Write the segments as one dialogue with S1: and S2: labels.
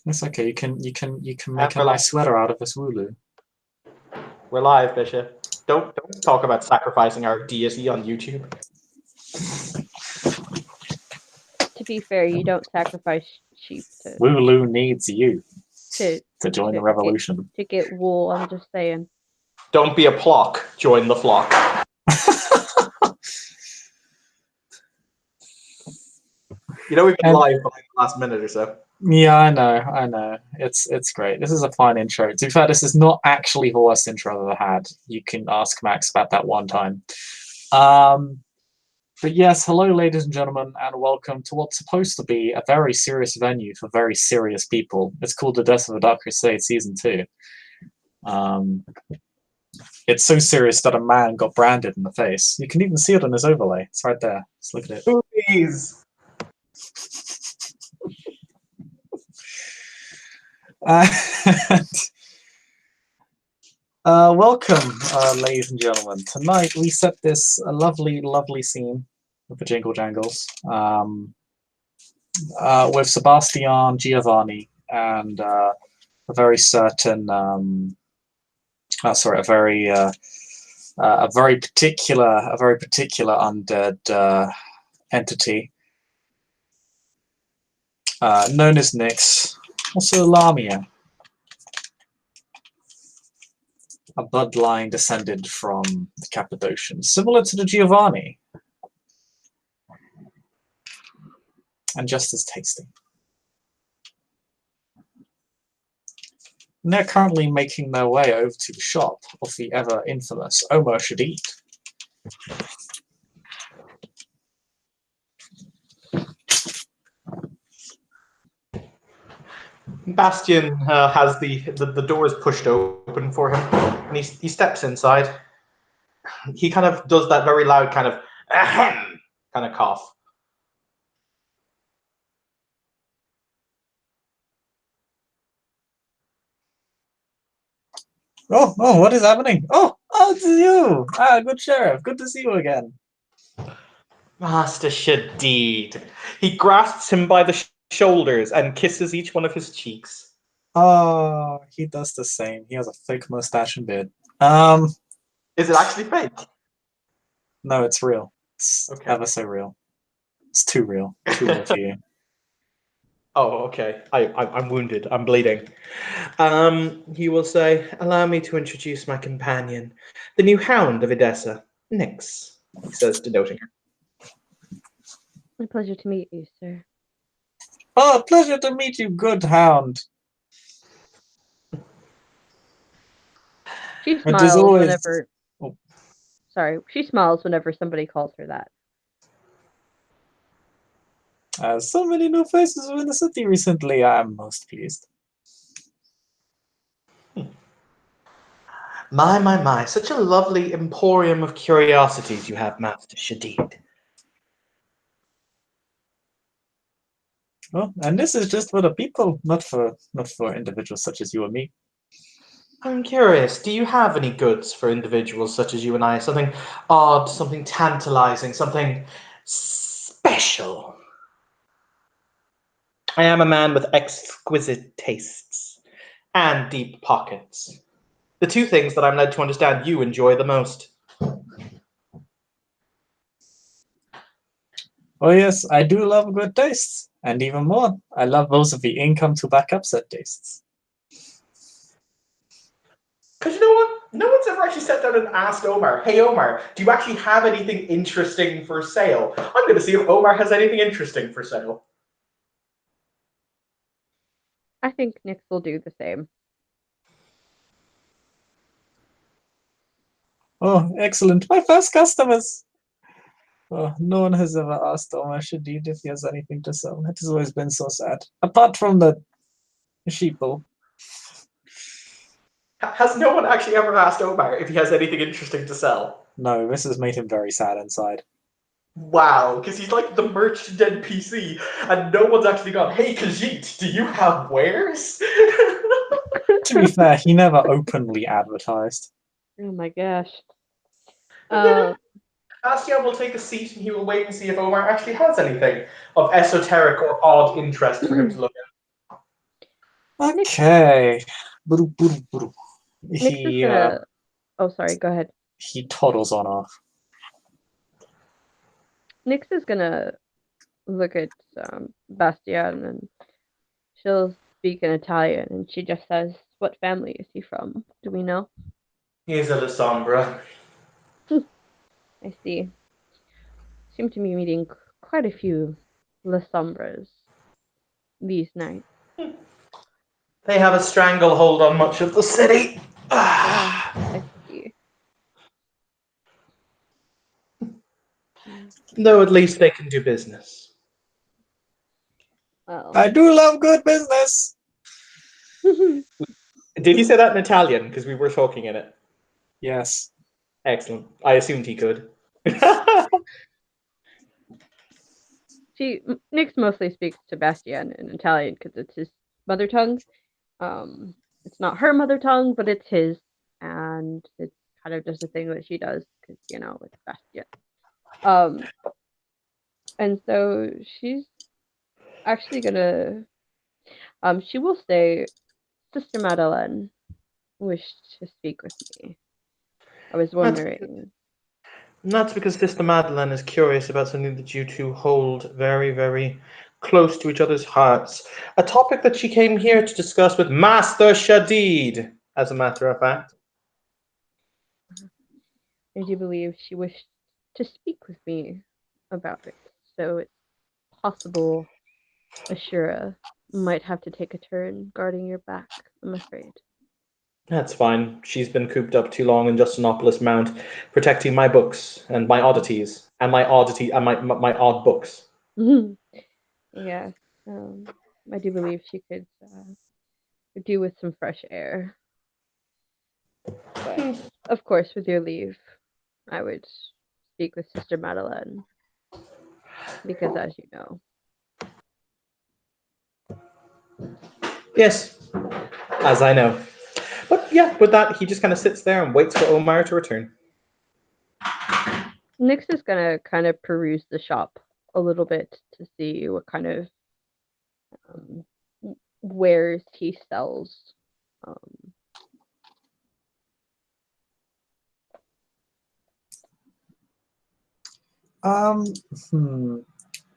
S1: It's okay. You can
S2: And
S1: make a nice sweater out of this wooloo.
S2: we're live, Bishop. Don't talk about sacrificing our deity on YouTube.
S3: To be fair, you don't sacrifice sheep
S1: Wooloo needs you
S3: to
S1: to join the revolution.
S3: to get wool. I'm just saying.
S2: Don't be a plock. Join the flock. You know we've been live for like the last minute or so.
S1: Yeah, I know. It's great. This is a fine intro. To be fair, this is not actually the worst intro I've ever had. You can ask Max about that one time. But yes, hello, ladies and gentlemen, and welcome to what's supposed to be a very serious venue for very serious people. It's called The Death of the Dark Crusade Season 2. It's so serious that a man got branded in the face. You can even see it on his overlay. It's right there. Just look at it.
S2: Please.
S1: Welcome, ladies and gentlemen. Tonight we set this lovely, lovely scene with the Jingle Jangles with Sebastian, Giovanni, and a very certain, a very particular undead entity known as Nyx, also Lamia. A bloodline descended from the Cappadocians, similar to the Giovanni, and just as tasty. And they're currently making their way over to the shop of the ever infamous Omar Shadid.
S2: Bastian has the doors pushed open for him, and he steps inside. He kind of does that very loud kind of ahem kind of cough.
S1: Oh, what is happening? Oh, it's you! Good sheriff. Good to see you again.
S2: Master Shadid. He grasps him by the shoulders and kisses each one of his cheeks.
S1: Oh, he does the same. He has a thick mustache and beard.
S2: Is it actually fake?
S1: No, it's real. It's ever so real. It's too real. Too real for you.
S2: Oh, okay. I'm wounded. I'm bleeding. He will say, "Allow me to introduce my companion, the new hound of Edessa, Nyx," he says, denoting her.
S3: A pleasure to meet you, sir.
S1: Oh, pleasure to meet you, good hound.
S3: She smiles whenever... Oh. Sorry, she smiles whenever somebody calls her that.
S1: So many new faces in the city recently. I am most pleased.
S2: My. Such a lovely emporium of curiosities you have, Master Shadid.
S1: Oh, and this is just for the people, not for individuals such as you and me.
S2: I'm curious, do you have any goods for individuals such as you and I? Something odd, something tantalizing, something special? I am a man with exquisite tastes and deep pockets. The two things that I'm led to understand you enjoy the most.
S1: Oh yes, I do love good tastes. And even more, I love those of the income to back up said tastes.
S2: Because you know what? No one's ever actually sat down and asked Omar, "Hey Omar, do you actually have anything interesting for sale?" I'm going to see if Omar has anything interesting for sale.
S3: I think Nyx will do the same.
S1: Oh, excellent. My first customers. Oh, no one has ever asked Omar Shadid if he has anything to sell. It has always been so sad. Apart from the sheeple.
S2: Has no one actually ever asked Omar if he has anything interesting to sell?
S1: No, this has made him very sad inside.
S2: Wow, because he's like the merchant NPC, and no one's actually gone, "Hey Khajiit, do you have wares?"
S1: To be fair, he never openly advertised.
S3: Oh my gosh.
S2: Bastian will take a seat and he will wait and see if Omar actually has anything of esoteric or odd interest for him to look at.
S1: Okay. Buru, buru, buru.
S3: Nyx is gonna. Oh, sorry. Go ahead.
S1: He toddles on off.
S3: Nyx is gonna look at Bastian and she'll speak in Italian and she just says, "What family is he from? Do we know?"
S2: He's a Lasombra.
S3: I see. Seem to be meeting quite a few La Sombras these nights.
S2: They have a stranglehold on much of the city.
S3: I see.
S2: Though at least they can do business.
S3: Well.
S1: I do love good business.
S2: Did he say that in Italian? Because we were talking in it.
S1: Yes.
S2: Excellent. I assumed he could.
S3: Nyx mostly speaks to Bastian in Italian because it's his mother tongue. It's not her mother tongue, but it's his, and it's kind of just a thing that she does because it's Bastian. And so she's actually gonna. She will say, "Sister Madeleine wished to speak with me. I was wondering."
S2: And that's because Sister Madeleine is curious about something that you two hold very, very close to each other's hearts. A topic that she came here to discuss with Master Shadid, as a matter of fact.
S3: I do believe she wished to speak with me about it. So it's possible Ashura might have to take a turn guarding your back, I'm afraid.
S2: That's fine. She's been cooped up too long in Justinopolis Mount, protecting my books and my oddities and my odd books.
S3: Yes, I do believe she could do with some fresh air. But of course, with your leave, I would speak with Sister Madeleine because, as you know.
S2: Yes, as I know. But yeah, with that, he just kind of sits there and waits for Omar to return.
S3: Nyx is gonna kind of peruse the shop a little bit to see what kind of wares he sells.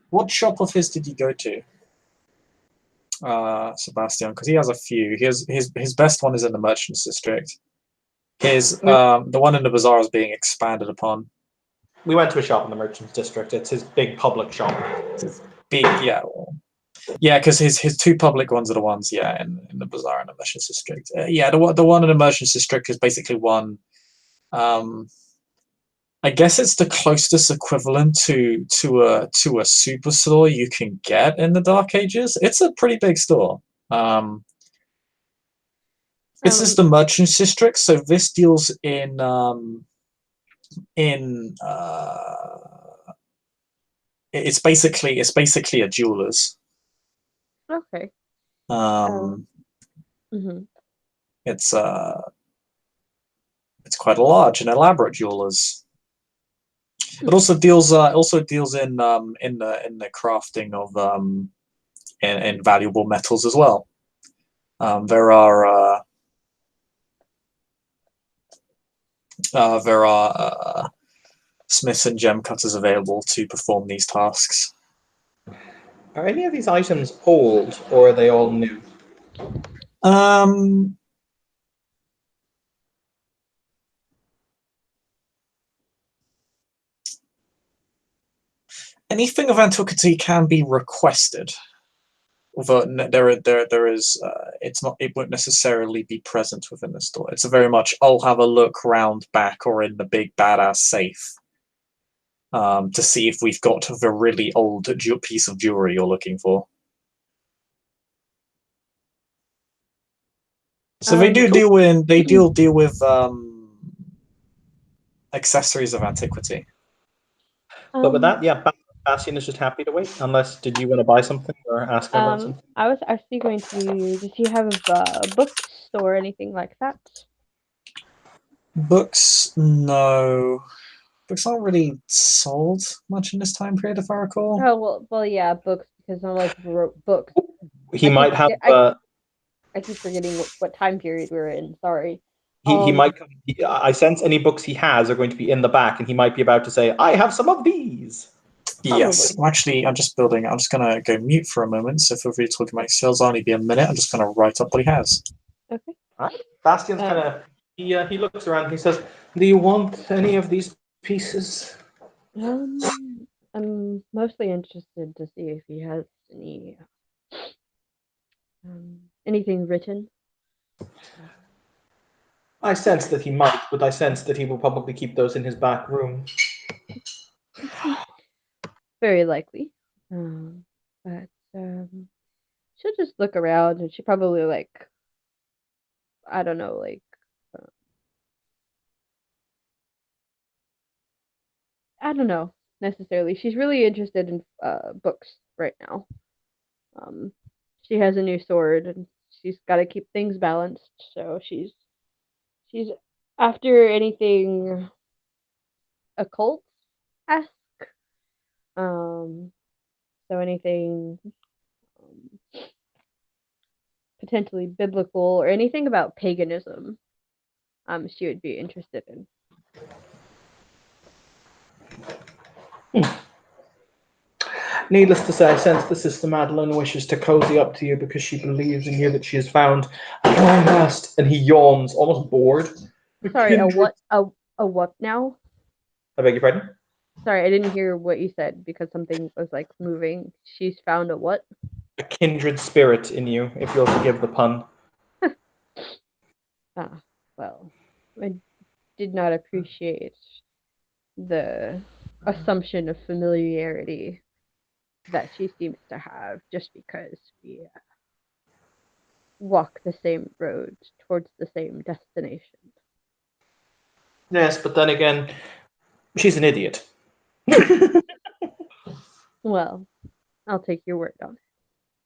S1: What shop of his did you go to, Sebastian? Because he has a few. His best one is in the Merchants District. The one in the bazaar is being expanded upon.
S2: We went to a shop in the Merchants District. It's his big public shop.
S1: Big, yeah. Yeah, because his two public ones are the ones, in the bazaar and the Merchants District. The one in the Merchants District is basically one. I guess it's the closest equivalent to a superstore you can get in the Dark Ages. It's a pretty big store. This is the Merchants District, so this deals in it's basically a jeweler's.
S3: Okay.
S1: It's quite a large and elaborate jeweler's. It also deals in the crafting of in valuable metals as well. There are smiths and gem cutters available to perform these tasks.
S2: Are any of these items old, or are they all new?
S1: Anything of antiquity can be requested, although there is it won't necessarily be present within the store. It's a very much I'll have a look round back or in the big badass safe to see if we've got the really old piece of jewelry you're looking for. So they deal with accessories of antiquity.
S2: But with that, Bastian is just happy to wait. Unless, did you want to buy something or ask him about something?
S3: I was actually going to. Does he have books or anything like that?
S1: Books, no. Books aren't really sold much in this time period, if I recall.
S3: Oh well, yeah, books because I'm like books.
S2: He might have.
S3: I keep forgetting what time period we're in. Sorry.
S2: He might come. I sense any books he has are going to be in the back, and he might be about to say, "I have some of these."
S1: Yes,
S3: Probably.
S1: I'm just building. I'm just gonna go mute for a moment. So feel free to talk about sales. I'll only be a minute. I'm just gonna write up what he has.
S3: Okay.
S2: Bastian's kind of he looks around. And he says, "Do you want any of these pieces?"
S3: I'm mostly interested to see if he has anything written.
S2: I sense that he might, but I sense that he will probably keep those in his back room.
S3: Very likely. But she'll just look around and she probably I don't know, I don't know necessarily. She's really interested in books right now. She has a new sword and she's got to keep things balanced. So she's after anything occult esque. So anything potentially biblical or anything about paganism, she would be interested in.
S2: Needless to say, I sense the Sister Madeline wishes to cozy up to you because she believes in you that she has found a long rest. And he yawns, almost bored.
S3: Sorry, a what? A what now?
S2: I beg your pardon?
S3: Sorry, I didn't hear what you said because something was moving. She's found a what?
S2: A kindred spirit in you, if you'll forgive the pun.
S3: Well, I did not appreciate the assumption of familiarity that she seems to have just because we walk the same road towards the same destination.
S2: Yes, but then again, she's an idiot.
S3: Well, I'll take your word on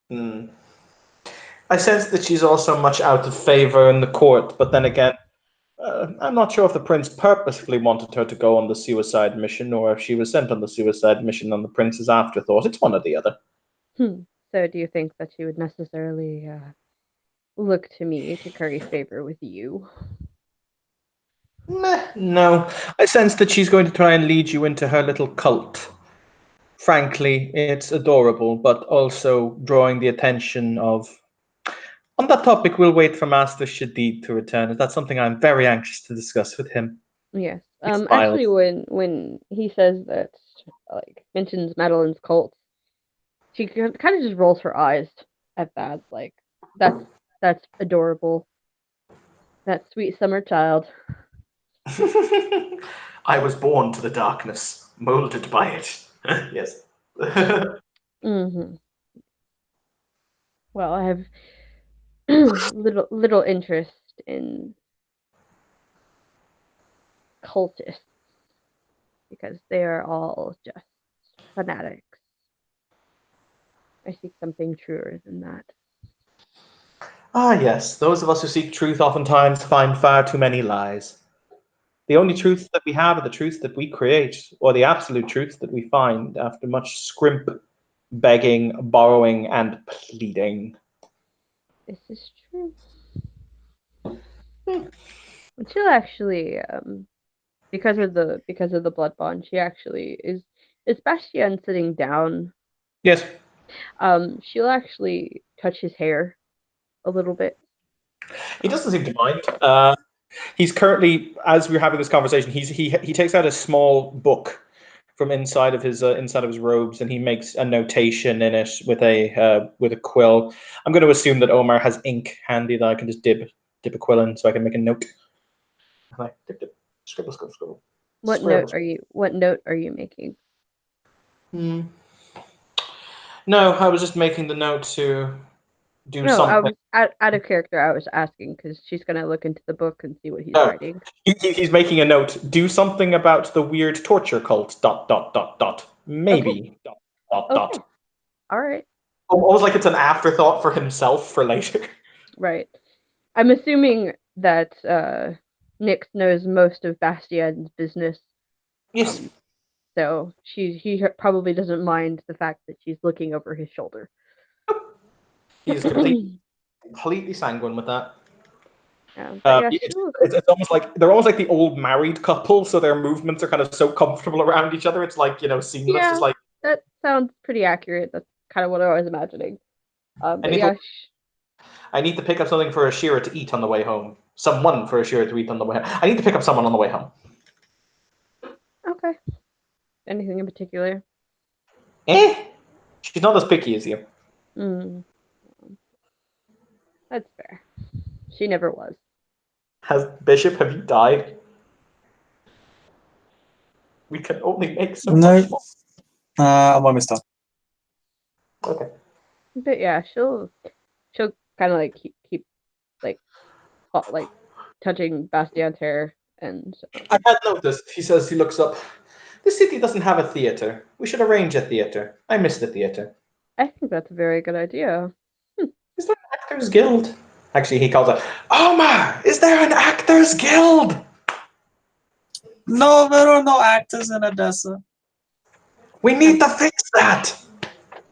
S3: it.
S2: I sense that she's also much out of favor in the court, but then again, I'm not sure if the prince purposefully wanted her to go on the suicide mission or if she was sent on the suicide mission on the prince's afterthought. It's one or the other.
S3: So do you think that she would necessarily look to me to curry favor with you?
S2: No. I sense that she's going to try and lead you into her little cult. Frankly, it's adorable, but also drawing the attention of... On that topic, we'll wait for Master Shadid to return. That's something I'm very anxious to discuss with him.
S3: Yes. Actually, when he says that, mentions Madeline's cult, she kind of just rolls her eyes at that. That's adorable. That sweet summer child.
S2: I was born to the darkness, molded by it. Yes.
S3: Mm-hmm. Well, I have little interest in cultists because they are all just fanatics. I seek something truer than that.
S2: Ah, yes. Those of us who seek truth oftentimes find far too many lies. The only truths that we have are the truths that we create, or the absolute truths that we find after much scrimp, begging, borrowing, and pleading.
S3: This is true. She'll actually, because of the blood bond, she actually is Bastian sitting down.
S2: Yes.
S3: She'll actually touch his hair a little bit.
S2: He doesn't seem to mind. He's currently, as we're having this conversation, he takes out a small book from inside of his robes, and he makes a notation in it with a quill. I'm going to assume that Omar has ink handy that I can just dip a quill in, so I can make a note. Dip, scribble.
S3: What note are you making?
S2: No, I was just making the note to do something.
S3: Out of character. I was asking because she's gonna look into the book and see what he's writing.
S2: He's making a note. Do something about the weird torture cult. ... Maybe.
S3: Okay.
S2: Okay.
S3: All right.
S2: Almost like it's an afterthought for himself for later.
S3: Right. I'm assuming that Nyx knows most of Bastian's business.
S2: Yes.
S3: So he probably doesn't mind the fact that she's looking over his shoulder.
S2: He's completely completely sanguine with that.
S3: Yeah, but yeah, she'll,
S2: It's almost like they're almost like the old married couple, so their movements are kind of so comfortable around each other. It's like seamless.
S3: Yeah.
S2: Just like
S3: that sounds pretty accurate. That's kind of what I was imagining.
S2: I
S3: But
S2: need
S3: yeah,
S2: I need to pick up something for Ashira to eat on the way home. Someone for Ashira to eat on the way home. I need to pick up someone on the way home.
S3: okay. Anything in particular?
S2: She's not as picky as you.
S3: Mm. That's fair. She never was.
S2: Bishop, have you died? We can only make so
S1: No.
S2: much more.
S1: I'm almost done.
S2: Okay.
S3: But yeah, she'll kind of like keep like touching Bastian's hair and
S2: I had noticed. He says he looks up. The city doesn't have a theater. We should arrange a theater. I miss the theater.
S3: I think that's a very good idea.
S2: Is there an actors guild? Actually, he calls it. Omar, is there an actors guild?
S1: No, there are no actors in Odessa.
S2: We need to fix that.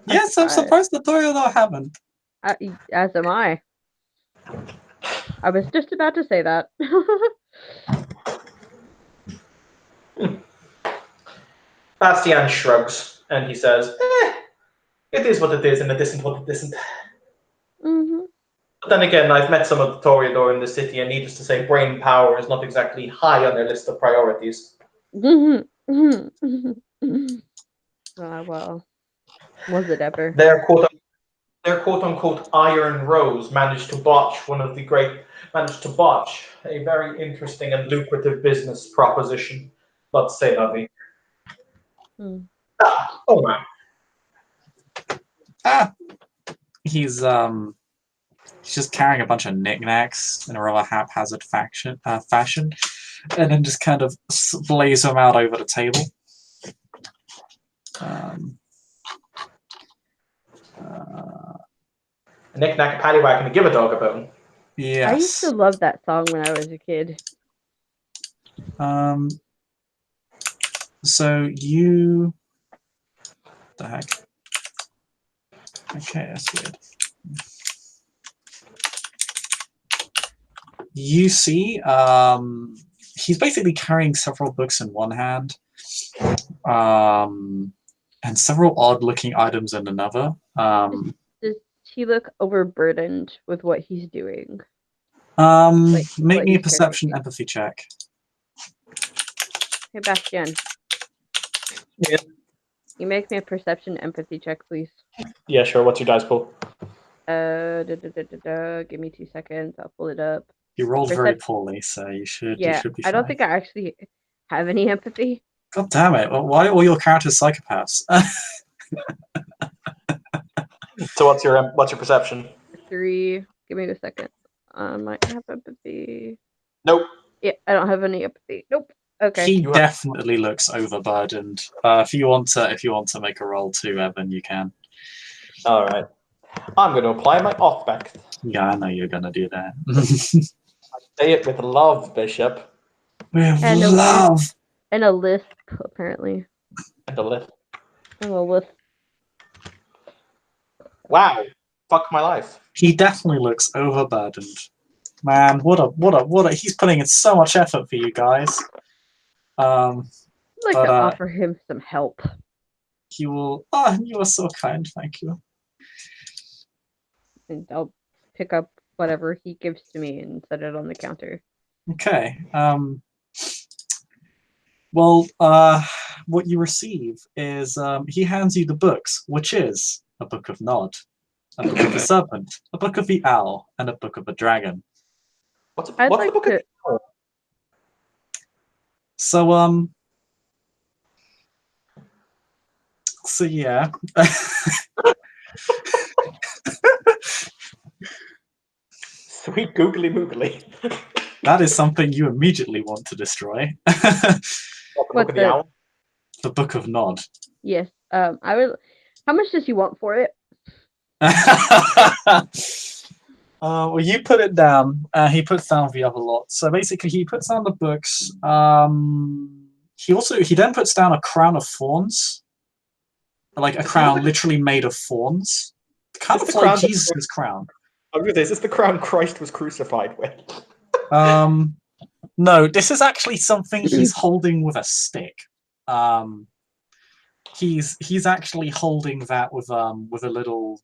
S1: Yes, I'm surprised the Toyota haven't.
S3: As am I. I was just about to say that.
S2: Bastian shrugs and he says, it is what it is and it isn't what it isn't.
S3: Mm-hmm.
S2: But then again, I've met some of the Toreador in the city, and needless to say, brain power is not exactly high on their list of priorities.
S3: Well, was it ever?
S2: Their quote-unquote Iron Rose managed to botch a very interesting and lucrative business proposition. Let's say that. Oh man.
S1: He's just carrying a bunch of knickknacks in a rather haphazard fashion, and then just kind of lays them out over the table.
S2: A knick-knack, a paddywhack, and a give a dog a bone.
S1: Yes.
S3: I used to love that song when I was a kid.
S1: So you... the heck? Okay, that's weird. You see, he's basically carrying several books in one hand, and several odd-looking items in another.
S3: Does he look overburdened with what he's doing?
S1: Make me a perception empathy check.
S3: Hey, Bastian.
S2: Yeah.
S3: You make me a perception empathy check, please.
S2: Yeah, sure. What's your dice pool?
S3: Give me 2 seconds. I'll pull it up.
S1: You rolled very poorly, so you should.
S3: Yeah,
S1: you should be
S3: I don't
S1: fine.
S3: think I actually have any empathy.
S1: God damn it! Well, why are all your characters psychopaths?
S2: So what's your perception?
S3: 3. Give me a second. I might have empathy.
S2: Nope.
S3: Yeah, I don't have any empathy. Nope. Okay.
S1: He definitely looks overburdened. If you want to make a roll too, Evan, you can.
S2: All right. I'm going to apply my off-back.
S1: Yeah, I know you're going to do that.
S2: Say it with love, Bishop.
S1: With love.
S3: And a lisp, apparently.
S2: And a lisp.
S3: And a lisp.
S2: Wow. Fuck my life.
S1: He definitely looks overburdened. Man, what a he's putting in so much effort for you guys.
S3: I'd like to offer him some help.
S1: He will. Oh, you are so kind. Thank you.
S3: And I'll pick up whatever he gives to me and set it on the counter.
S1: Okay. Well, what you receive is he hands you the books, which is a book of Nod, a book of the Serpent, a book of the Owl, and a book of the Dragon.
S2: What's the book of the Owl?
S1: So yeah.
S2: Sweet googly moogly.
S1: That is something you immediately want to destroy.
S3: What's the
S2: Owl?
S1: The Book of Nod.
S3: Yes. I would. How much does he want for it?
S1: Well, you put it down. He puts down the other lot. So basically, he puts down the books. He then puts down a crown of thorns, like a crown literally made of thorns, kind of like Jesus' crown.
S2: Is this the crown Christ was crucified with?
S1: No, this is actually something he's holding with a stick. He's actually holding that with a little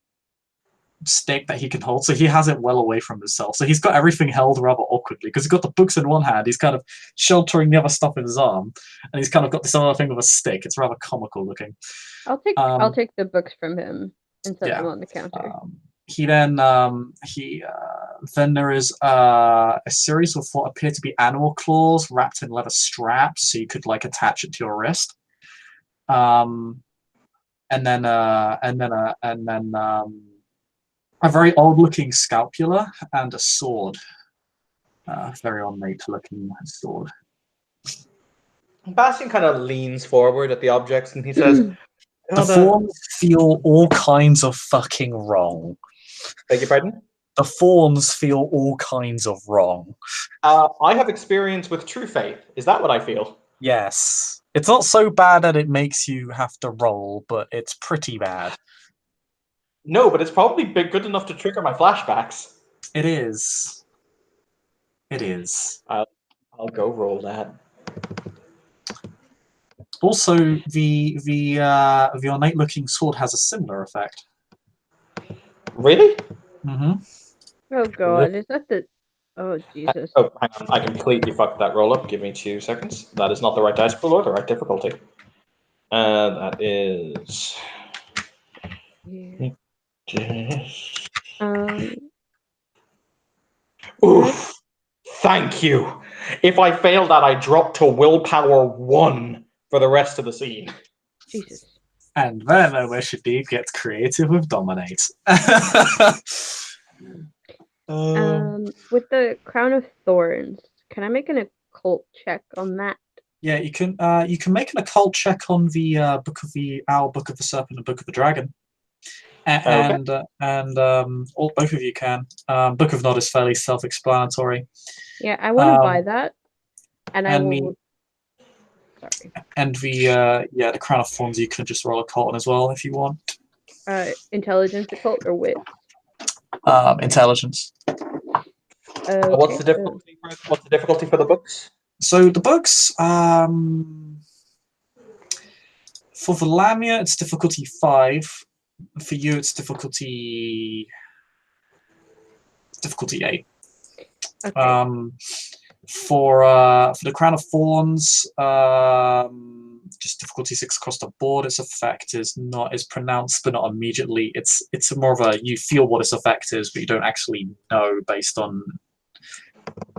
S1: stick that he can hold, so he has it well away from himself. So he's got everything held rather awkwardly because he's got the books in one hand, he's kind of sheltering the other stuff in his arm, and he's kind of got this other thing with a stick. It's rather comical looking.
S3: I'll take the books from him and set them on the counter.
S1: Then there is a series of what appear to be animal claws wrapped in leather straps, so you could like attach it to your wrist. And then a very old-looking scapula and a sword. Very ornate-looking sword.
S2: Bastian kind of leans forward at the objects and he says,
S1: The forms feel all kinds of fucking wrong.
S2: Beg your pardon?
S1: The forms feel all kinds of wrong.
S2: I have experience with true faith. Is that what I feel?
S1: Yes. It's not so bad that it makes you have to roll, but it's pretty bad.
S2: No, but it's probably good enough to trigger my flashbacks.
S1: It is. It is.
S2: I'll go roll that.
S1: Also, the ornate-looking sword has a similar effect.
S2: Really?
S1: Mm-hmm.
S3: Oh god, is that the... Oh, Jesus.
S2: Oh, hang on. I completely fucked that roll up. Give me 2 seconds. That is not the right dice pool or the right difficulty. That is...
S3: Yeah.
S2: Oof. Thank you. If I fail that, I drop to willpower 1 for the rest of the scene.
S3: Jesus.
S1: And then Omeshadi gets creative with Dominate.
S3: With the Crown of Thorns, can I make an occult check on that?
S1: Yeah, you can make an occult check on the Book of the Owl, Book of the Serpent, and Book of the Dragon. And both of you can. Book of Nod is fairly self-explanatory.
S3: Yeah, I want to buy that, and I will. Sorry.
S1: And the Crown of Thorns you can just roll occult on as well if you want.
S3: Intelligence occult or wit?
S1: Intelligence.
S3: Okay,
S2: what's the difficulty? What's the difficulty for the books?
S1: So the books, for the Lamia, it's difficulty 5. For you, it's difficulty 8.
S3: Okay.
S1: For the Crown of Thorns, just difficulty 6 across the board. Its effect is pronounced, but not immediately. It's more of a you feel what its effect is, but you don't actually know based on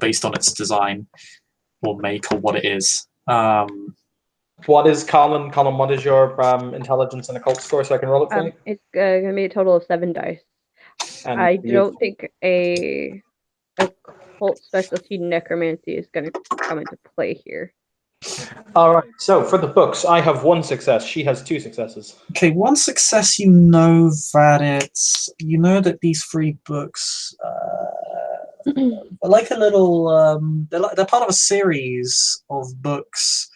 S1: its design or make or what it is.
S2: What is Colin? Colin, what is your intelligence and occult score so I can roll it for you?
S3: It's gonna be a total of 7 dice.
S2: And
S3: I don't think a occult specialty necromancy is gonna come into play here.
S2: All right. So for the books, I have 1 success. She has 2 successes.
S1: Okay, 1 success. You know that these 3 books are like a little. They're part of a series of books.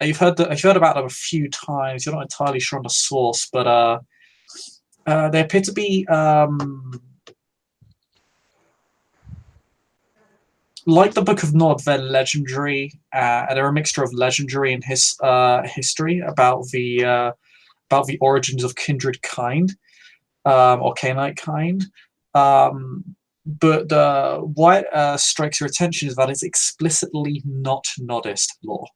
S1: You've heard about them a few times. You're not entirely sure on the source, but they appear to be like the Book of Nod. They're legendary. They're a mixture of legendary and history about the origins of kindred kind or Canaanite kind. But what strikes your attention is that it's explicitly not Nodist lore.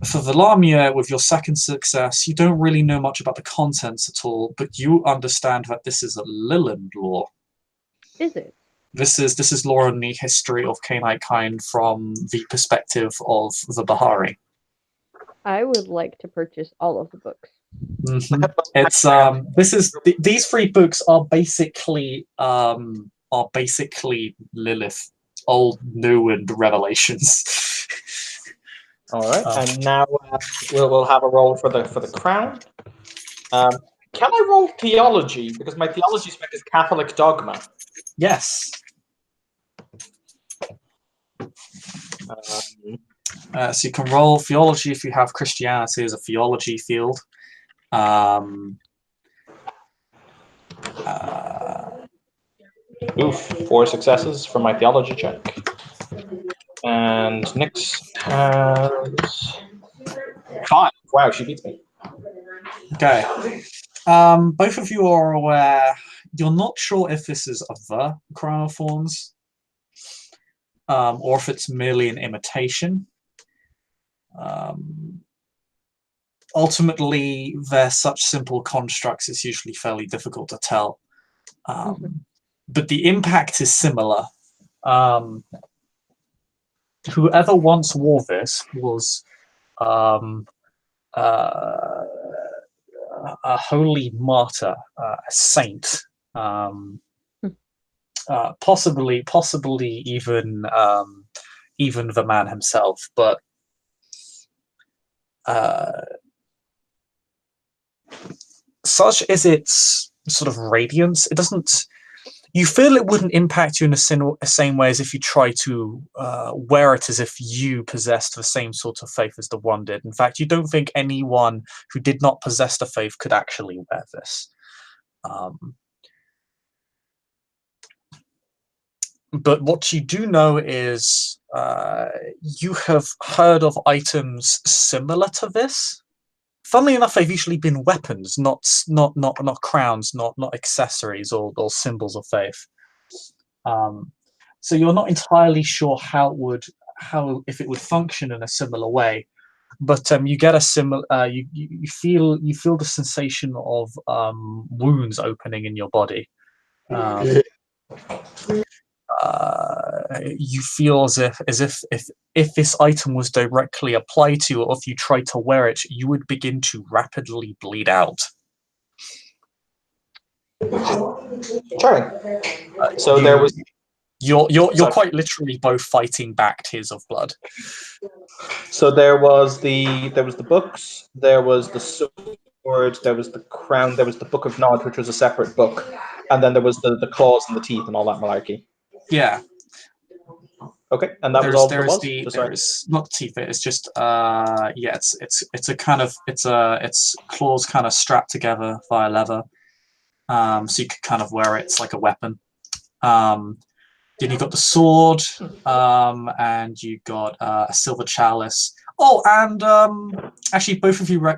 S1: For the Lamia, with your 2nd success, you don't really know much about the contents at all, but you understand that this is a Lilland lore.
S3: Is it?
S1: This is lore in the history of Canaanite kind from the perspective of the Bahari.
S3: I would like to purchase all of the books.
S1: Mm-hmm. It's these 3 books are basically Lilith, Old, New, and Revelations.
S2: All right, and now we'll have a roll for the crown. Can I roll theology because my theology spec is Catholic dogma?
S1: Yes. So you can roll theology if you have Christianity as a theology field.
S2: Oof, 4 successes for my theology check. And Nyx has 5. Wow, she beats me.
S1: Okay. Both of you are aware. You're not sure if this is the crown of thorns, or if it's merely an imitation. Ultimately, they're such simple constructs, it's usually fairly difficult to tell. But the impact is similar. Whoever once wore this was a holy martyr, a saint, possibly even the man himself. But such is its sort of radiance, it doesn't. You feel it wouldn't impact you in the same way as if you try to wear it as if you possessed the same sort of faith as the one did. In fact, you don't think anyone who did not possess the faith could actually wear this. But what you do know is you have heard of items similar to this. Funnily enough, they've usually been weapons, not crowns, not accessories or symbols of faith. So you're not entirely sure if it would function in a similar way, but you get a similar. You feel the sensation of wounds opening in your body. You feel as if this item was directly applied to you, or if you tried to wear it, you would begin to rapidly bleed out.
S2: Charlie. So there was.
S1: You're quite literally both fighting back tears of blood.
S2: So there was the books, there was the sword, there was the crown, there was the Book of Nod, which was a separate book, and then there was the claws and the teeth and all that malarkey.
S1: Yeah.
S2: Okay, and that was all there was.
S1: There's not the teeth. It's just it's a kind of it's claws kind of strapped together via leather, so you could kind of wear it. It's like a weapon. Then you got the sword, and you got a silver chalice. Oh, and actually, both of you, no.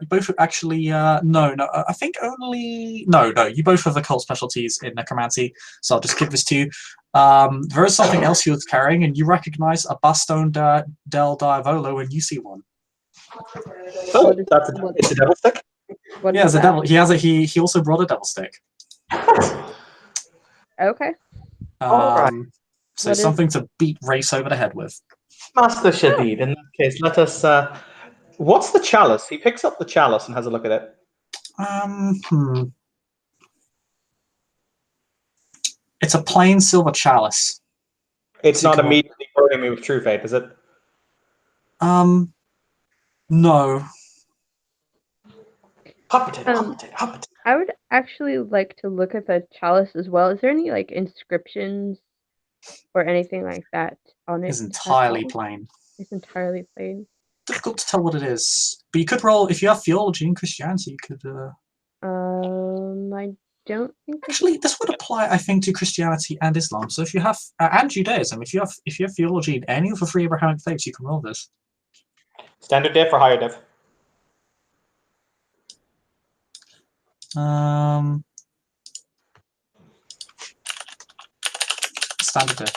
S1: I think only no. You both have occult specialties in necromancy, so I'll just give this to you. There is something else he was carrying, and you recognize a Bastone del Diavolo when you see one.
S2: Oh, it's a devil stick.
S1: Yeah, it's a devil. He also brought a devil stick.
S3: Okay.
S1: So something to beat Race over the head with.
S2: Master Shadid, in that case, let us. What's the chalice? He picks up the chalice and has a look at it.
S1: It's a plain silver chalice.
S2: It's not immediately burning me with true faith, is it?
S1: No.
S3: I would actually like to look at the chalice as well. Is there any like inscriptions or anything like that on it?
S1: It's entirely plain.
S3: It's entirely plain.
S1: Difficult to tell what it is, but you could roll if you have theology and Christianity. You could.
S3: I don't think.
S1: Actually, this would apply, I think, to Christianity and Islam. So if you have and Judaism, if you have theology in any of the 3 Abrahamic faiths, you can roll this.
S2: Standard diff or higher diff?
S1: Standard diff.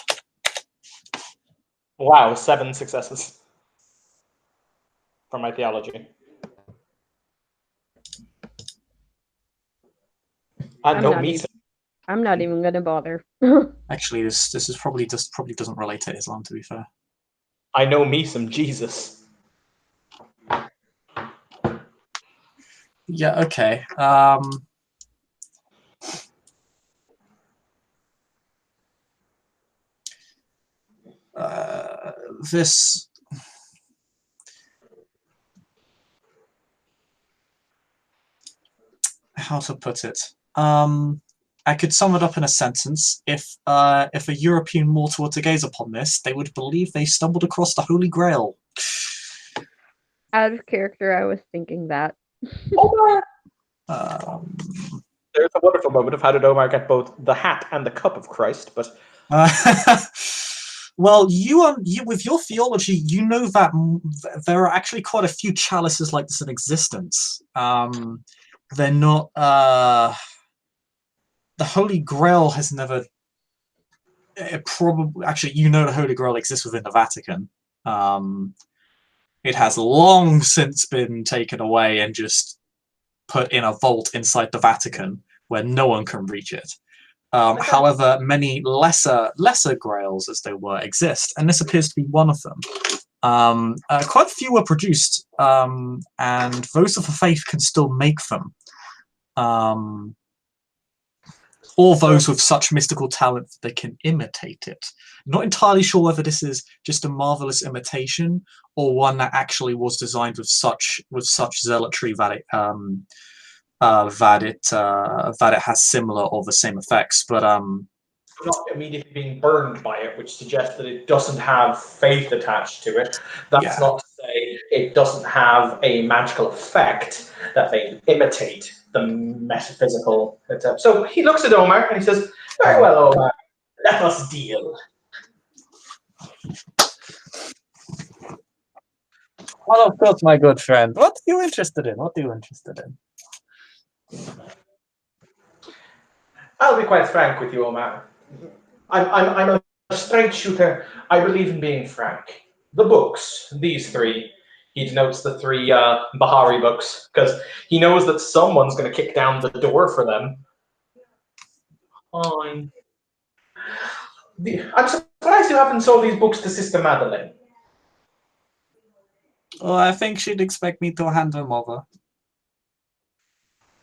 S2: Wow, 7 successes for my theology.
S3: I'm not even gonna bother.
S1: Actually, this is probably doesn't relate to Islam, to be fair.
S2: I know me some Jesus.
S1: Yeah. Okay. This. How to put it? I could sum it up in a sentence. If a European mortal were to gaze upon this, they would believe they stumbled across the Holy Grail.
S3: Out of character, I was thinking that.
S2: There's a wonderful moment of how did Omar get both the hat and the cup of Christ, but
S1: well, you with your theology, you know that there are actually quite a few chalices like this in existence. They're not. The Holy Grail has never. Probably, actually, the Holy Grail exists within the Vatican. It has long since been taken away and just put in a vault inside the Vatican where no one can reach it. However, many lesser grails, as they were, exist, and this appears to be one of them. Quite a few were produced, and those of the faith can still make them. Or those with such mystical talent that they can imitate it. Not entirely sure whether this is just a marvelous imitation or one that actually was designed with such zealotry that it has similar or the same effects. But
S2: not immediately being burned by it, which suggests that it doesn't have faith attached to it. That's not to say it doesn't have a magical effect that they imitate the metaphysical. So he looks at Omar and he says, "Very well, Omar, let us deal."
S1: Well, of course, my good friend. What are you interested in?
S2: I'll be quite frank with you, Omar. I'm a straight shooter. I believe in being frank. The books, these three, he denotes the three Bahari books, because he knows that someone's going to kick down the door for them. Fine. I'm surprised you haven't sold these books to Sister Madeleine.
S1: Well, I think she'd expect me to hand them over.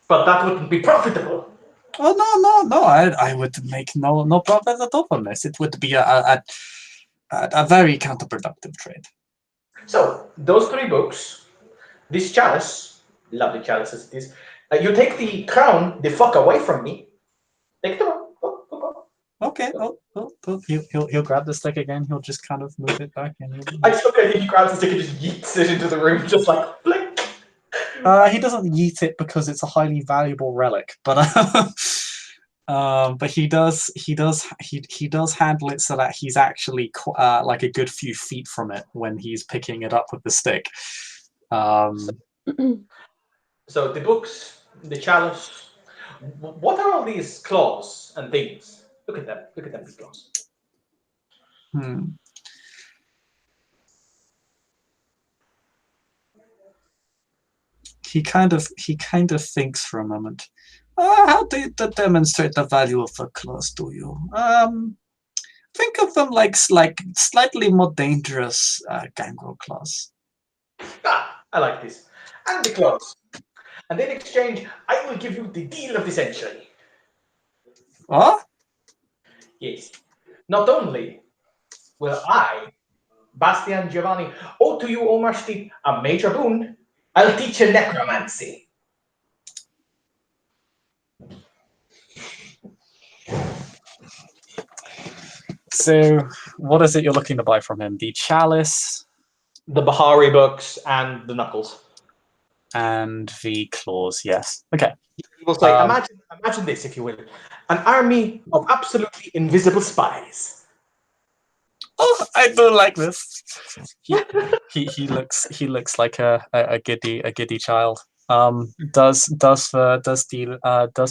S2: But that wouldn't be profitable.
S1: Oh, no. I would make no profit at all from this. It would be a very counterproductive trade.
S2: So, those three books, this chalice, lovely chalice as it is, you take the crown the fuck away from me. Take the one.
S1: Okay. He'll grab the stick again. He'll just kind of move it back.
S2: I still think he grabs the stick and just yeets it into the room, just like blink.
S1: He doesn't yeet it because it's a highly valuable relic, but he does handle it so that he's actually like a good few feet from it when he's picking it up with the stick.
S2: So the books, the chalice, what are all these claws and things? Look at them. Look at them, these claws.
S1: He kind of thinks for a moment. How do you demonstrate the value of the claws, do you? Think of them like slightly more dangerous gangrel claws.
S2: I like this. And the claws. And in exchange, I will give you the deal of the century.
S1: What?
S2: Yes. Not only will I, Bastian Giovanni, owe to you, Omar Steep, a major boon, I'll teach you necromancy.
S1: So, what is it you're looking to buy from him? The chalice?
S2: The Bahari books and the knuckles.
S1: And the claws, yes. Okay.
S2: He will say, imagine this, if you will. An army of absolutely invisible spies.
S1: Oh, I do like this. He looks like a giddy child. Does the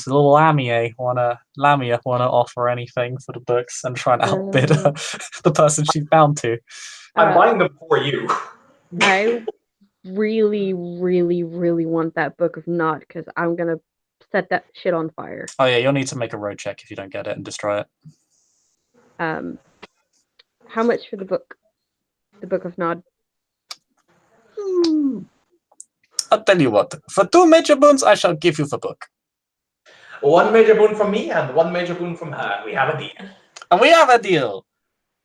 S1: little Lamia wanna offer anything for the books and try and outbid the person she's bound to?
S2: I'm buying them for you.
S3: I really, really, really want that Book of Nod because I'm gonna set that shit on fire.
S1: Oh yeah, you'll need to make a road check if you don't get it and destroy it.
S3: How much for the book? The Book of Nod?
S1: I'll tell you what. For 2 major boons, I shall give you the book.
S2: 1 major boon from me and 1 major boon from her. We have a deal.
S1: And we have a deal.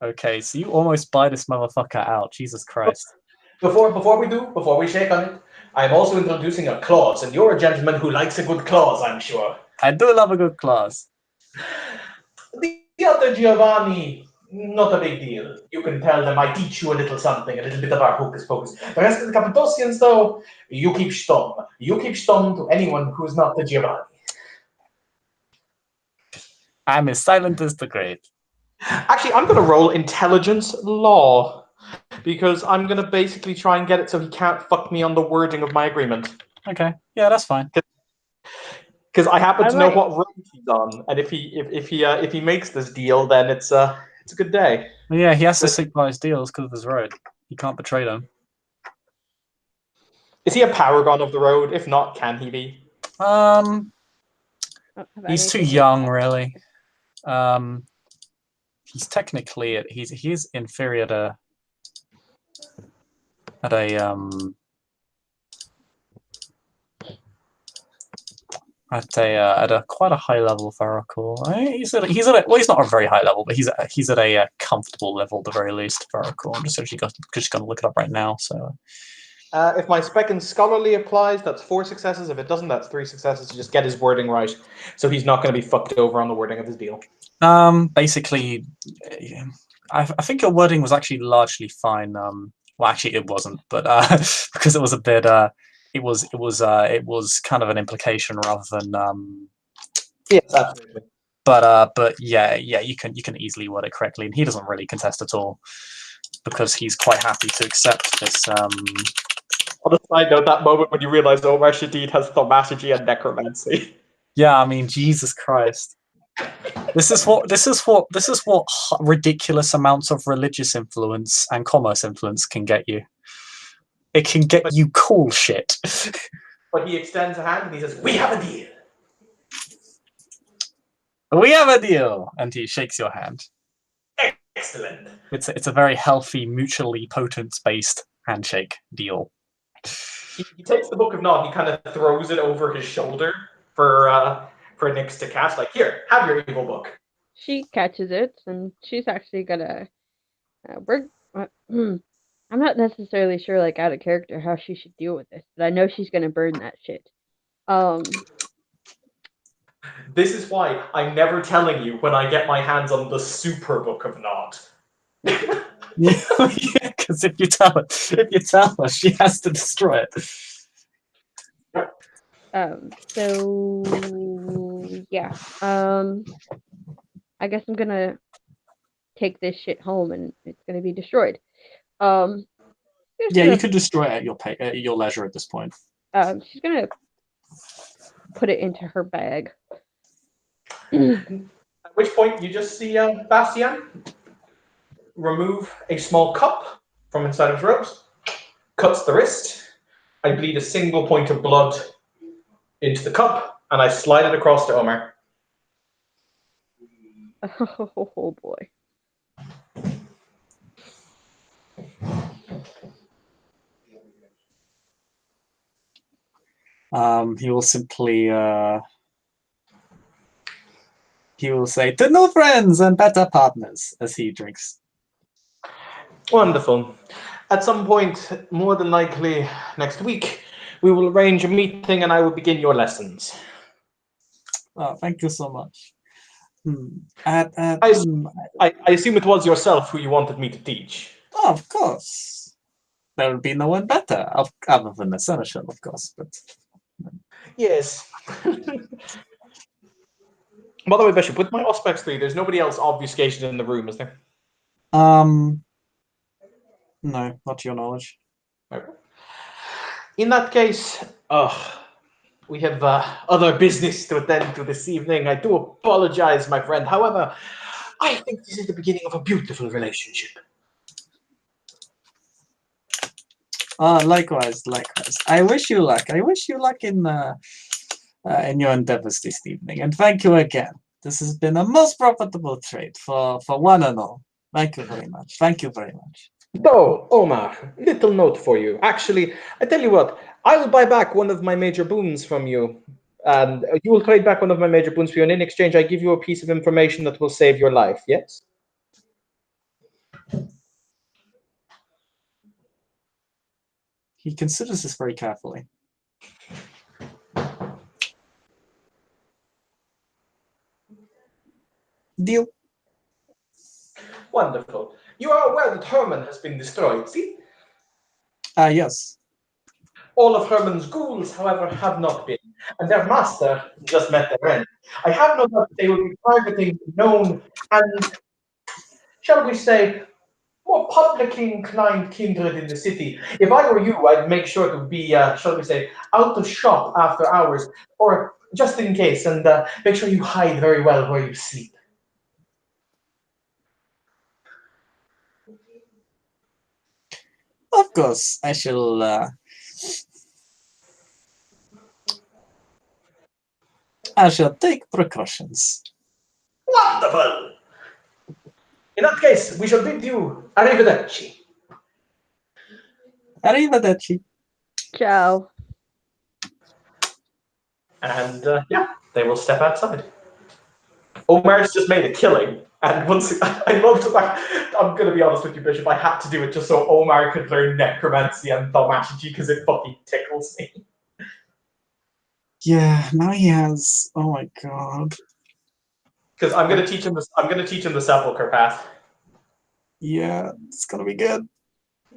S1: Okay, so you almost buy this motherfucker out. Jesus Christ. Before
S2: we shake on it, I'm also introducing a clause, and you're a gentleman who likes a good clause, I'm sure.
S1: I do love a good clause.
S2: The other Giovanni, not a big deal. You can tell them I teach you a little something, a little bit of our hocus pocus. The rest of the Cappadocians, though, you keep stum. You keep stum to anyone who's not the Giovanni.
S4: I'm as silent as the grave.
S2: Actually, I'm going to roll intelligence law because I'm going to basically try and get it so he can't fuck me on the wording of my agreement.
S4: Okay, yeah, that's fine.
S2: Because I happen
S3: I
S2: to know
S3: might-
S2: what road he's on, and if he makes this deal, then it's a good day.
S4: Well, yeah, he has to stick by his deals because of his road. He can't betray them.
S2: Is he a paragon of the road? If not, can he be?
S3: don't have
S4: He's too
S3: anything
S4: young,
S3: like
S4: really. He's technically he's inferior to at a at a quite a high level of Oracle. He's at well, he's not a very high level, but he's at a comfortable level at the very least for Oracle. I'm just actually just going to look it up right now. So
S2: If my spec and scholarly applies, that's 4 successes. If it doesn't, that's 3 successes to just get his wording right. So he's not going to be fucked over on the wording of his deal.
S4: basically, I think your wording was actually largely fine. Well, actually, it wasn't, but because it was a bit. It was kind of an implication rather than.
S2: Yes, absolutely.
S4: But yeah, you can easily word it correctly, and he doesn't really contest at all because he's quite happy to accept this.
S2: On a side note, that moment when you realize Omar Shadid has thaumaturgy and necromancy.
S4: Yeah, I mean, Jesus Christ. This is what ridiculous amounts of religious influence and commerce influence can get you. It can get you cool shit.
S2: But he extends a hand and he says, "We have a deal."
S4: We have a deal, and he shakes your hand.
S2: Excellent.
S4: It's a very healthy, mutually potence-based handshake deal.
S2: He takes the Book of Nod. He kind of throws it over his shoulder for Nyx to catch. Like, here, have your evil book.
S3: She catches it, and she's actually gonna. I'm not necessarily sure, like out of character, how she should deal with this, but I know she's gonna burn that shit.
S2: This is why I'm never telling you when I get my hands on the Super Book of Nod.
S4: Yeah, because if you tell her, she has to destroy it.
S3: So yeah. I guess I'm gonna take this shit home, and it's gonna be destroyed.
S4: Yeah, you can destroy it at your leisure at this point.
S3: She's gonna put it into her bag.
S2: At which point you just see Bastian remove a small cup from inside of his robes, cuts the wrist. I bleed a single point of blood into the cup, and I slide it across to Omar.
S3: Oh boy.
S4: He will simply he will say, "To new friends and better partners," as he drinks.
S2: Wonderful. At some point, more than likely next week, we will arrange a meeting and I will begin your lessons.
S4: Oh, thank you so much.
S2: I assume it was yourself who you wanted me to teach.
S4: Oh, of course. There will be no one better, other than the Seneschal, of course. But
S2: Yes. By the way, Bishop, with my Auspex 3, there's nobody else obfuscated in the room, is there?
S4: no, not to your knowledge.
S2: Okay. In that case, we have other business to attend to this evening. I do apologize, my friend. However, I think this is the beginning of a beautiful relationship.
S4: Likewise. I wish you luck. I wish you luck in your endeavors this evening. And thank you again. This has been a most profitable trade for one and all. Thank you very much. Thank you very much.
S2: Oh, Omar, little note for you. Actually, I tell you what, I will buy back one of my major boons from you. And you will trade back one of my major boons for you. And in exchange, I give you a piece of information that will save your life, yes?
S4: He considers this very carefully. Deal.
S2: Wonderful. You are aware that Herman has been destroyed, see?
S4: Yes.
S2: All of Herman's ghouls, however, have not been. and their master just met their end. I have no doubt that they will be privately known and, shall we say, more publicly inclined kindred in the city. If I were you, I'd make sure to be, shall we say, out of shop after hours, or just in case, and make sure you hide very well where you sleep.
S1: Of course, I shall. I shall take precautions.
S2: Wonderful! In that case, we shall bid you arrivederci.
S1: Arrivederci.
S3: Ciao.
S2: And yeah, they will step outside. Omar's just made a killing, and once I love to. I'm going to be honest with you, Bishop. I had to do it just so Omar could learn necromancy and thaumaturgy because it fucking tickles me.
S1: Yeah, now he has. Oh my god.
S2: Because I'm going to teach him this. I'm going to teach him the sepulcher path.
S1: Yeah, it's gonna be good.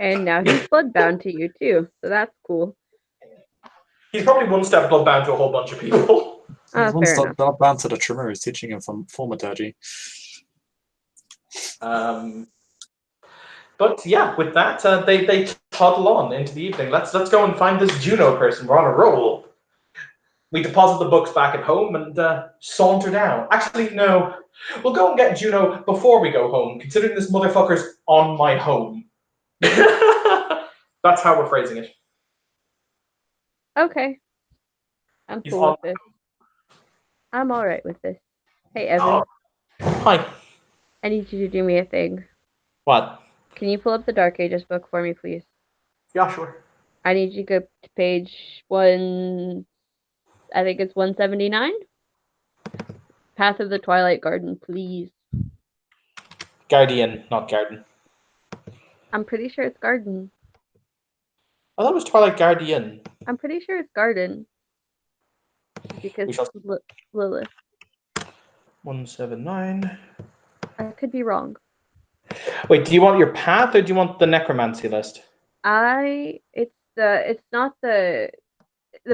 S3: And now he's bloodbound to you too, so that's cool.
S2: He's probably one step bloodbound to a whole bunch of people.
S3: Ah,
S1: He's one
S3: fair
S1: step
S3: enough.
S1: not bound to the Tremor is teaching him from thaumaturgy.
S2: But yeah, with that, they toddle on into the evening. Let's go and find this Juno person. We're on a roll. We deposit the books back at home and saunter down. Actually, no. We'll go and get Juno before we go home, considering this motherfucker's on my home. That's how we're phrasing it.
S3: Okay. I'm
S2: He's
S3: cool
S2: on
S3: with this. I'm alright with this. Hey, Evan,
S2: Oh. Hi.
S3: I need you to do me a thing.
S2: What?
S3: Can you pull up the Dark Ages book for me, please?
S2: Yeah, sure.
S3: I need you to go to page 1... I think it's 179? Path of the Twilight Garden, please.
S2: Guardian, not Garden.
S3: I'm pretty sure it's Garden.
S2: I thought it was Twilight Guardian.
S3: I'm pretty sure it's Garden. Because
S2: We shall-
S3: Lilith.
S2: 179.
S3: I could be wrong.
S2: Wait, do you want your path or do you want the necromancy list?
S3: It's not the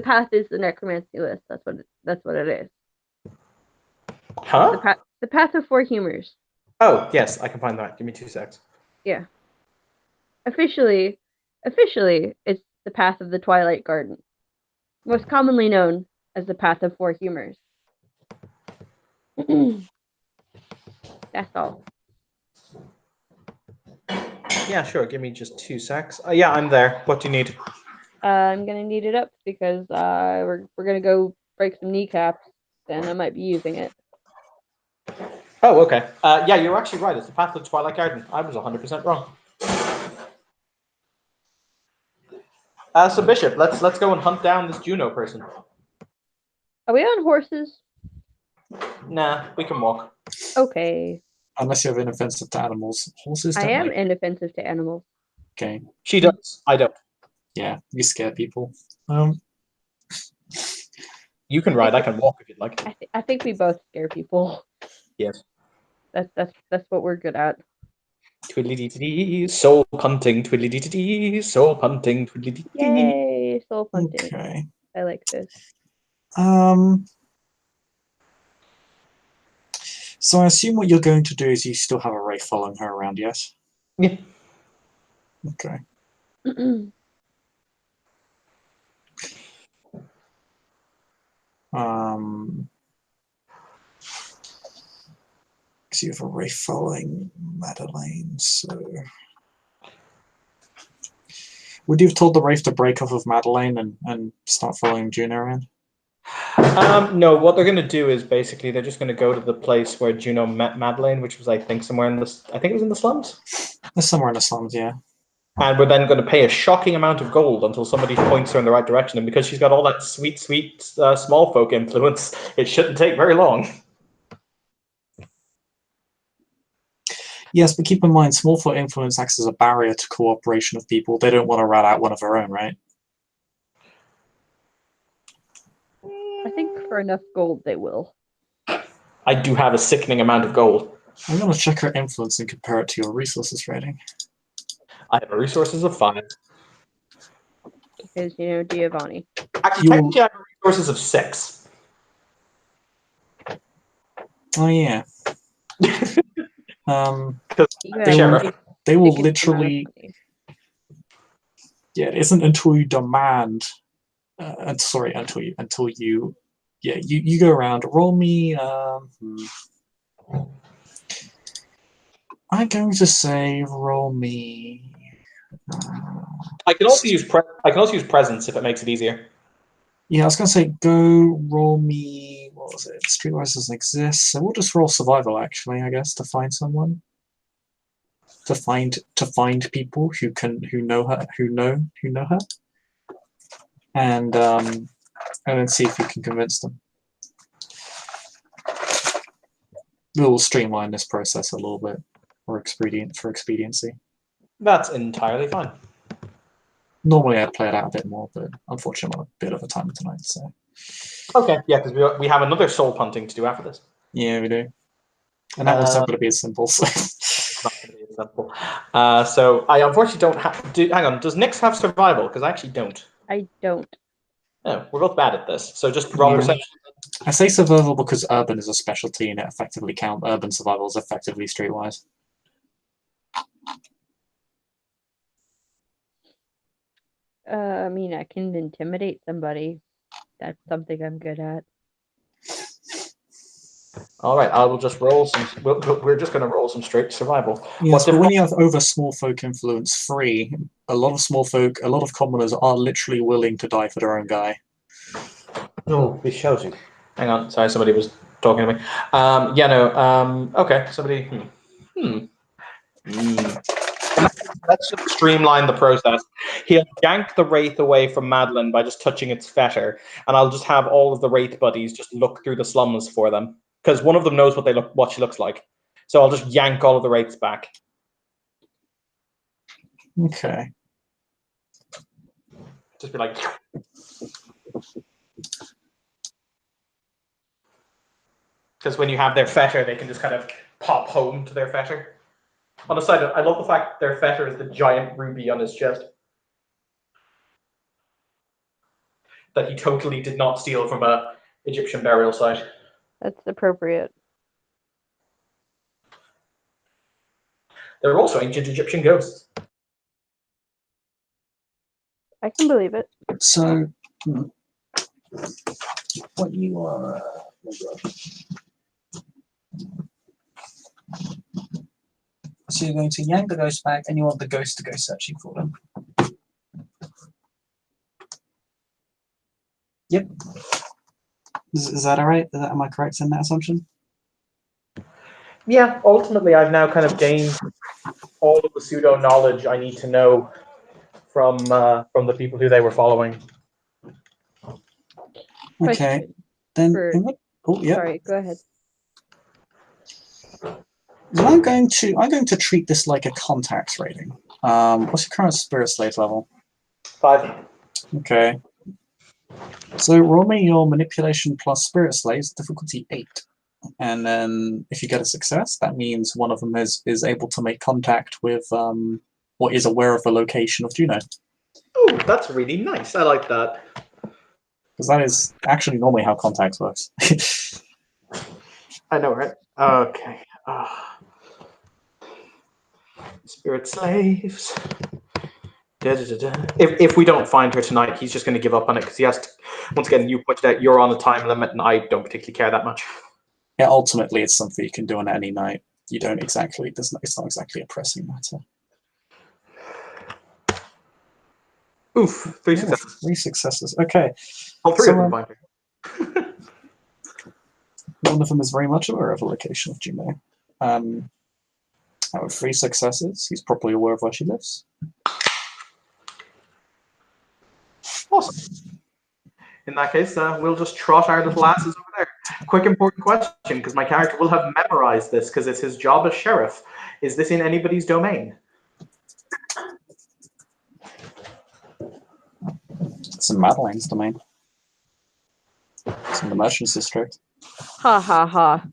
S3: path is the necromancy list. That's what it is.
S2: Huh?
S3: The path of 4 humors.
S2: Oh, yes, I can find that. Give me 2 secs.
S3: Yeah. Officially, it's the path of the Twilight Garden. Most commonly known as the path of 4 humors. That's all.
S2: Yeah, sure. Give me just 2 secs. Yeah, I'm there. What do you need?
S3: I'm gonna need it up because we're gonna go break some kneecaps, and I might be using it.
S2: Oh, okay. Yeah, you're actually right. It's the path of the Twilight Garden. I was 100% wrong. So Bishop, let's go and hunt down this Juno person.
S3: Are we on horses?
S2: Nah, we can walk.
S3: Okay.
S1: Unless you have inoffensive to animals. Horses
S3: I
S1: don't
S3: am
S1: like.
S3: inoffensive to animals.
S1: Okay.
S2: She does. I don't.
S1: Yeah, you scare people.
S2: You can ride. I can walk if you'd like.
S3: I think we both scare people.
S2: Yes.
S3: That's what we're good at.
S2: Twiddly-dee-dee-dee, soul punting, twiddly-dee-dee-dee, soul punting, twiddly-dee-dee.
S3: Yay! Soul punting.
S1: Okay.
S3: I like this.
S1: So I assume what you're going to do is you still have a Wraith following her around, yes?
S2: Yeah.
S1: Okay. So you have a Wraith following Madeleine, so would you have told the Wraith to break off of Madeleine and start following Juno around?
S2: No, what they're going to do is basically they're just going to go to the place where Juno met Madeleine, which was, I think, somewhere in the... I think it was in the slums?
S1: It's somewhere in the slums, yeah.
S2: And we're then going to pay a shocking amount of gold until somebody points her in the right direction. And because she's got all that sweet, sweet small folk influence, it shouldn't take very long.
S1: Yes, but keep in mind, small folk influence acts as a barrier to cooperation of people. They don't want to rat out one of their own, right?
S3: I think for enough gold they will.
S2: I do have a sickening amount of gold.
S1: I'm going to check her influence and compare it to your resources rating.
S2: I have a resources of 5.
S3: Because, Giovanni.
S2: Actually, technically I have a resources of 6.
S1: Oh yeah.
S3: You
S1: They
S3: have
S1: will-
S3: a
S1: They will
S3: ridiculous amount of
S1: literally.
S3: money.
S1: Yeah, it isn't until you demand. Until you. Yeah, you go around. Roll me. I'm going to say roll me.
S2: I can also use presence if it makes it easier.
S1: Yeah, I was going to say go roll me. What was it? Streetwise doesn't exist, so we'll just roll survival. Actually, I guess to find someone. To find people who know her, who know her, and then see if you can convince them. We'll streamline this process a little bit for expediency.
S2: That's entirely fine.
S1: Normally I'd play it out a bit more, but unfortunately I'm a bit of a time tonight. So
S2: Okay, yeah, because we have another soul punting to do after this.
S1: yeah, we do, and that was not going to be as simple. So.
S2: Not going to be as simple. So I unfortunately don't have. Hang on, does Nyx have survival? Because I actually don't.
S3: I don't.
S2: No, we're both bad at this. So just roll
S1: Yeah.
S2: perception.
S1: I say survival because urban is a specialty and it effectively counts. Urban survival is effectively streetwise.
S3: I mean, I can intimidate somebody. That's something I'm good at.
S2: All right, I will just roll some. We're just going to roll some straight survival.
S1: Yes, but when you have over small folk influence 3, a lot of commoners are literally willing to die for their own guy.
S2: No, this shows you. Hang on, sorry, somebody was talking to me. Okay, somebody. Let's just streamline the process. He'll yank the wraith away from Madeline by just touching its fetter, and I'll just have all of the wraith buddies just look through the slums for them, because one of them knows what she looks like. So I'll just yank all of the wraiths back.
S1: Okay.
S2: Just be like. Because when you have their fetter, they can just kind of pop home to their fetter. On the side, I love the fact their fetter is the giant ruby on his chest that he totally did not steal from a Egyptian burial site.
S3: That's appropriate.
S2: There are also ancient Egyptian ghosts.
S3: I can believe it.
S1: So, what you are. So you're going to yank the ghost back, and you want the ghost to go searching for them. Yep. Is that all right? Am I correct in that assumption?
S2: Yeah, ultimately, I've now kind of gained all of the pseudo knowledge I need to know from the people who they were following.
S1: Okay.
S3: Question
S1: Then.
S3: for- Sorry, go ahead.
S1: So I'm going to treat this like a contacts rating. What's your current spirit slate level?
S2: 5.
S1: Okay. So roll me your manipulation plus spirit slates, difficulty 8. And then if you get a success, that means one of them is able to make contact with or is aware of the location of Juno.
S2: Oh, that's really nice. I like that.
S1: Because that is actually normally how contacts works.
S2: I know, right? Okay. Spirit slaves. If we don't find her tonight, he's just going to give up on it because he has to. Once again, you pointed out you're on a time limit, and I don't particularly care that much.
S1: Yeah, ultimately, it's something you can do on any night. You don't exactly. It's not exactly a pressing matter.
S2: Oof! 3 successes.
S1: 3 successes. Okay.
S2: All 3 of them find her.
S1: One of them is very much aware of the location of Juno. Out of 3 successes, he's probably aware of where she lives.
S2: Awesome. In that case, we'll just trot our little asses over there. Quick important question, because my character will have memorized this, because it's his job as sheriff. Is this in anybody's domain?
S1: It's in Madeline's domain. It's in the Merchants District.
S3: Ha ha ha.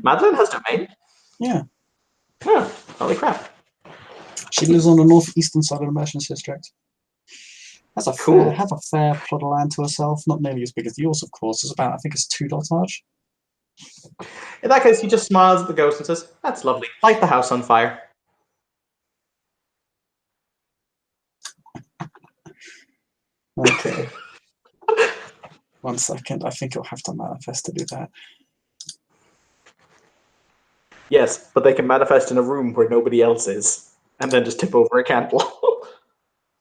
S2: Madeline has domain?
S1: Yeah.
S2: Huh, holy crap.
S1: She
S4: She lives on the northeastern side of the Merchants District. Has a
S2: Cool.
S4: fair plot of land to herself. Not nearly as big as yours, of course. It's about, I think it's 2 dotage.
S2: In that case, he just smiles at the ghost and says, "That's lovely. Light the house on fire."
S4: Okay. 1 second. I think you'll have to manifest to do that.
S2: Yes, but they can manifest in a room where nobody else is, and then just tip over a candle.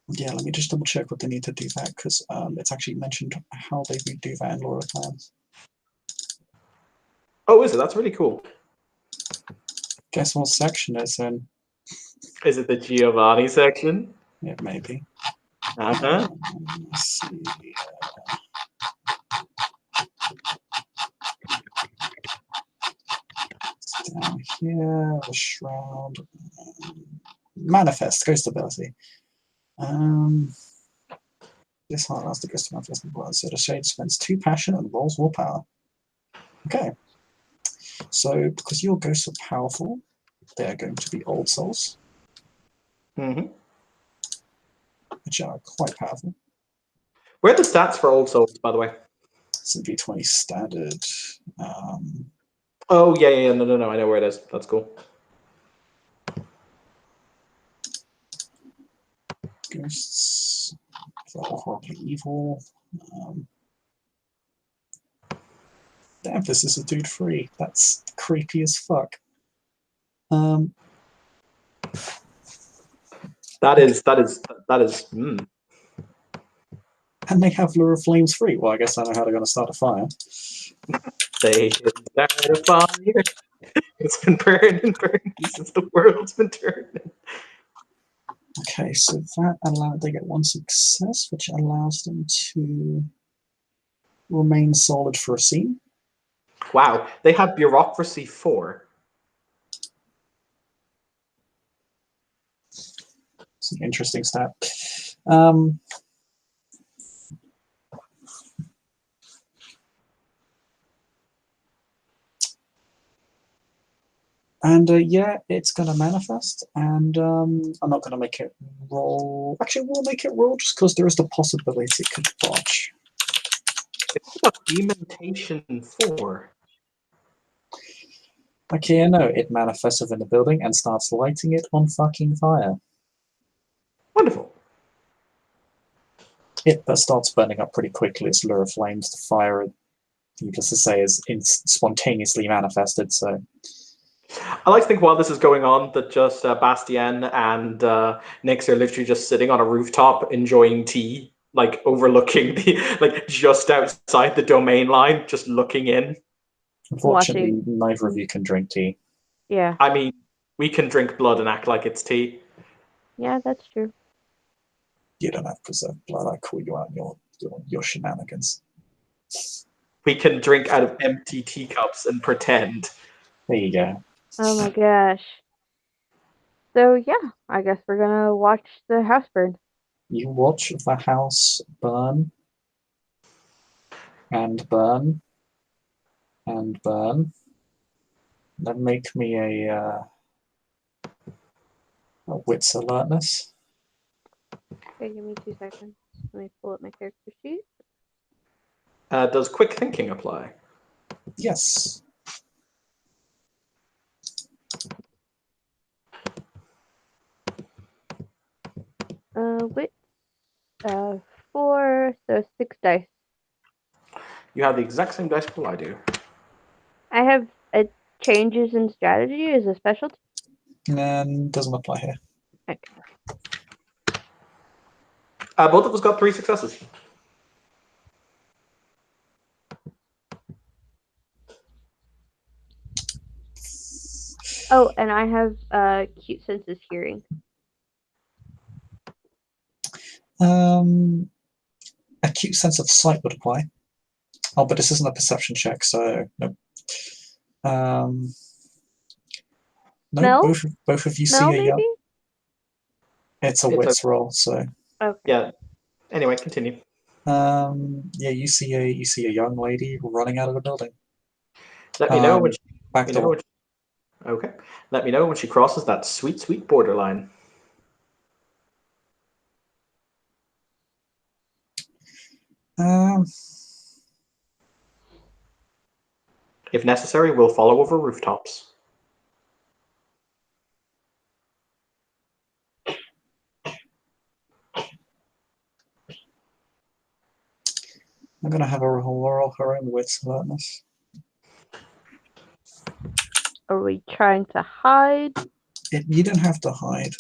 S4: Yeah, let me just double check what they need to do that, because it's actually mentioned how they would do that in Laura Clans.
S2: Oh, is it? That's really cool.
S4: Guess what section it's in?
S2: Is it the Giovanni section?
S4: Yeah, maybe.
S2: Uh-huh.
S4: Let's see. It's down here, the shroud. Manifest, ghost ability. This heart allows the ghost to manifest in blood, so the shade spends 2 passion and rolls willpower. Okay. So, because your ghosts are powerful, they are going to be old souls,
S2: Mm-hmm.
S4: which are quite powerful.
S2: Where are the stats for old souls, by the way?
S4: It's in V20 standard.
S2: Oh, yeah. No. I know where it is. That's cool.
S4: Ghosts, they're horribly evil. Damn, this is a dude free. That's creepy as fuck.
S2: That is.
S4: And they have Lure of Flames free. Well, I guess I know how they're going to start a fire.
S2: They didn't start a fire. It's been burning since the world's been turning.
S4: Okay, so that they get 1 success, which allows them to remain solid for a scene.
S2: Wow, they have bureaucracy 4.
S4: It's an interesting stat. And yeah, it's going to manifest, and I'm not going to make it roll. Actually, we'll make it roll just because there is the possibility it could botch.
S2: It's got dementation 4.
S4: Okay, I know. It manifests within the building and starts lighting it on fucking fire.
S2: Wonderful.
S4: It starts burning up pretty quickly. It's Lure of Flames. The fire, needless to say, is spontaneously manifested, so...
S2: I like to think while this is going on that just Bastien and Nyx are literally just sitting on a rooftop enjoying tea, like overlooking like just outside the domain line, just looking in.
S4: Unfortunately, neither of you can drink tea.
S3: Yeah.
S2: I mean, we can drink blood and act like it's tea.
S3: Yeah, that's true.
S4: You don't have preserved blood. I call you out your shenanigans.
S2: We can drink out of empty teacups and pretend.
S4: There you go.
S3: Oh my gosh. So yeah, I guess we're gonna watch the house burn.
S4: You watch the house burn and burn and burn. Then make me a wits alertness.
S3: Okay, give me 2 seconds. Let me pull up my character sheet.
S2: Does quick thinking apply?
S4: Yes.
S3: Wit. 4, so 6 dice.
S2: You have the exact same dice pool I do.
S3: I have a changes in strategy as a specialty.
S4: And doesn't apply here.
S3: Okay.
S2: Both of us got 3 successes.
S3: Oh, and I have cute senses hearing.
S4: Acute sense of sight would apply. Oh, but this isn't a perception check, so nope. No,
S3: Smell?
S4: both of you
S3: Smell,
S4: see a young.
S3: maybe?
S4: It's a wits roll, so.
S3: Okay.
S2: Yeah. Anyway, continue.
S4: Yeah, you see a young lady running out of the building.
S2: Let me know when she,
S4: Back door.
S2: okay. Let me know when she crosses that sweet borderline.
S1: Um,
S2: If necessary, we'll follow over rooftops.
S1: I'm gonna have her roll her own wits alertness.
S3: Are we trying to hide?
S1: You don't have to hide.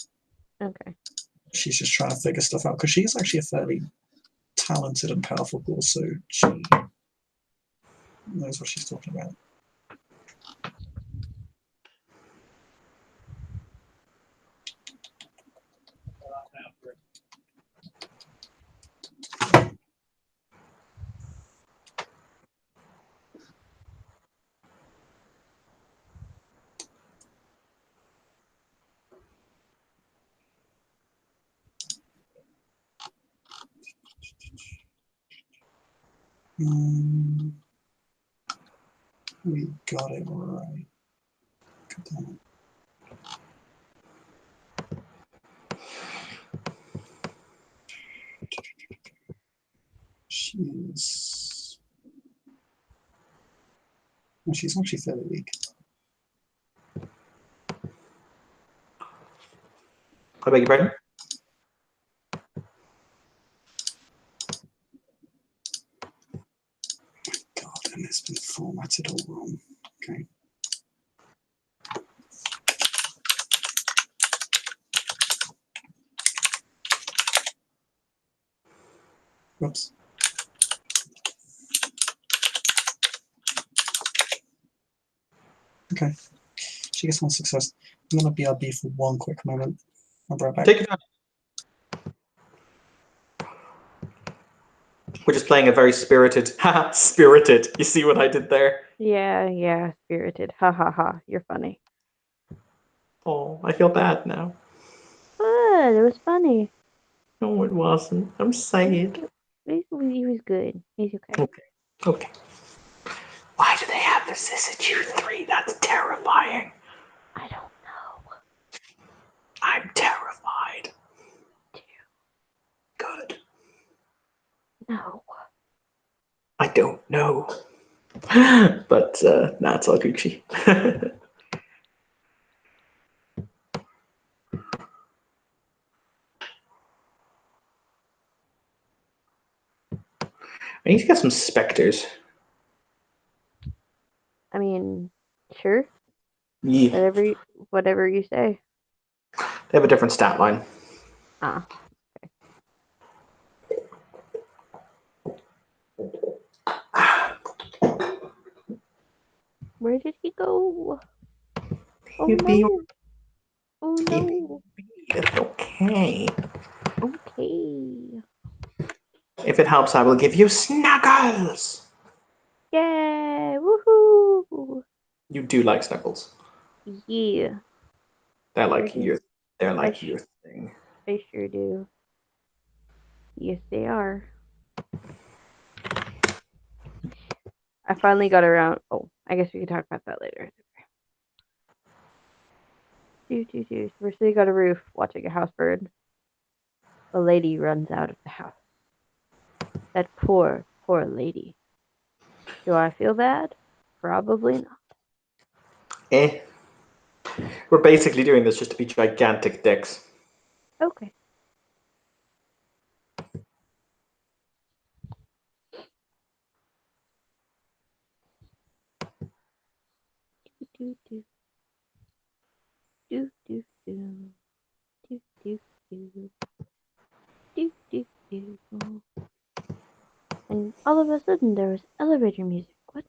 S3: Okay.
S1: She's just trying to figure stuff out because she's actually a fairly talented and powerful girl, so she knows what she's talking about. We got it right. Come she's actually fairly weak.
S2: I beg your pardon?
S1: God, and it's been formatted all wrong. Okay. Whoops. Okay. She gets one success. I'm gonna BRB for one quick moment. I'll be right back.
S2: Take your time. We're just playing a very spirited. Haha, spirited. You see what I did there?
S3: Yeah, spirited. Ha ha ha. You're funny.
S2: Oh, I feel bad now.
S3: Good. It was funny.
S2: No, it wasn't. I'm sad.
S3: He was good. He's okay.
S2: Okay. Why do they have vicissitude 3? That's terrifying.
S3: I don't know.
S2: I'm terrified. Good.
S3: No.
S2: I don't know. But it's all Gucci. I need to get some specters.
S3: I mean, sure.
S2: Yeah.
S3: Whatever you say.
S2: They have a different stat line.
S3: Ah. Where did he go? Oh
S2: Yippee.
S3: no. Oh no.
S2: It's okay.
S3: Okay.
S2: If it helps, I will give you Snuggles.
S3: Yeah. Woohoo.
S2: You do like Snuggles.
S3: Yeah.
S2: They're like
S3: Mhm.
S2: your. They're like your thing.
S3: I sure do. Yes, they are. I finally got around. Oh, I guess we can talk about that later. We're sitting on a roof watching a house burn. A lady runs out of the house. That poor lady. Do I feel bad? Probably not.
S2: Eh. We're basically doing this just to be gigantic dicks.
S3: Okay. Do do do do do do do do do do do. And all of a sudden there was elevator music. What?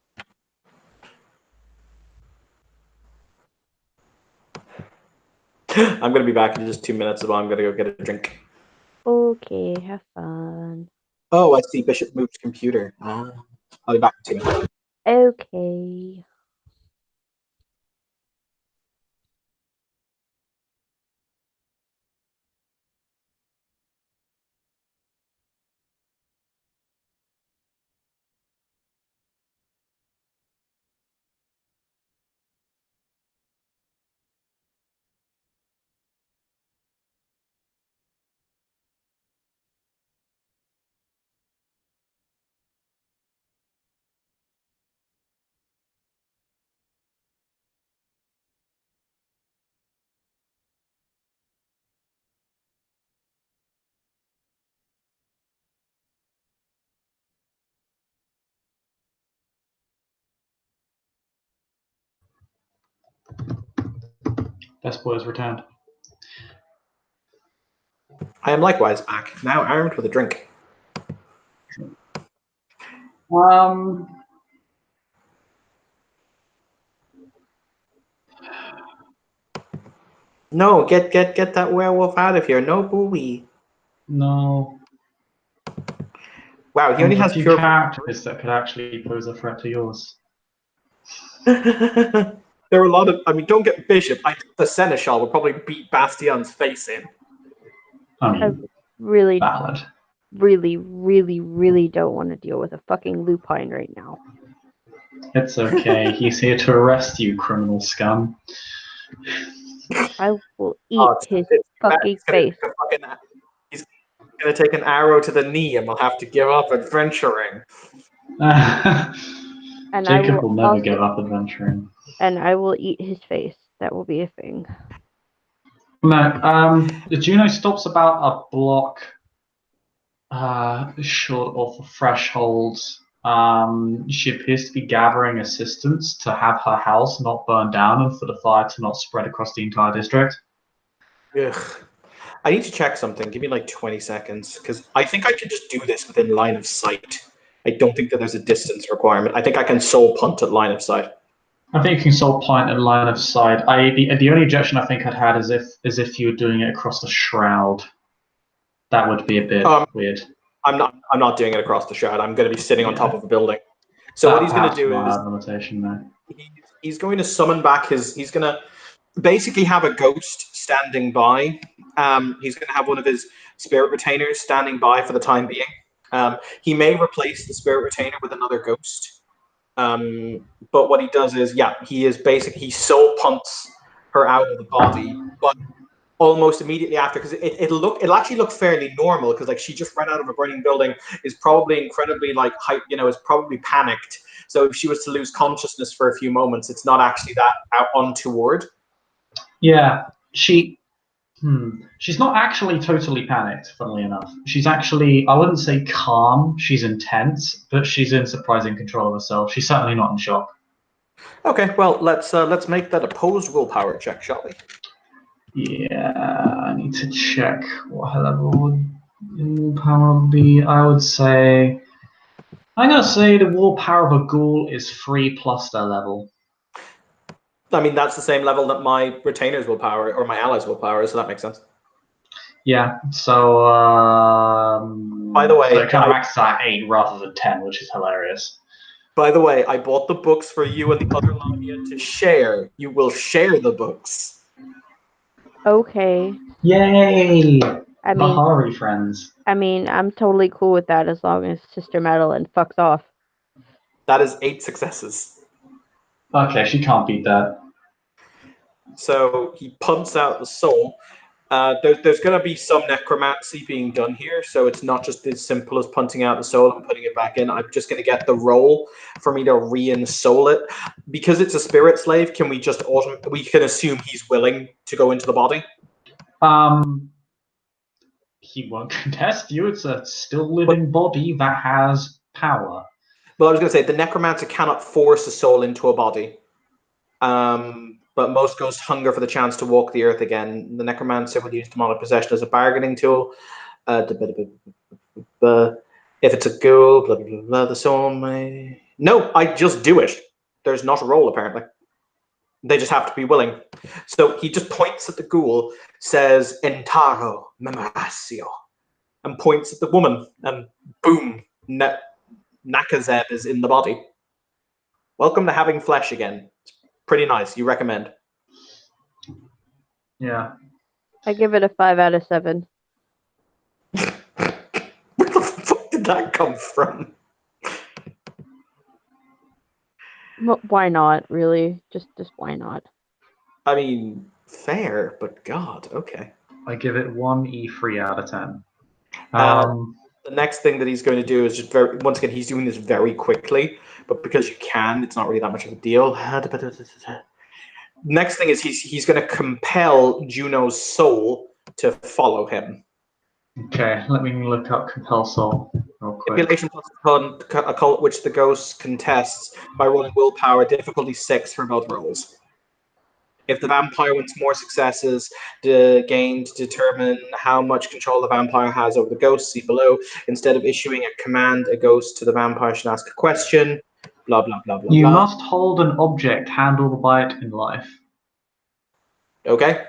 S2: I'm gonna be back in just 2 minutes, so I'm gonna go get a drink.
S3: Okay, have fun.
S2: Oh, I see. Bishop moved computer. Ah. I'll be back in 2 minutes.
S3: Okay.
S4: Best boy has returned.
S2: I am likewise back, now armed with a drink. No, get that werewolf out of here. No booey.
S4: No.
S2: Wow, he only has
S4: few
S2: pure.
S4: characters that could actually pose a threat to yours.
S2: There are a lot of. I mean, don't get Bishop. I think the Seneschal will probably beat Bastion's face in.
S4: I
S3: I
S4: mean,
S3: really,
S4: valid.
S3: really, really, really don't want to deal with a fucking lupine right now.
S4: It's okay. He's here to arrest you, criminal scum.
S3: I will eat
S2: Oh,
S3: his
S2: it's
S3: fucking
S2: Matt's gonna
S3: face.
S2: take a fucking- He's gonna take an arrow to the knee, and we'll have to give up adventuring.
S3: And I
S4: Jacob will never
S3: also-
S4: give up adventuring.
S3: And I will eat his face. That will be a thing.
S4: No, Juno stops about a block short of the threshold. She appears to be gathering assistance to have her house not burn down and for the fire to not spread across the entire district.
S2: Ugh. I need to check something. Give me like 20 seconds, because I think I can just do this within line of sight. I don't think that there's a distance requirement. I think I can soul punt at line of sight.
S4: I think you can soul point at line of sight. The only objection I think I'd had is if you were doing it across the shroud. That would be a bit weird.
S2: I'm not doing it across the shroud. I'm going to be sitting on
S4: Yeah.
S2: top of a building. So what he's going to do is
S4: limitation there.
S2: he's going to summon back he's going to basically have a ghost standing by. He's going to have one of his spirit retainers standing by for the time being. He may replace the spirit retainer with another ghost. But what he does is, he soul punts her out of the body, but almost immediately after, because it'll actually look fairly normal, because like she just ran out of a burning building, is probably incredibly like is probably panicked. So if she was to lose consciousness for a few moments, it's not actually that untoward.
S4: Yeah, she's not actually totally panicked, funnily enough. She's actually, I wouldn't say calm, she's intense, but she's in surprising control of herself. She's certainly not in shock.
S2: Okay, well, let's make that opposed willpower check, shall we?
S4: Yeah, I need to check what her level would willpower be. I'm gonna say the willpower of a ghoul is 3 plus their level.
S2: I mean, that's the same level that my retainers willpower or my allies willpower is, so that makes sense.
S4: Yeah, so
S2: by the way,
S4: so it kind of maxes out 8 rather than 10, which is hilarious.
S2: By the way, I bought the books for you and the other Lamia to share. You will share the books.
S3: Okay.
S4: Yay!
S3: I mean,
S4: Bahari friends.
S3: I mean, I'm totally cool with that as long as Sister Madeline fucks off.
S2: That is 8 successes.
S4: Okay, she can't beat that.
S2: So he pumps out the soul. There's going to be some necromancy being done here, so it's not just as simple as punting out the soul and putting it back in. I'm just going to get the roll for me to re-ensoul it. Because it's a spirit slave, can we just we can assume he's willing to go into the body?
S4: He won't contest you. It's a still living body that has power.
S2: Well, I was going to say, the necromancer cannot force a soul into a body. But most ghosts hunger for the chance to walk the earth again. The necromancer will use demonic possession as a bargaining tool. If it's a ghoul, blah, blah, blah, blah, the soul may... No, I just do it. There's not a roll, apparently. They just have to be willing. So he just points at the ghoul, says, Entaro memoratio, and points at the woman, and boom, Nakazeb is in the body. Welcome to having flesh again. It's pretty nice. You recommend?
S4: Yeah.
S3: I give it a 5 out of 7.
S2: Where the fuck did that come from?
S3: Why not, really? Just why not?
S2: I mean, fair, but God, okay.
S4: I give it 1 E3 out of 10.
S2: The next thing that he's going to do is just once again, he's doing this very quickly, but because you can, it's not really that much of a deal. Next thing is he's going to compel Juno's soul to follow him.
S4: Okay, let me look up compel soul real quick.
S2: Manipulation plus occult, which the ghost contests by rolling willpower, difficulty 6 for both rolls. If the vampire wants more successes gained to determine how much control the vampire has over the ghost, see below. Instead of issuing a command, a ghost to the vampire should ask a question. Blah, blah, blah, blah,
S5: You
S2: blah.
S5: must hold an object handled by it in life.
S2: Okay.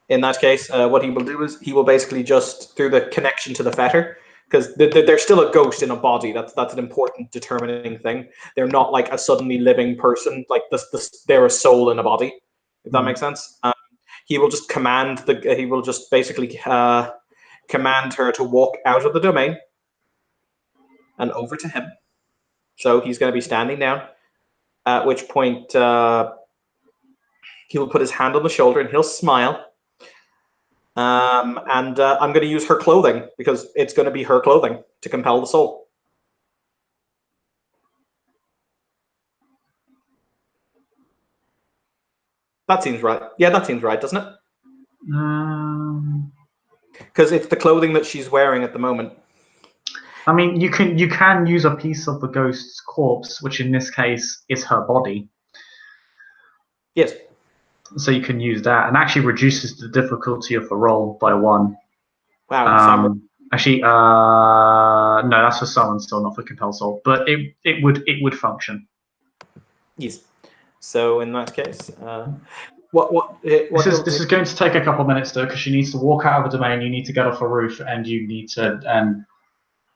S2: In that case, what he will do is he will basically just, through the connection to the fetter, because they're still a ghost in a body. That's an important determining thing. They're not like a suddenly living person. Like they're a soul in a body. If that makes sense. He will just command he will just basically command her to walk out of the domain and over to him. So he's going to be standing down. At which point he will put his hand on the shoulder and he'll smile. I'm going to use her clothing because it's going to be her clothing to compel the soul. That seems right. Yeah, that seems right, doesn't it? Because it's the clothing that she's wearing at the moment.
S5: I mean, you can use a piece of the ghost's corpse, which in this case is her body.
S2: Yes.
S5: So you can use that, and actually reduces the difficulty of the roll by 1.
S2: Wow.
S5: Actually, no, that's for summon, still not for compel soul, but it would function.
S2: Yes. So in that case,
S5: this is going to take a couple minutes though, because she needs to walk out of the domain. You need to get off a roof, and you need to. And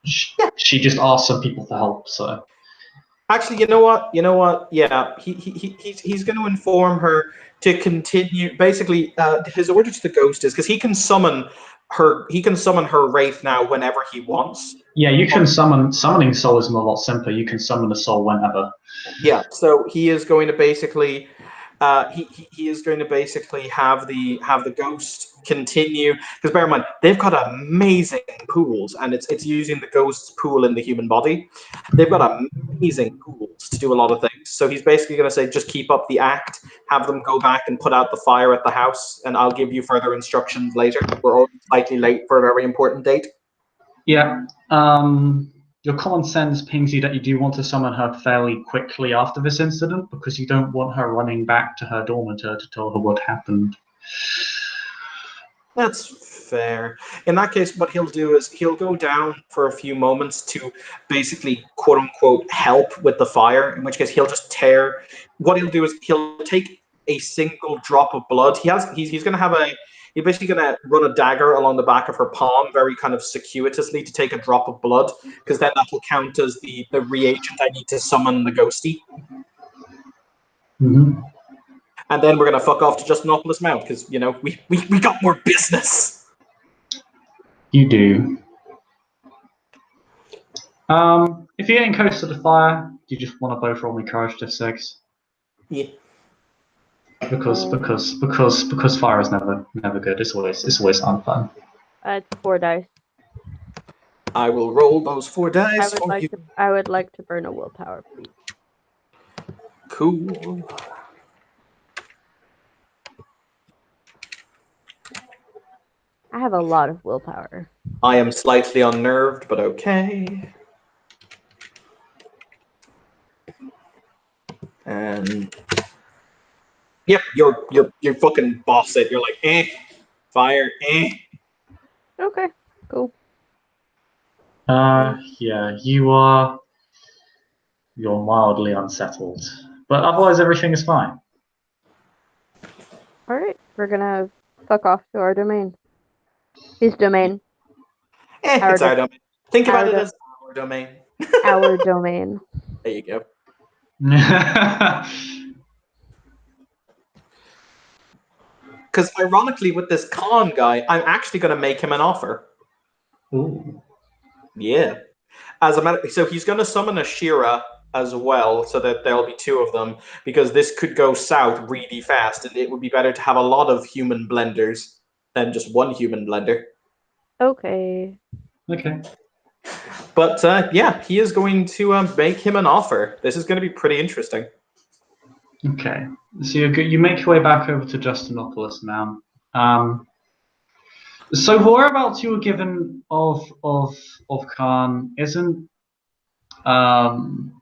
S5: she just asked some people for help. So
S2: actually, you know what? Yeah, he's going to inform her to continue. Basically, his order to the ghost is because he can summon her. He can summon her wraith now whenever he wants.
S5: Yeah, you can summon. Summoning soul is a lot simpler. You can summon a soul whenever.
S2: Yeah, so he is going to basically. He is going to basically have the ghost continue, because bear in mind they've got amazing pools, and it's using the ghost's pool in the human body. They've got amazing pools to do a lot of things. So he's basically going to say, just keep up the act, have them go back and put out the fire at the house, and I'll give you further instructions later. We're already slightly late for a very important date.
S5: Yeah. Your common sense pings you that you do want to summon her fairly quickly after this incident, because you don't want her running back to her dormitor to tell her what happened.
S2: That's fair. In that case, what he'll do is he'll go down for a few moments to basically, quote unquote, help with the fire, in which case he'll just tear. What he'll do is he'll take a single drop of blood. He's going to have He's basically going to run a dagger along the back of her palm, very kind of circuitously, to take a drop of blood, because then that will count as the reagent I need to summon the ghosty.
S5: Mm-hmm.
S2: And then we're going to fuck off to Justinopolis Mount, because, you know, we got more business.
S5: You do. If you're getting close to the fire, you just want to both roll me courage to 6.
S2: Yeah.
S5: Because fire is never good. It's always unfun.
S3: It's 4 dice.
S2: I will roll those 4 dice.
S3: I would like to burn a willpower, please.
S2: Cool.
S3: I have a lot of willpower.
S2: I am slightly unnerved, but okay. And yep, you're fucking boss it. You're like, fire,
S3: Okay, cool.
S5: Yeah, you're mildly unsettled, but otherwise everything is fine.
S3: All right, we're gonna fuck off to our domain. His domain.
S2: It's our domain. Think about it as our domain.
S3: Our domain.
S2: There you go. Because ironically, with this Khan guy, I'm actually going to make him an offer.
S5: Ooh.
S2: Yeah. So he's going to summon a Shira as well, so that there'll be 2 of them, because this could go south really fast, and it would be better to have a lot of human blenders than just one human blender.
S3: Okay.
S5: Okay.
S2: But yeah, he is going to make him an offer. This is going to be pretty interesting.
S5: Okay. So you make your way back over to Justinopolis now. So the whereabouts you were given of Khan isn't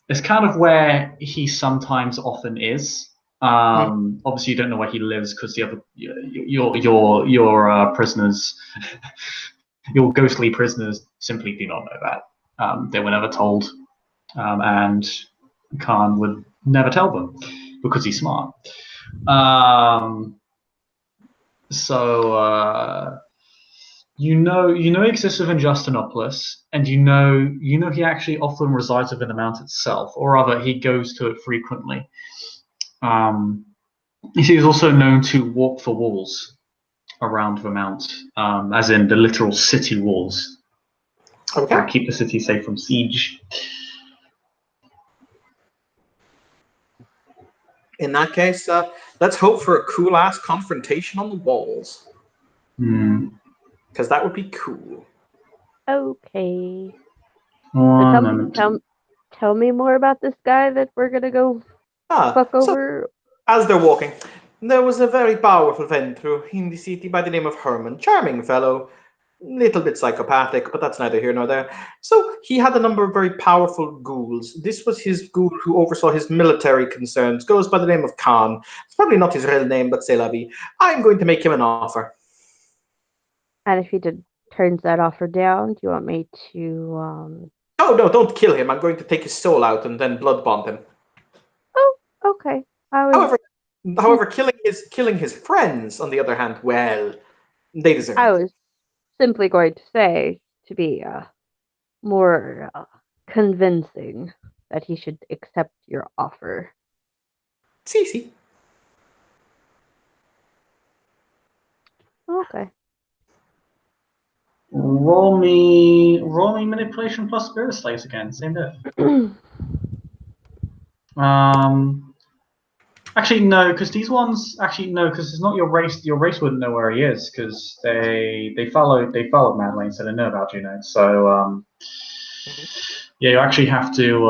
S5: it's kind of where he sometimes often is. Obviously, you don't know where he lives because the other your prisoners, your ghostly prisoners, simply do not know that. They were never told, and Khan would never tell them because he's smart. So you know he exists within Justinopolis, and you know he actually often resides within the mount itself, or rather, he goes to it frequently. He is also known to walk the walls around the mount, as in the literal city walls,
S2: Okay.
S5: to keep the city safe from siege.
S2: In that case, let's hope for a cool ass confrontation on the walls, because that would be cool.
S3: Okay. So
S5: One moment.
S3: tell me more about this guy that we're gonna go fuck
S2: So
S3: over.
S2: as they're walking, there was a very powerful Ventru in the city by the name of Herman. Charming fellow, little bit psychopathic, but that's neither here nor there. So he had a number of very powerful ghouls. This was his ghoul who oversaw his military concerns. Goes by the name of Khan. It's probably not his real name, but c'est la vie. I'm going to make him an offer.
S3: And if he turns that offer down, do you want me to
S2: Oh no, don't kill him. I'm going to take his soul out and then blood bond him.
S3: Oh, okay.
S2: However, killing his friends, on the other hand, well, they deserve
S3: I
S2: it.
S3: was simply going to say to be more convincing that he should accept your offer.
S2: See.
S3: Okay.
S5: Roll me manipulation plus spirit slaves again. Same diff. Actually, no, because these ones because it's not your race. Your race wouldn't know where he is because they followed Madeleine, so they know about Juno. So yeah, you actually have to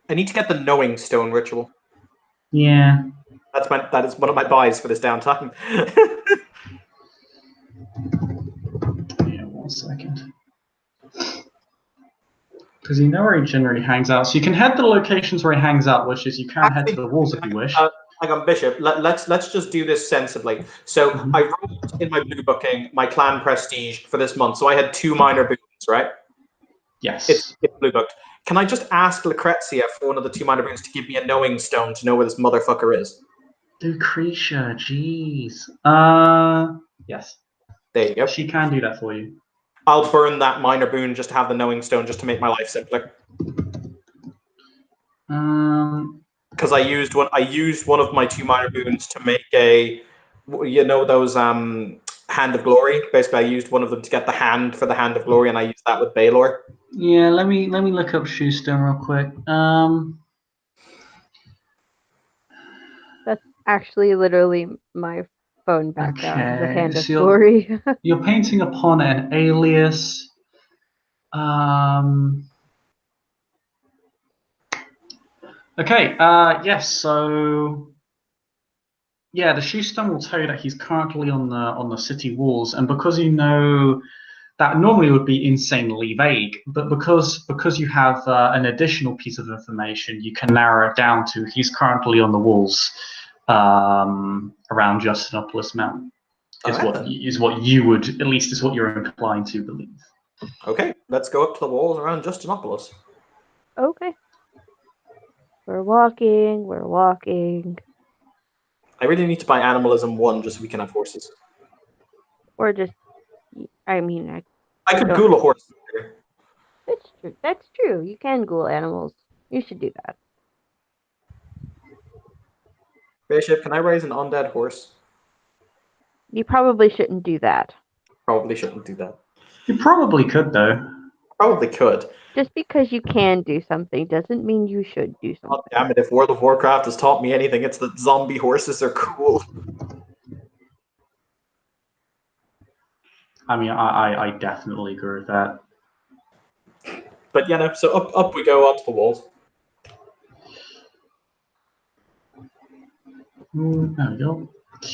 S2: I need to get the knowing stone ritual.
S5: yeah.
S2: That is one of my buys for this downtime.
S5: Yeah, 1 second. Because you know where he generally hangs out, so you can head to the locations where he hangs out, which is you can head to the walls if you wish.
S2: Hang on, Bishop. Let's just do this sensibly. So I rolled in my blue booking my clan prestige for this month. So I had 2 minor boons, right?
S5: Yes.
S2: It's blue booked. Can I just ask Lucrezia for one of the 2 minor boons to give me a knowing stone to know where this motherfucker is?
S5: Lucretia, jeez. Yes.
S2: There you go.
S5: She can do that for you.
S2: I'll burn that minor boon just to have the knowing stone, just to make my life simpler. Because I used one of my 2 minor boons to make those Hand of Glory. Basically, I used one of them to get the hand for the Hand of Glory, and I used that with Baylor.
S5: Yeah, let me look up Shoestone real quick.
S3: That's actually literally my phone background, the
S5: Okay,
S3: Hand of
S5: so
S3: Glory.
S5: you're painting upon an alias. Okay, yes, so yeah, the Shoestone will tell you that he's currently on the city walls, and because you know that normally would be insanely vague, but because you have an additional piece of information, you can narrow it down to he's currently on the walls around Justinopolis Mountain. Is what you would, at least is what you're inclined to believe.
S2: Okay, let's go up to the walls around Justinopolis.
S3: Okay. We're walking.
S2: I really need to buy Animalism 1 just so we can have horses.
S3: Or just, I mean,
S2: I could ghoul a horse.
S3: it's true. That's true. You can ghoul animals. You should do that.
S2: Bishop, can I raise an undead horse?
S3: You probably shouldn't do that.
S2: Probably shouldn't do that.
S5: You probably could, though.
S2: Probably could.
S3: Just because you can do something doesn't mean you should do something.
S2: God damn it, if World of Warcraft has taught me anything, it's that zombie horses are cool.
S5: I mean, I definitely agree with that.
S2: But yeah, no, so up we go onto the walls.
S5: There we go. I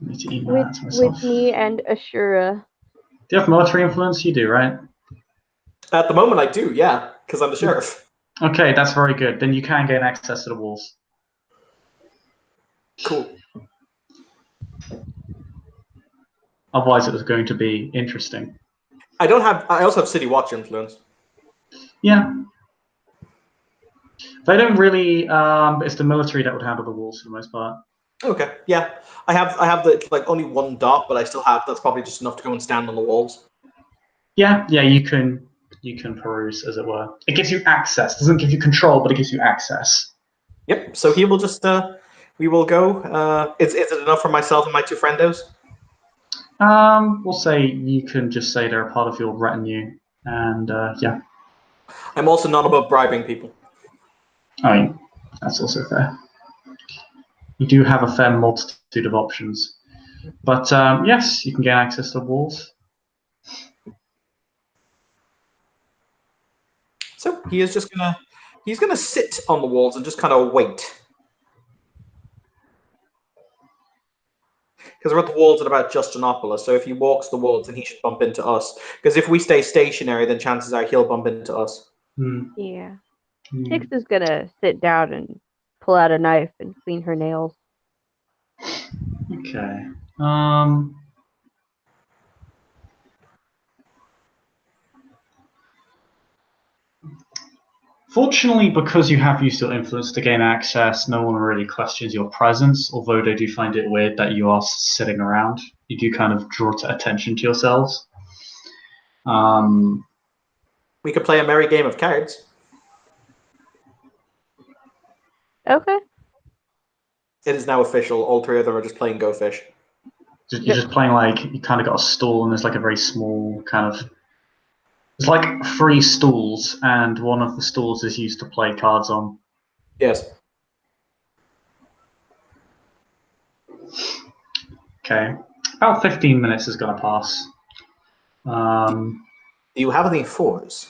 S5: need to email that to myself.
S3: With me and Ashura
S5: Do you have military influence? You do, right?
S2: At the moment, I do, yeah, because I'm the sheriff.
S5: Okay, that's very good. Then you can gain access to the walls.
S2: Cool.
S5: Otherwise, it was going to be interesting.
S2: I also have City Watch influence.
S5: Yeah. They don't really. It's the military that would handle the walls for the most part.
S2: Okay, yeah. I have the only one dot, but I still have. That's probably just enough to go and stand on the walls.
S5: Yeah, you can peruse, as it were. It gives you access. It doesn't give you control, but it gives you access.
S2: Yep. So he will just. We will go. Is it enough for myself and my two friendos?
S5: We'll say you can just say they're a part of your retinue, and yeah.
S2: I'm also not above bribing people.
S5: I mean, that's also fair. You do have a fair multitude of options, but yes, you can gain access to the walls.
S2: So he is just gonna. He's gonna sit on the walls and just kind of wait. Because we're at the walls at about Justinopolis, so if he walks the walls, then he should bump into us. Because if we stay stationary, then chances are he'll bump into us.
S3: Yeah. Nyx is gonna sit down and pull out a knife and clean her nails.
S5: Okay. Fortunately, because you have used your influence to gain access, no one really questions your presence, although they do find it weird that you are sitting around. You do kind of draw attention to yourselves.
S2: We could play a merry game of cards.
S3: Okay.
S2: It is now official. All three of them are just playing Go Fish.
S5: You're just playing you kind of got a stool and there's a very small kind of. It's like 3 stools, and one of the stools is used to play cards on.
S2: Yes.
S5: Okay. About 15 minutes is going to pass.
S2: Do you have any 4s?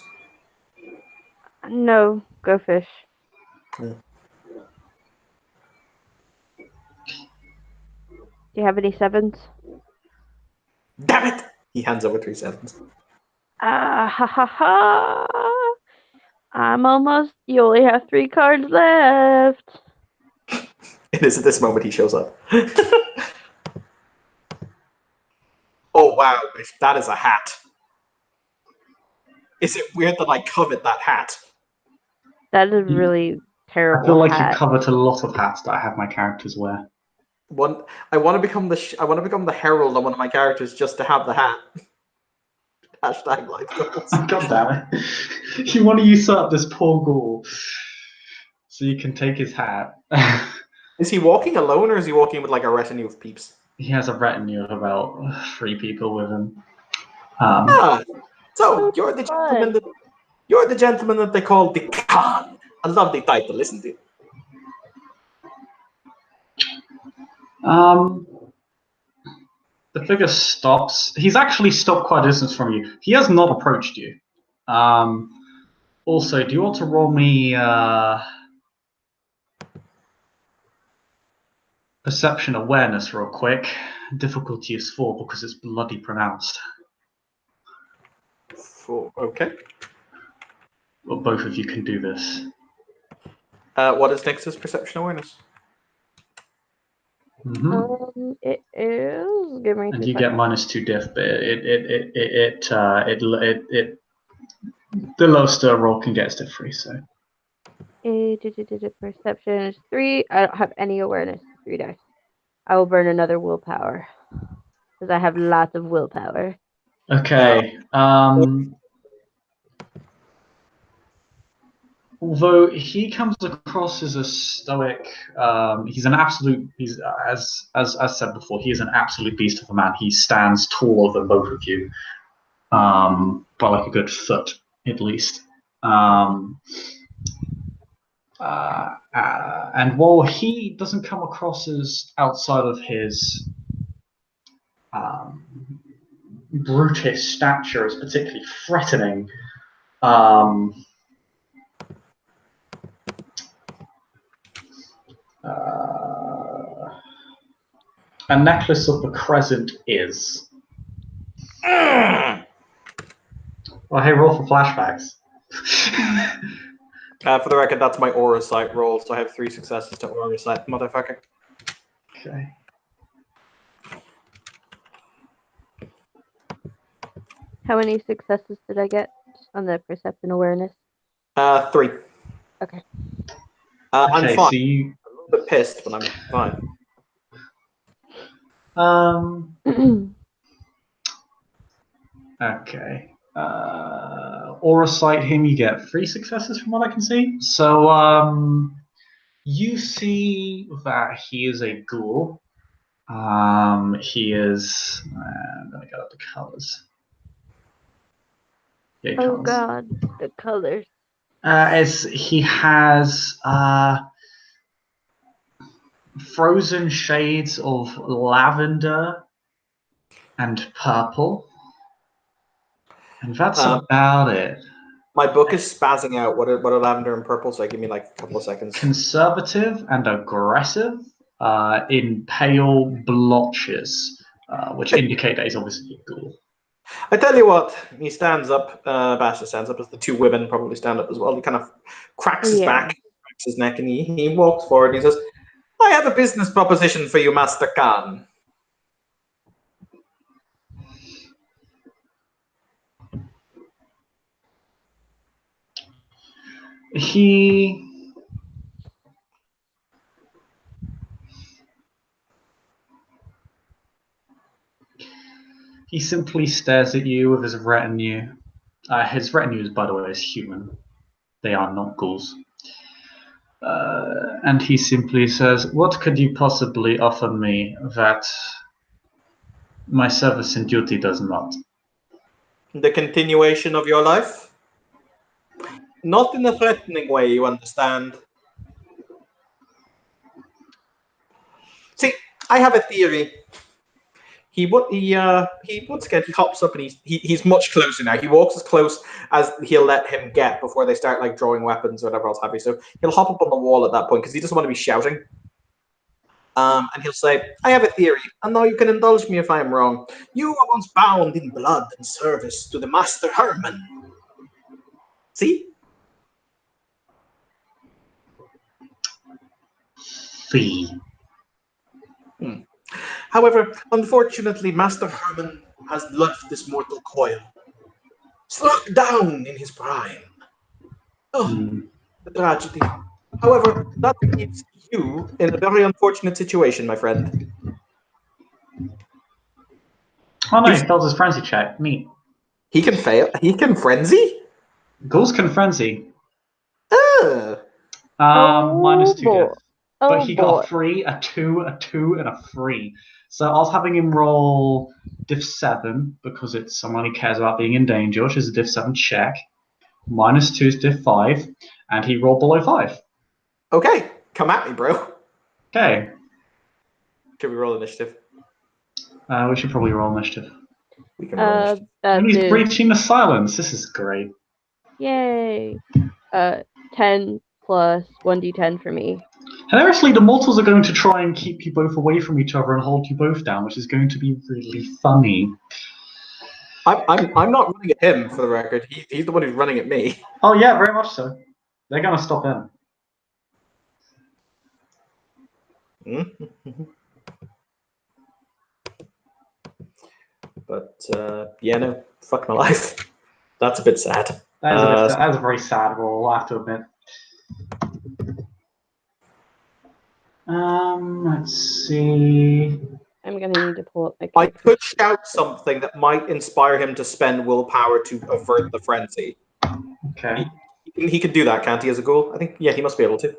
S3: No, go fish.
S2: Yeah.
S3: Do you have any 7s?
S2: Damn it! He hands over 3 7s.
S3: Ah, ha ha ha! I'm almost. You only have 3 cards left.
S2: It is at this moment he shows up. Oh wow, that is a hat. Is it weird that I covet that hat?
S3: That is really terrible.
S5: I feel like
S3: hat.
S5: you covet a lot of hats that I have my characters wear.
S2: I want to become the herald on one of my characters just to have the hat. Hashtag life goals.
S5: God damn it. You want to usurp this poor Gaul so you can take his hat.
S2: Is he walking alone or is he walking with a retinue of peeps?
S5: He has a retinue of about 3 people with him.
S2: So you're the gentleman that they call the Khan. A lovely title, isn't it?
S5: The figure stops. He's actually stopped quite a distance from you. He has not approached you. Also, do you want to roll me perception awareness real quick? Difficulty is 4 because it's bloody pronounced.
S2: Okay.
S5: Well, both of you can do this.
S2: What is Nyx's perception awareness?
S3: It is. Give me.
S5: And you get -2 diff, but the lowest roll can get is diff 3. So.
S3: Perception is 3. I don't have any awareness. 3 dice. I will burn another willpower because I have lots of willpower.
S5: Okay. Although he comes across as a stoic, he's as said before, he is an absolute beast of a man. He stands taller than both of you, by a good foot at least. And while he doesn't come across as outside of his brutish stature as particularly threatening, a necklace of the crescent is. Well, hey, roll for flashbacks.
S2: For the record, that's my aura sight roll, so I have 3 successes to aura sight, motherfucker.
S5: Okay.
S3: How many successes did I get on the perception awareness?
S2: 3.
S3: Okay.
S2: I'm
S5: Okay,
S2: fine.
S5: so you.
S2: A little bit pissed, but I'm fine.
S5: Okay. Aura sight him, you get 3 successes from what I can see. So, you see that he is a ghoul. He is. I'm gonna get up the colors. Yeah,
S3: Oh
S5: colors.
S3: god, the colors.
S5: As he has frozen shades of lavender and purple, and that's about it.
S2: My book is spazzing out. What are lavender and purple? So give me like a couple of seconds.
S5: Conservative and aggressive in pale blotches, which indicate that he's obviously a ghoul.
S2: I tell you what, he stands up. Basha stands up as the 2 women probably stand up as well. He kind of cracks his back, cracks his neck, and he walks forward and he says, I have a business proposition for you, Master Khan.
S5: He simply stares at you with his retinue. His retinue, by the way, is human. They are not ghouls. And he simply says, what could you possibly offer me that my service and duty does not?
S2: The continuation of your life? Not in a threatening way, you understand. See, I have a theory. He once again he hops up and he's much closer now. He walks as close as he'll let him get before they start like drawing weapons or whatever else have you. So he'll hop up on the wall at that point because he doesn't want to be shouting. And he'll say, I have a theory, and now you can indulge me if I am wrong. You were once bound in blood and service to the Master Herman. See?
S5: Fee.
S2: However, unfortunately, Master Herman has left this mortal coil. Struck down in his prime. Oh, the tragedy. However, that leaves you in a very unfortunate situation, my friend.
S5: Oh no, he failed his frenzy check. Neat.
S2: He can fail. He can frenzy?
S5: Ghouls can frenzy.
S2: Oh.
S5: -2
S3: boy.
S5: death. But he got a 3, a 2, a 2, and a 3. So I was having him roll diff 7 because it's someone he cares about being in danger, which is a diff 7 check. -2 is diff 5, and he rolled below 5.
S2: Okay, come at me, bro.
S5: Okay.
S2: Can we roll initiative?
S5: We should probably roll initiative.
S2: We can roll initiative.
S5: And he's
S3: That's
S5: breaching the silence. This is great.
S3: Yay. 10 plus 1d10 for me.
S5: Hilariously, the mortals are going to try and keep you both away from each other and hold you both down, which is going to be really funny.
S2: I'm not running at him, for the record. He's the one who's running at me.
S5: Oh yeah, very much so. They're going to stop him.
S2: But yeah, no, fuck my life. That's a bit sad.
S5: That is a very sad roll, I have to admit. Let's see.
S3: I'm gonna need to pull up my
S2: I
S3: character.
S2: could shout something that might inspire him to spend willpower to avert the frenzy.
S5: Okay.
S2: He could do that, can't he, as a ghoul? I think, yeah, he must be able to.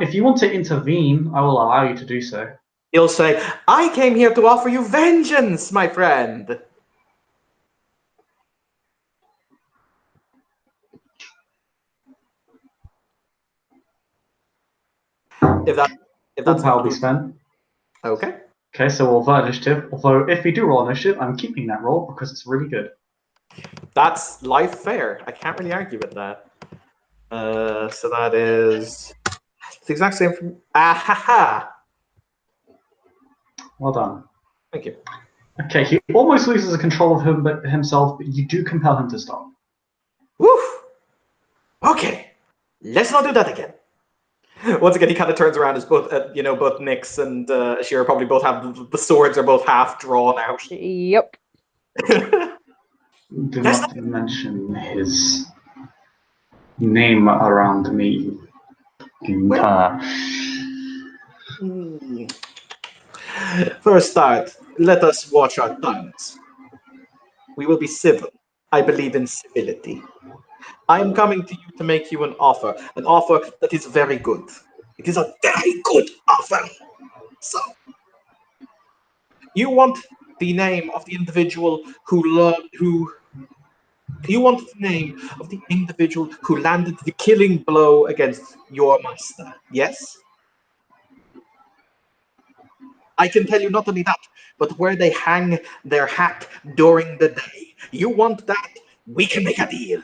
S5: If you want to intervene, I will allow you to do so.
S2: He'll say, I came here to offer you vengeance, my friend.
S5: If
S2: that's
S5: how be spent.
S2: Okay.
S5: Okay, so we'll avert initiative. Although, if we do roll initiative, I'm keeping that roll because it's really good.
S2: That's life fair. I can't really argue with that. So that is the exact same from. Ah ha ha.
S5: Well done.
S2: Thank you.
S5: Okay, he almost loses control of himself, but you do compel him to stop.
S2: Woof. Okay, let's not do that again. Once again, he kind of turns around as both, both Nyx and Ashira probably both have the swords are both half drawn out.
S3: Yep.
S5: Do not mention his name around me.
S2: For a start, let us watch our tongues. We will be civil. I believe in civility. I am coming to you to make you an offer that is very good. It is a very good offer. So, you want the name of the individual you want the name of the individual who landed the killing blow against your master, yes? I can tell you not only that, but where they hang their hat during the day. You want that? We can make a deal.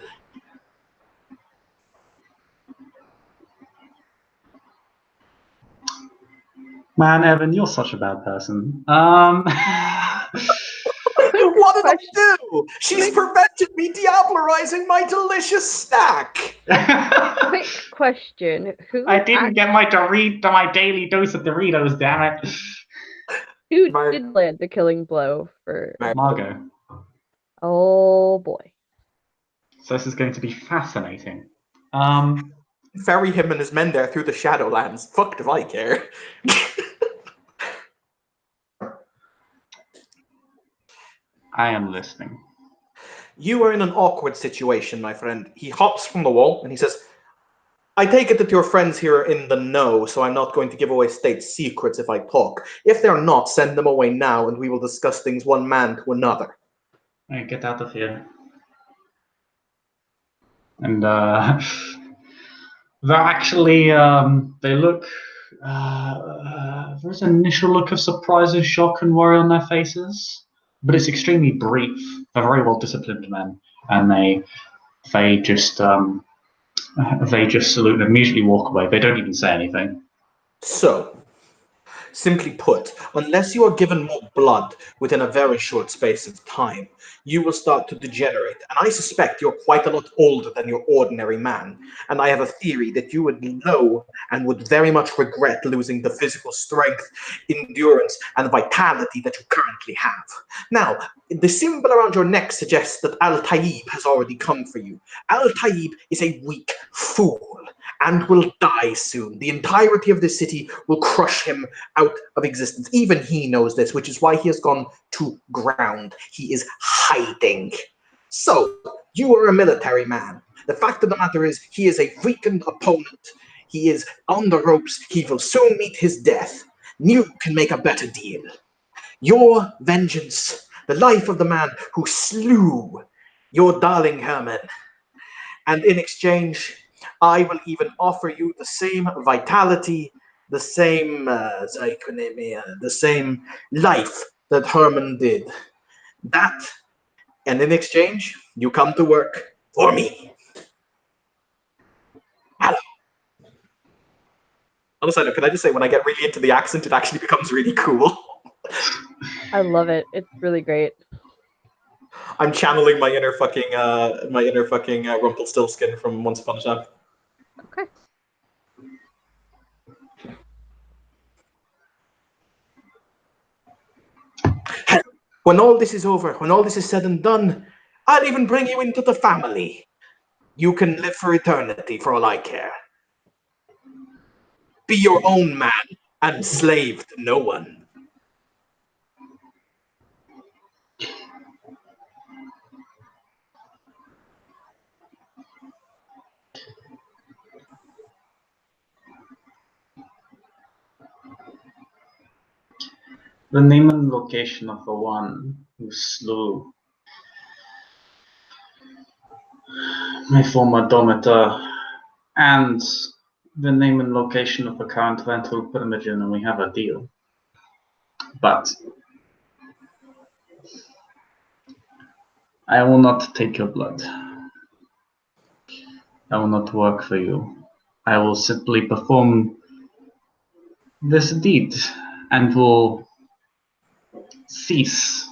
S5: Man, Evan, you're such a bad person.
S2: What did I do? She's prevented me diablerizing my delicious snack.
S3: Quick question: Who?
S5: I didn't get my daily dose of Doritos. Damn it.
S3: Who did land the killing blow for
S5: Margot.
S3: Oh boy.
S5: So this is going to be fascinating.
S2: Ferry him and his men there through the Shadowlands. Fucked if I care.
S5: I am listening.
S2: You are in an awkward situation, my friend. He hops from the wall and he says, I take it that your friends here are in the know, so I'm not going to give away state secrets if I talk. If they're not, send them away now and we will discuss things one man to another.
S5: Hey, get out of here. And they're actually, they look, there's an initial look of surprise and shock and worry on their faces, but it's extremely brief. They're very well disciplined men, and they just salute and immediately walk away. They don't even say anything.
S2: So, simply put, unless you are given more blood within a very short space of time, you will start to degenerate. And I suspect you're quite a lot older than your ordinary man. And I have a theory that you would know and would very much regret losing the physical strength, endurance, and vitality that you currently have. Now, the symbol around your neck suggests that Al-Taib has already come for you. Al-Taib is a weak fool and will die soon. The entirety of the city will crush him out of existence. Even he knows this, which is why he has gone to ground. He is hiding. So, you are a military man. The fact of the matter is, he is a weakened opponent. He is on the ropes. He will soon meet his death. You can make a better deal. Your vengeance, the life of the man who slew your darling Herman. And in exchange, I will even offer you the same vitality, the same the same life that Herman did. That, and in exchange, you come to work for me. Hello. On the side note, can I just say, when I get really into the accent, it actually becomes really cool.
S3: I love it. It's really great.
S2: I'm channeling my inner fucking Rumpelstiltskin from Once Upon a Time.
S3: Okay.
S2: When all this is over, when all this is said and done, I'll even bring you into the family. You can live for eternity, for all I care. Be your own man and slave to no one.
S5: The name and location of the one who slew my former Domitor, and the name and location of the current rental Primogen, and we have a deal. But I will not take your blood. I will not work for you. I will simply perform this deed and will cease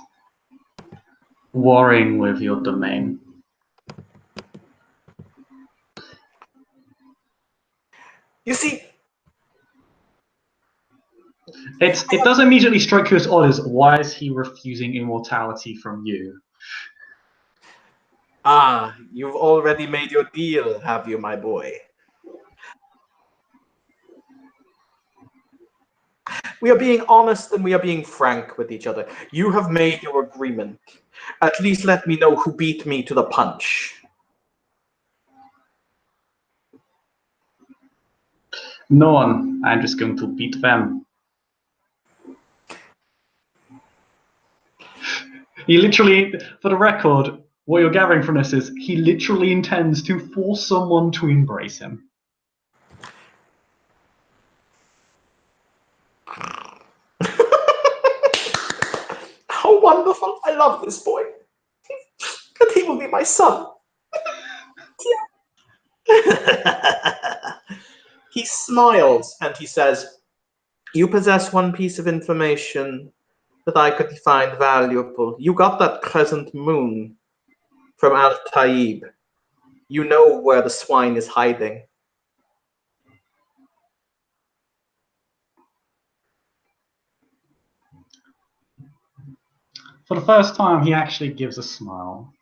S5: warring with your domain.
S2: You see,
S5: It does immediately strike you as odd as why is he refusing immortality from you?
S2: you've already made your deal, have you, my boy? We are being honest and we are being frank with each other. You have made your agreement. At least let me know who beat me to the punch.
S5: No one. I'm just going to beat them. He literally, for the record, what you're gathering from this is he literally intends to force someone to embrace him.
S2: How wonderful. I love this boy. And he will be my son. He smiles and he says, you possess one piece of information that I could find valuable. You got that crescent moon from Al-Taib. You know where the swine is hiding.
S5: For the first time, he actually gives a smile.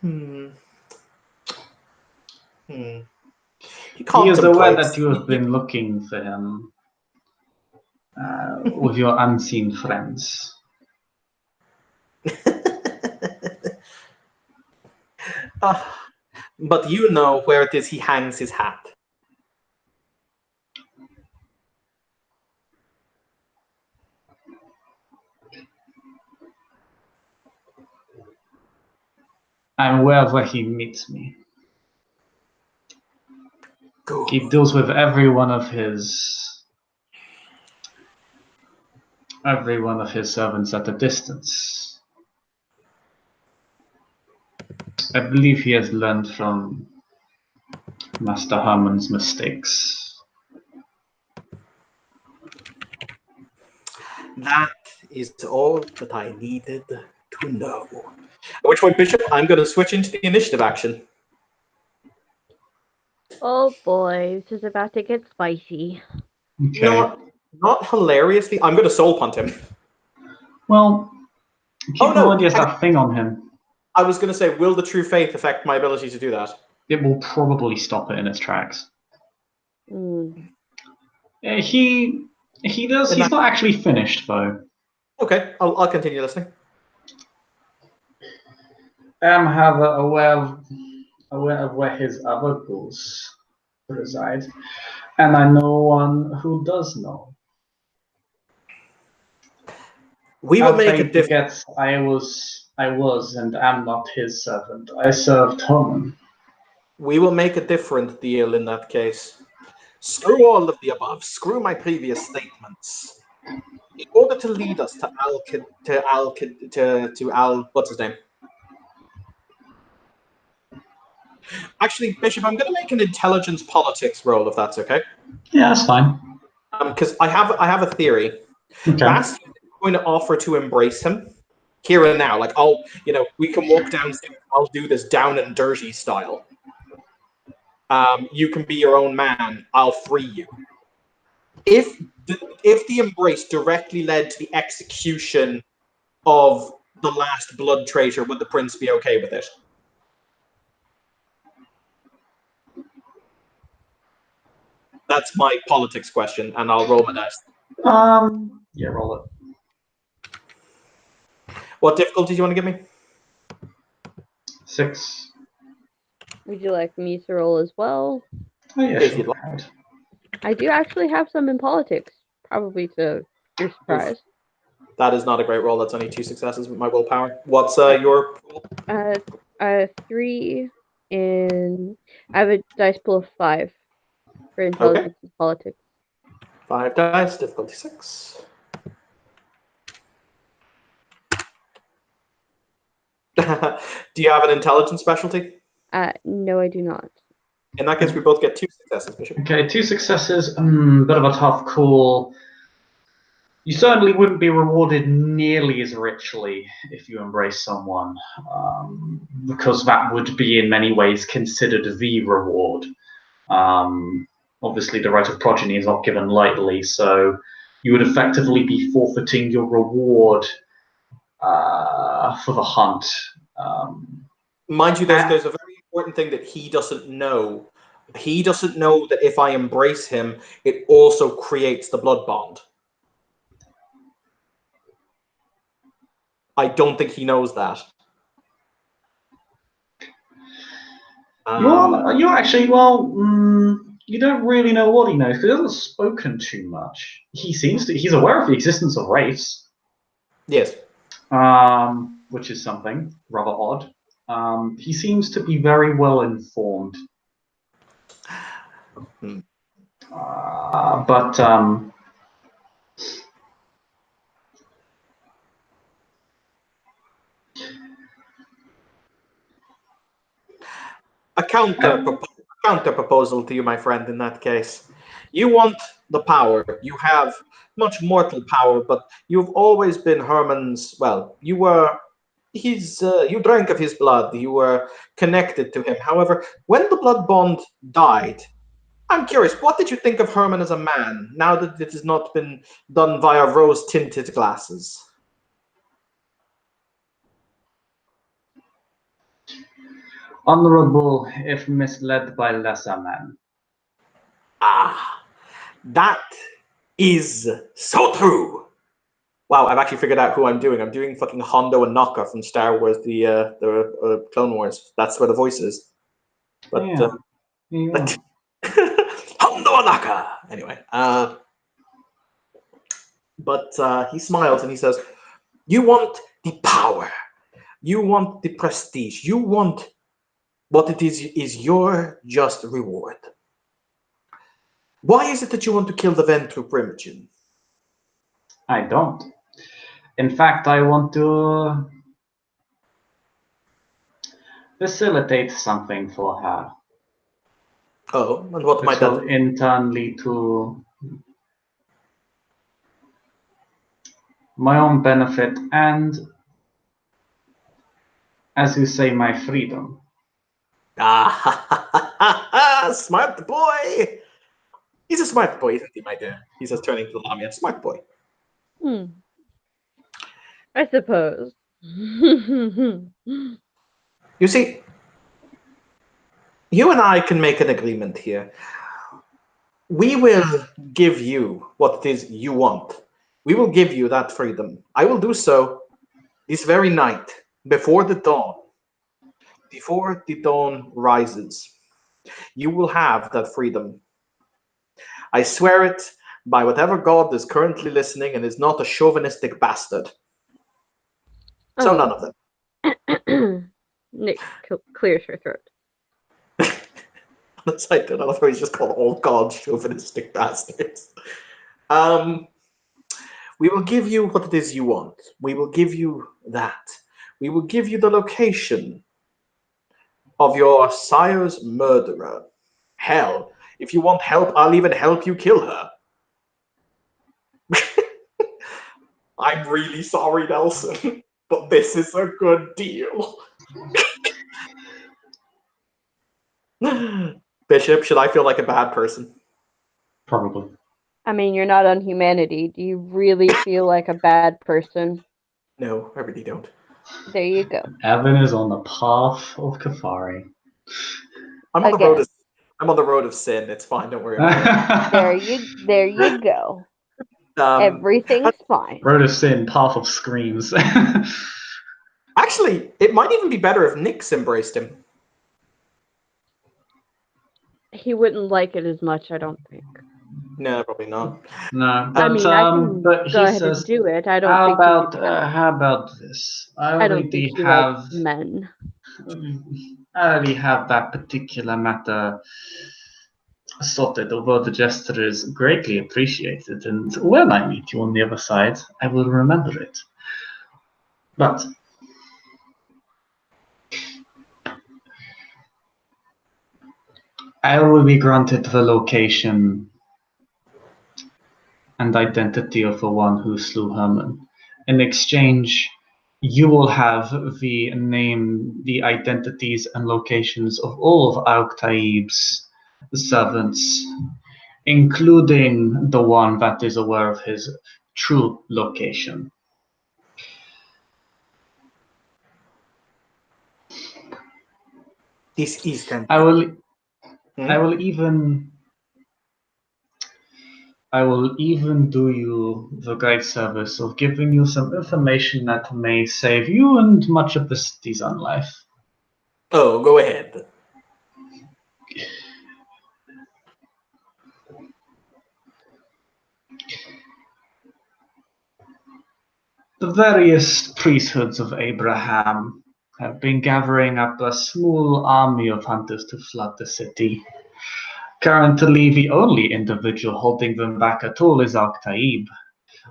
S2: He
S5: is aware that you have been looking for him with your unseen friends.
S2: But you know where it is he hangs his hat.
S5: I'm aware of where he meets me.
S2: Good.
S5: He deals with every one of his servants at a distance. I believe he has learned from Master Herman's mistakes.
S2: That is all that I needed to know. At which point, Bishop, I'm going to switch into the initiative action.
S3: Oh boy, this is about to get spicy.
S5: Okay.
S2: Not hilariously. I'm going to soul punt him.
S5: Well, keep in mind he has
S2: I
S5: that thing on him.
S2: I was going to say, will the true faith affect my ability to do that?
S5: It will probably stop it in its tracks.
S3: Mm.
S5: He does. He's not actually finished though.
S2: Okay, I'll continue listening.
S5: I'm however aware of where his other ghouls reside, and I know one who does know.
S2: We will make a difference.
S5: I was and am not his servant. I served Herman.
S2: We will make a different deal in that case. Screw all of the above. Screw my previous statements. In order to lead us to what's his name? Actually, Bishop, I'm going to make an intelligence politics roll, if that's okay.
S5: Yeah, that's fine.
S2: Because I have a theory.
S5: Okay.
S2: Bastian is going to offer to embrace him here and now. Like, we can walk downstairs. I'll do this down and dirty style. You can be your own man. I'll free you. If the embrace directly led to the execution of the last blood traitor, would the prince be okay with it? That's my politics question, and I'll roll my dice.
S5: Yeah, roll it.
S2: What difficulty do you want to give me?
S5: 6.
S3: Would you like me to roll as well?
S5: Oh yeah,
S2: If
S5: sure.
S2: you'd like.
S3: I do actually have some in politics, probably to your surprise.
S2: That is not a great roll. That's only 2 successes with my willpower. What's your roll?
S3: 3 in. I have a dice pool of 5 for intelligence and politics.
S2: 5 dice, difficulty 6. Do you have an intelligence specialty?
S3: No, I do not.
S2: In that case, we both get 2 successes, Bishop.
S5: Okay, 2 successes. Bit of a tough call. You certainly wouldn't be rewarded nearly as richly if you embrace someone, because that would be in many ways considered the reward. Obviously, the right of progeny is not given lightly, so you would effectively be forfeiting your reward for the hunt.
S2: Mind you, there's a very important thing that he doesn't know. He doesn't know that if I embrace him, it also creates the blood bond. I don't think he knows that.
S5: You're actually, well, you don't really know what he knows because he hasn't spoken too much. He's aware of the existence of wraiths.
S2: Yes.
S5: Which is something rather odd. He seems to be very well informed. But
S2: A counter proposal to you, my friend, in that case. You want the power. You have much mortal power, but you've always been Herman's, well, you were you drank of his blood. You were connected to him. However, when the blood bond died, I'm curious, what did you think of Herman as a man, now that it has not been done via rose-tinted glasses?
S5: honorable if misled by lesser men.
S2: Ah, that is so true. Wow, I've actually figured out who I'm doing. I'm doing fucking Hondo and Naka from Star Wars, the Clone Wars. That's where the voice is. But
S5: Yeah.
S2: Hondo and Naka. Anyway, but he smiles and he says, "You want the power. You want the prestige. You want what it is your just reward. Why is it that you want to kill the Ventru Primogen?"
S5: I don't. In fact, I want to facilitate something for her.
S2: Oh, and what might
S5: Which will
S2: that?
S5: in turn lead to my own benefit and, as you say, my freedom.
S2: Ah, smart boy. He's a smart boy, isn't he, my dear? He says, turning to Lamia. Smart boy.
S3: I suppose.
S2: You see, you and I can make an agreement here. We will give you what it is you want. We will give you that freedom. I will do so this very night, before the dawn. Before the dawn rises, you will have that freedom. I swear it by whatever god is currently listening and is not a chauvinistic bastard. So none of them.
S3: Nick clears her throat.
S2: On the side, I love how he's just called all gods chauvinistic bastards. We will give you what it is you want. We will give you that. We will give you the location of your sire's murderer. Hell, if you want help, I'll even help you kill her. I'm really sorry, Nelson, but this is a good deal. Bishop, should I feel like a bad person?
S5: Probably.
S3: I mean, you're not on humanity. Do you really feel like a bad person?
S2: No, I really don't.
S3: There you go.
S5: Evan is on the path of Kafari.
S2: I'm on the road of sin. It's fine. Don't worry about it.
S3: There you go. Everything's fine.
S5: Road of Sin, path of screams.
S2: Actually, it might even be better if Nyx embraced him.
S3: He wouldn't like it as much, I don't think.
S2: No, probably not.
S5: No, but,
S3: I mean, I can
S5: but he
S3: go ahead
S5: says,
S3: and do it. I don't
S5: how
S3: think
S5: about
S3: he would.
S5: how about this?
S3: I don't think he likes men.
S5: I already have that particular matter sorted, although the gesture is greatly appreciated, and when I meet you on the other side, I will remember it. But I will be granted the location and identity of the one who slew Herman. In exchange, you will have the name, the identities and locations of all of Al-Taib's servants, including the one that is aware of his true location.
S2: This is tempting.
S5: I will even do you the great service of giving you some information that may save you and much of the city's own life.
S2: Oh, go ahead.
S5: The various priesthoods of Abraham have been gathering up a small army of hunters to flood the city. Currently, the only individual holding them back at all is Al-Taib.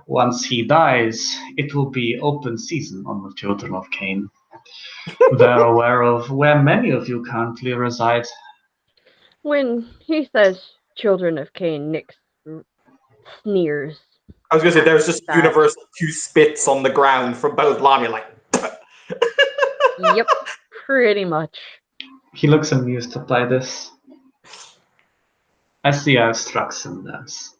S5: Once he dies, it will be open season on the Children of Cain. They're aware of where many of you currently reside.
S3: When he says "Children of Cain," Nick sneers.
S2: I was going to say, there's just
S3: That-
S2: universal two spits on the ground from both Lamia, like.
S3: Yep, pretty much.
S5: He looks amused to play this. I see how Struxon does.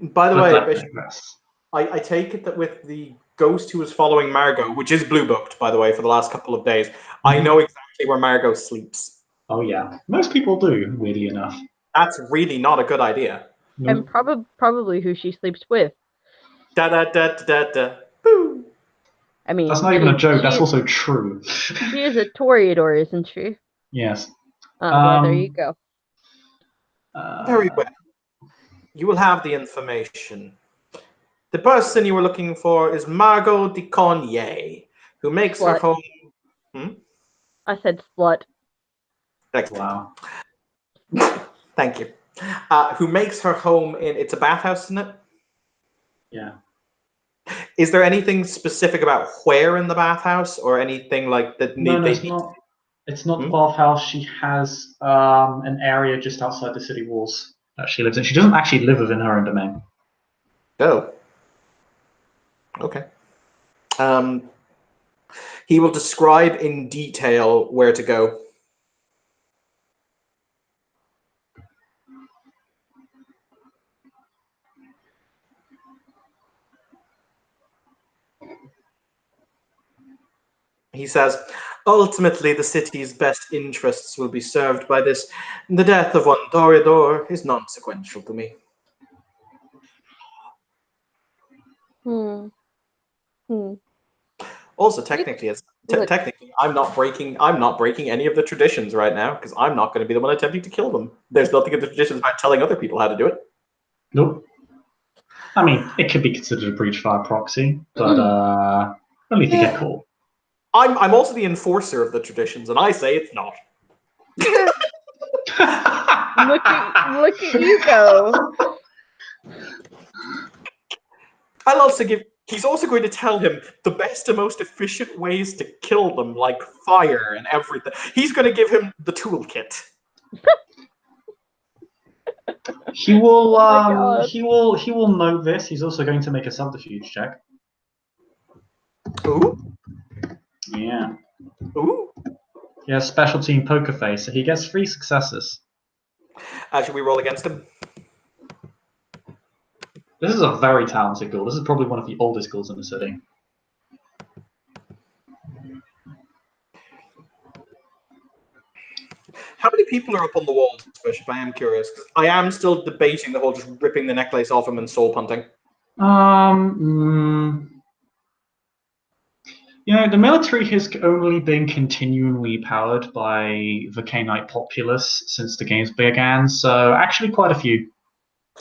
S2: By the
S5: But
S2: way,
S5: let
S2: Bishop,
S5: digress.
S2: I take it that with the ghost who was following Margot, which is blue booked, by the way, for the last couple of days, I know exactly where Margot sleeps.
S5: Oh yeah, most people do, weirdly enough.
S2: That's really not a good idea.
S3: And probably who she sleeps with.
S2: Da da da da da. Boo.
S3: I mean,
S5: That's not even a joke, that's
S3: she-
S5: also true.
S3: She is a Toreador, isn't she?
S5: Yes.
S3: Well, there you go.
S2: Very well. You will have the information. The person you were looking for is Margot de Cornier, who makes her
S3: Slut.
S2: home.
S3: I said slut.
S2: Excellent.
S5: Wow.
S2: Thank you. Who makes her home in? It's a bathhouse, isn't it?
S5: Yeah.
S2: Is there anything specific about where in the bathhouse, or anything like that?
S5: No,
S2: they
S5: it's not. It's not the
S2: Hmm?
S5: bathhouse. She has an area just outside the city walls that she lives in. She doesn't actually live within her own domain.
S2: Oh. Okay. He will describe in detail where to go. He says, ultimately, the city's best interests will be served by this. The death of one Toreador is non-sequential to me. Also, technically, I'm not breaking any of the traditions right now because I'm not going to be the one attempting to kill them. There's nothing in the traditions about telling other people how to do it.
S5: Nope. I mean, it could be considered a breach via proxy, but only if you get caught.
S2: I'm also the enforcer of the traditions, and I say it's not.
S3: Look at you go.
S2: I'll also give. He's also going to tell him the best and most efficient ways to kill them, like fire and everything. He's going to give him the toolkit.
S5: He will.
S3: my God.
S5: He will know this. He's also going to make a subterfuge check.
S2: Ooh,
S5: Yeah.
S2: ooh.
S5: He has specialty in poker face, so he gets 3 successes.
S2: Should we roll against him?
S5: This is a very talented ghoul. This is probably one of the oldest ghouls in the city.
S2: How many people are up on the walls, Bishop? I am curious. I am still debating the whole just ripping the necklace off him and soul punting.
S5: You know, the military has only been continually powered by the Cainite populace since the games began, so actually quite a few.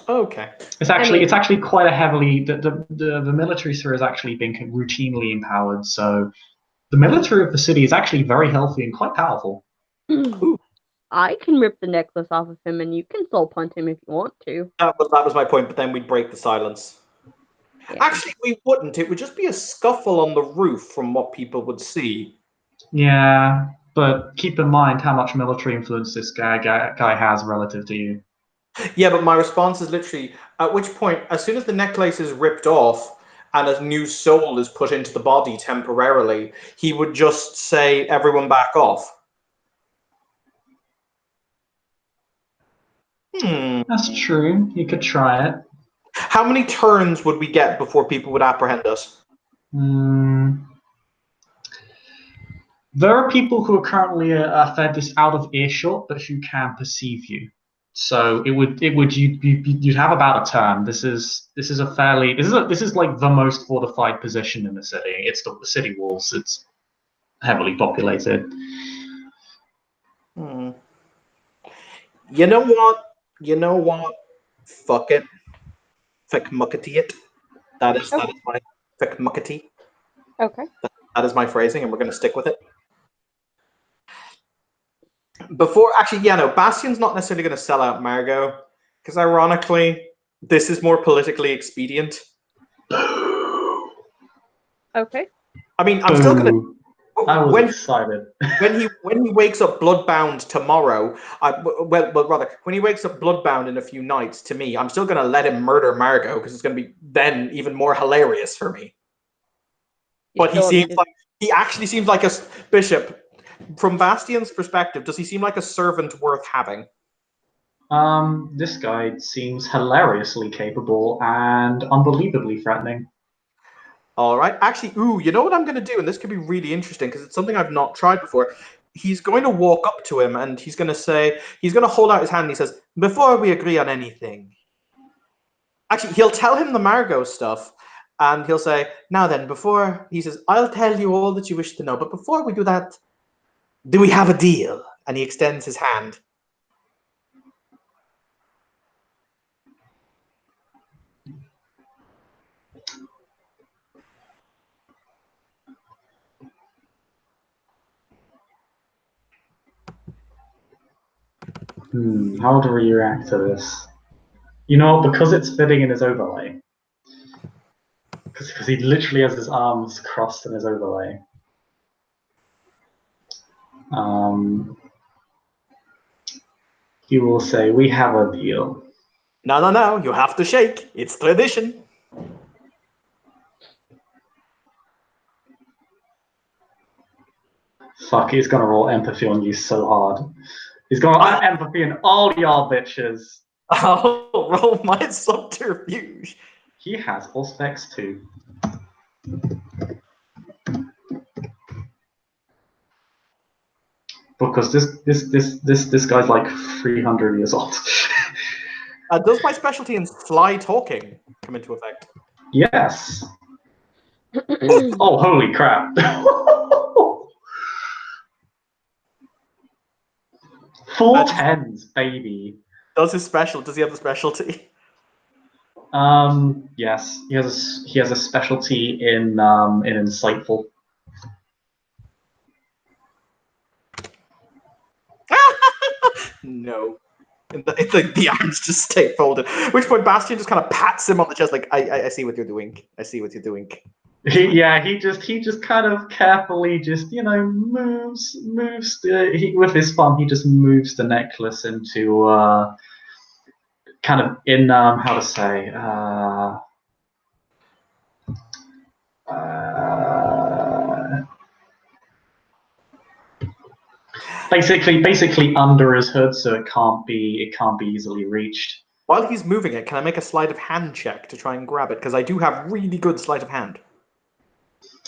S2: Okay.
S5: It's actually quite a heavily the military sphere has actually been routinely empowered, so the military of the city is actually very healthy and quite powerful.
S3: I can rip the necklace off of him, and you can soul punt him if you want to.
S2: That was my point, but then we'd break the silence.
S3: Yeah.
S2: Actually, we wouldn't. It would just be a scuffle on the roof from what people would see.
S5: Yeah. But keep in mind how much military influence this guy has relative to you.
S2: Yeah, but my response is literally, at which point, as soon as the necklace is ripped off and a new soul is put into the body temporarily, he would just say, everyone back off.
S5: That's true. You could try it.
S2: How many turns would we get before people would apprehend us?
S5: There are people who are currently fed this out of earshot, but who can perceive you. So you'd have about a turn. This is like the most fortified position in the city. It's the city walls. It's heavily populated.
S2: You know what? Fuck it. Fick muckety it. That is my fick muckety.
S3: Okay.
S2: That is my phrasing, and we're going to stick with it. Bastion's not necessarily going to sell out Margot, because ironically, this is more politically expedient.
S3: Okay.
S2: I mean, I'm still going to.
S5: I was excited.
S2: when he wakes up bloodbound tomorrow, when he wakes up bloodbound in a few nights, to me, I'm still going to let him murder Margot because it's going to be then even more hilarious for me. But he actually seems like a bishop. From Bastion's perspective, does he seem like a servant worth having?
S5: This guy seems hilariously capable and unbelievably threatening.
S2: All right. Actually, you know what I'm going to do? And this could be really interesting because it's something I've not tried before. He's going to walk up to him and he's going to hold out his hand and he says, before we agree on anything. Actually, he'll tell him the Margot stuff and he'll say, now then, he says, I'll tell you all that you wish to know. But before we do that, do we have a deal? And he extends his hand.
S5: How do we react to this? You know, because it's fitting in his overlay. Because he literally has his arms crossed in his overlay. He will say, we have a deal.
S2: No, you have to shake. It's tradition.
S5: Fuck, he's gonna roll empathy on you so hard. He's gonna roll empathy on all y'all bitches.
S2: I'll roll my subterfuge.
S5: He has Auspex too. Because this guy's like 300 years old.
S2: Does my specialty in sly talking come into effect?
S5: Yes. Oh, holy crap. 4 10s, baby.
S2: Does he have the specialty?
S5: Yes. He has a specialty in insightful.
S2: No. The arms just stay folded. At which point Bastion just kind of pats him on the chest, like, I see what you're doing. I see what you're doing.
S5: He just kind of carefully just, moves with his thumb. He just moves the necklace into kind of in how to say basically under his hood, so it can't be easily reached.
S2: While he's moving it, can I make a sleight of hand check to try and grab it? Because I do have really good sleight of hand.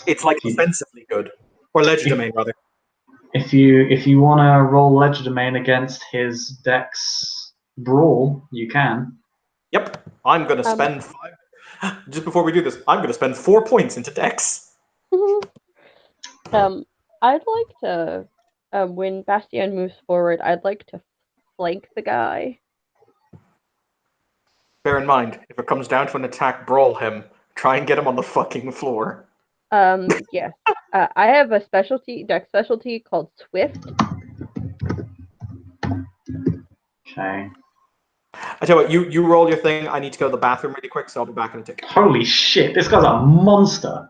S2: It's like offensively good, or legerdemain rather.
S5: If you want to roll legerdemain against his Dex brawl, you can.
S2: Yep, I'm going to spend 5. Just before we do this, I'm going to spend 4 points into Dex.
S3: I'd like to, when Bastion moves forward, I'd like to flank the guy.
S2: Bear in mind, if it comes down to an attack, brawl him. Try and get him on the fucking floor.
S3: Yes. I have a Dex specialty called Swift.
S5: Okay.
S2: I tell you what, you roll your thing. I need to go to the bathroom really quick, so I'll be back in a tick.
S5: Holy shit, this guy's a monster.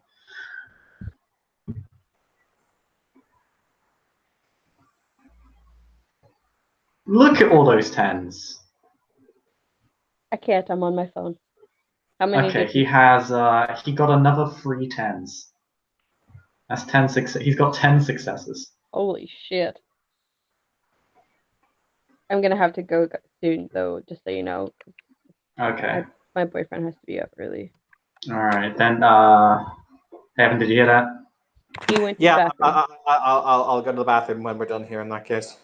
S5: Look at all those 10s.
S3: I can't. I'm on my phone. How many?
S5: Okay,
S3: did
S5: he has. He got another 3 10s. That's 10 success. He's got 10 successes.
S3: Holy shit! I'm gonna have to go soon, though. Just so you know,
S5: Okay.
S3: my boyfriend has to be up early.
S5: All right then. Evan, did you hear that?
S3: He went to the
S2: Yeah,
S3: bathroom.
S2: I'll go to the bathroom when we're done here. In that case,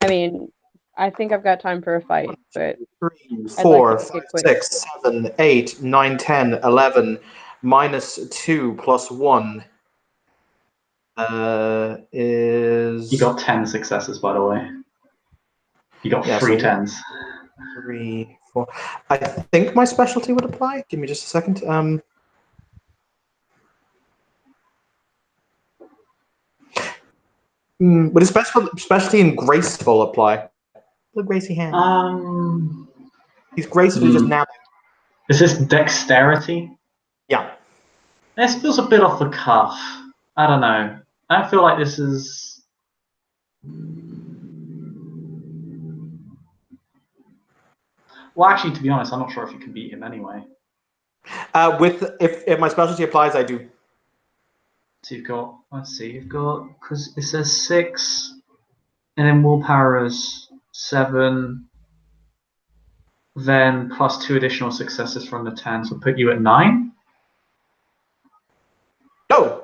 S3: I mean, I think I've got time for a fight, but
S2: 3,
S3: I'd like
S2: 4,
S3: to make
S2: 5,
S3: it quick.
S2: 6, 7, 8, 9, 10, 11, -2 + 1 is.
S5: You got 10 successes, by the way. You got
S2: Yeah,
S5: 3
S2: so
S5: 10s.
S2: 3, 4. I think my specialty would apply. Give me just a second. Would a specialty in graceful apply? Look, Gracie hand. He's gracefully just napping.
S5: Is this dexterity?
S2: Yeah.
S5: This feels a bit off the cuff. I don't know. I feel like this is. Well, actually, to be honest, I'm not sure if you can beat him anyway.
S2: If my specialty applies, I do.
S5: So you've got. Let's see. You've got, because it says 6, and then willpower is 7. Then plus 2 additional successes from the 10s will put you at 9.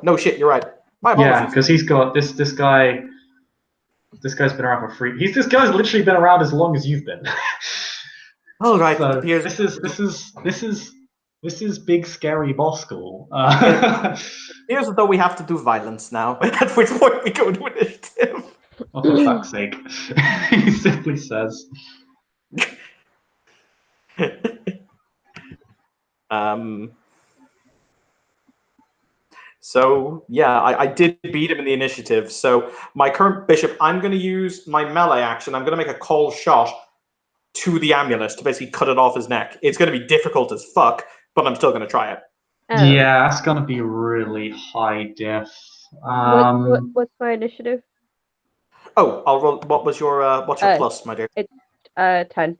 S2: No shit. You're right. My
S5: Yeah,
S2: apologies.
S5: because he's got this guy. This guy's been around for free. This guy's literally been around as long as you've been.
S2: All right.
S5: So
S2: It appears
S5: this is big scary boss school.
S2: it appears as though we have to do violence now. At which point we go to initiative.
S5: Oh, for fuck's sake! He simply says.
S2: So yeah, I did beat him in the initiative. So my current bishop, I'm going to use my melee action. I'm going to make a call shot to the amulet to basically cut it off his neck. It's going to be difficult as fuck, but I'm still going to try it.
S3: Oh.
S5: Yeah, that's gonna be really high diff.
S3: What's my initiative?
S2: Oh, I'll roll. What's your plus, my dear?
S3: It's 10.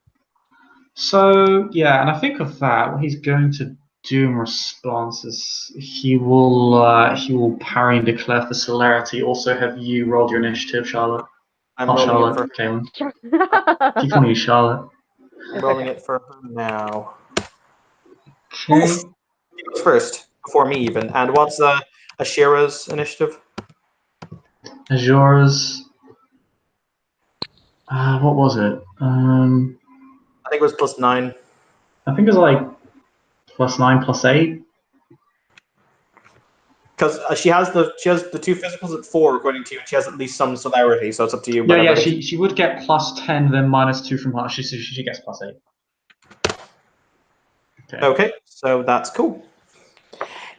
S5: So yeah, and I think of that, what he's going to do in response is he will parry and declare for celerity. Also, have you rolled your initiative, Charlotte?
S2: I'm
S5: Oh,
S2: rolling
S5: Charlotte,
S2: it
S5: Kaylin. Keep calling you Charlotte.
S2: I'm rolling it for her now.
S5: Okay.
S2: Oof. He goes first before me even. And what's Ashira's initiative?
S5: Azure's. What was it?
S2: I think it was +9.
S5: I think it's like +9, +8.
S2: Because she has the 2 physicals at 4 according to you, and she has at least some celerity, so it's up to you.
S5: Yeah,
S2: Whatever.
S5: she would get +10, then -2 from her. She gets +8.
S2: Okay, so that's cool.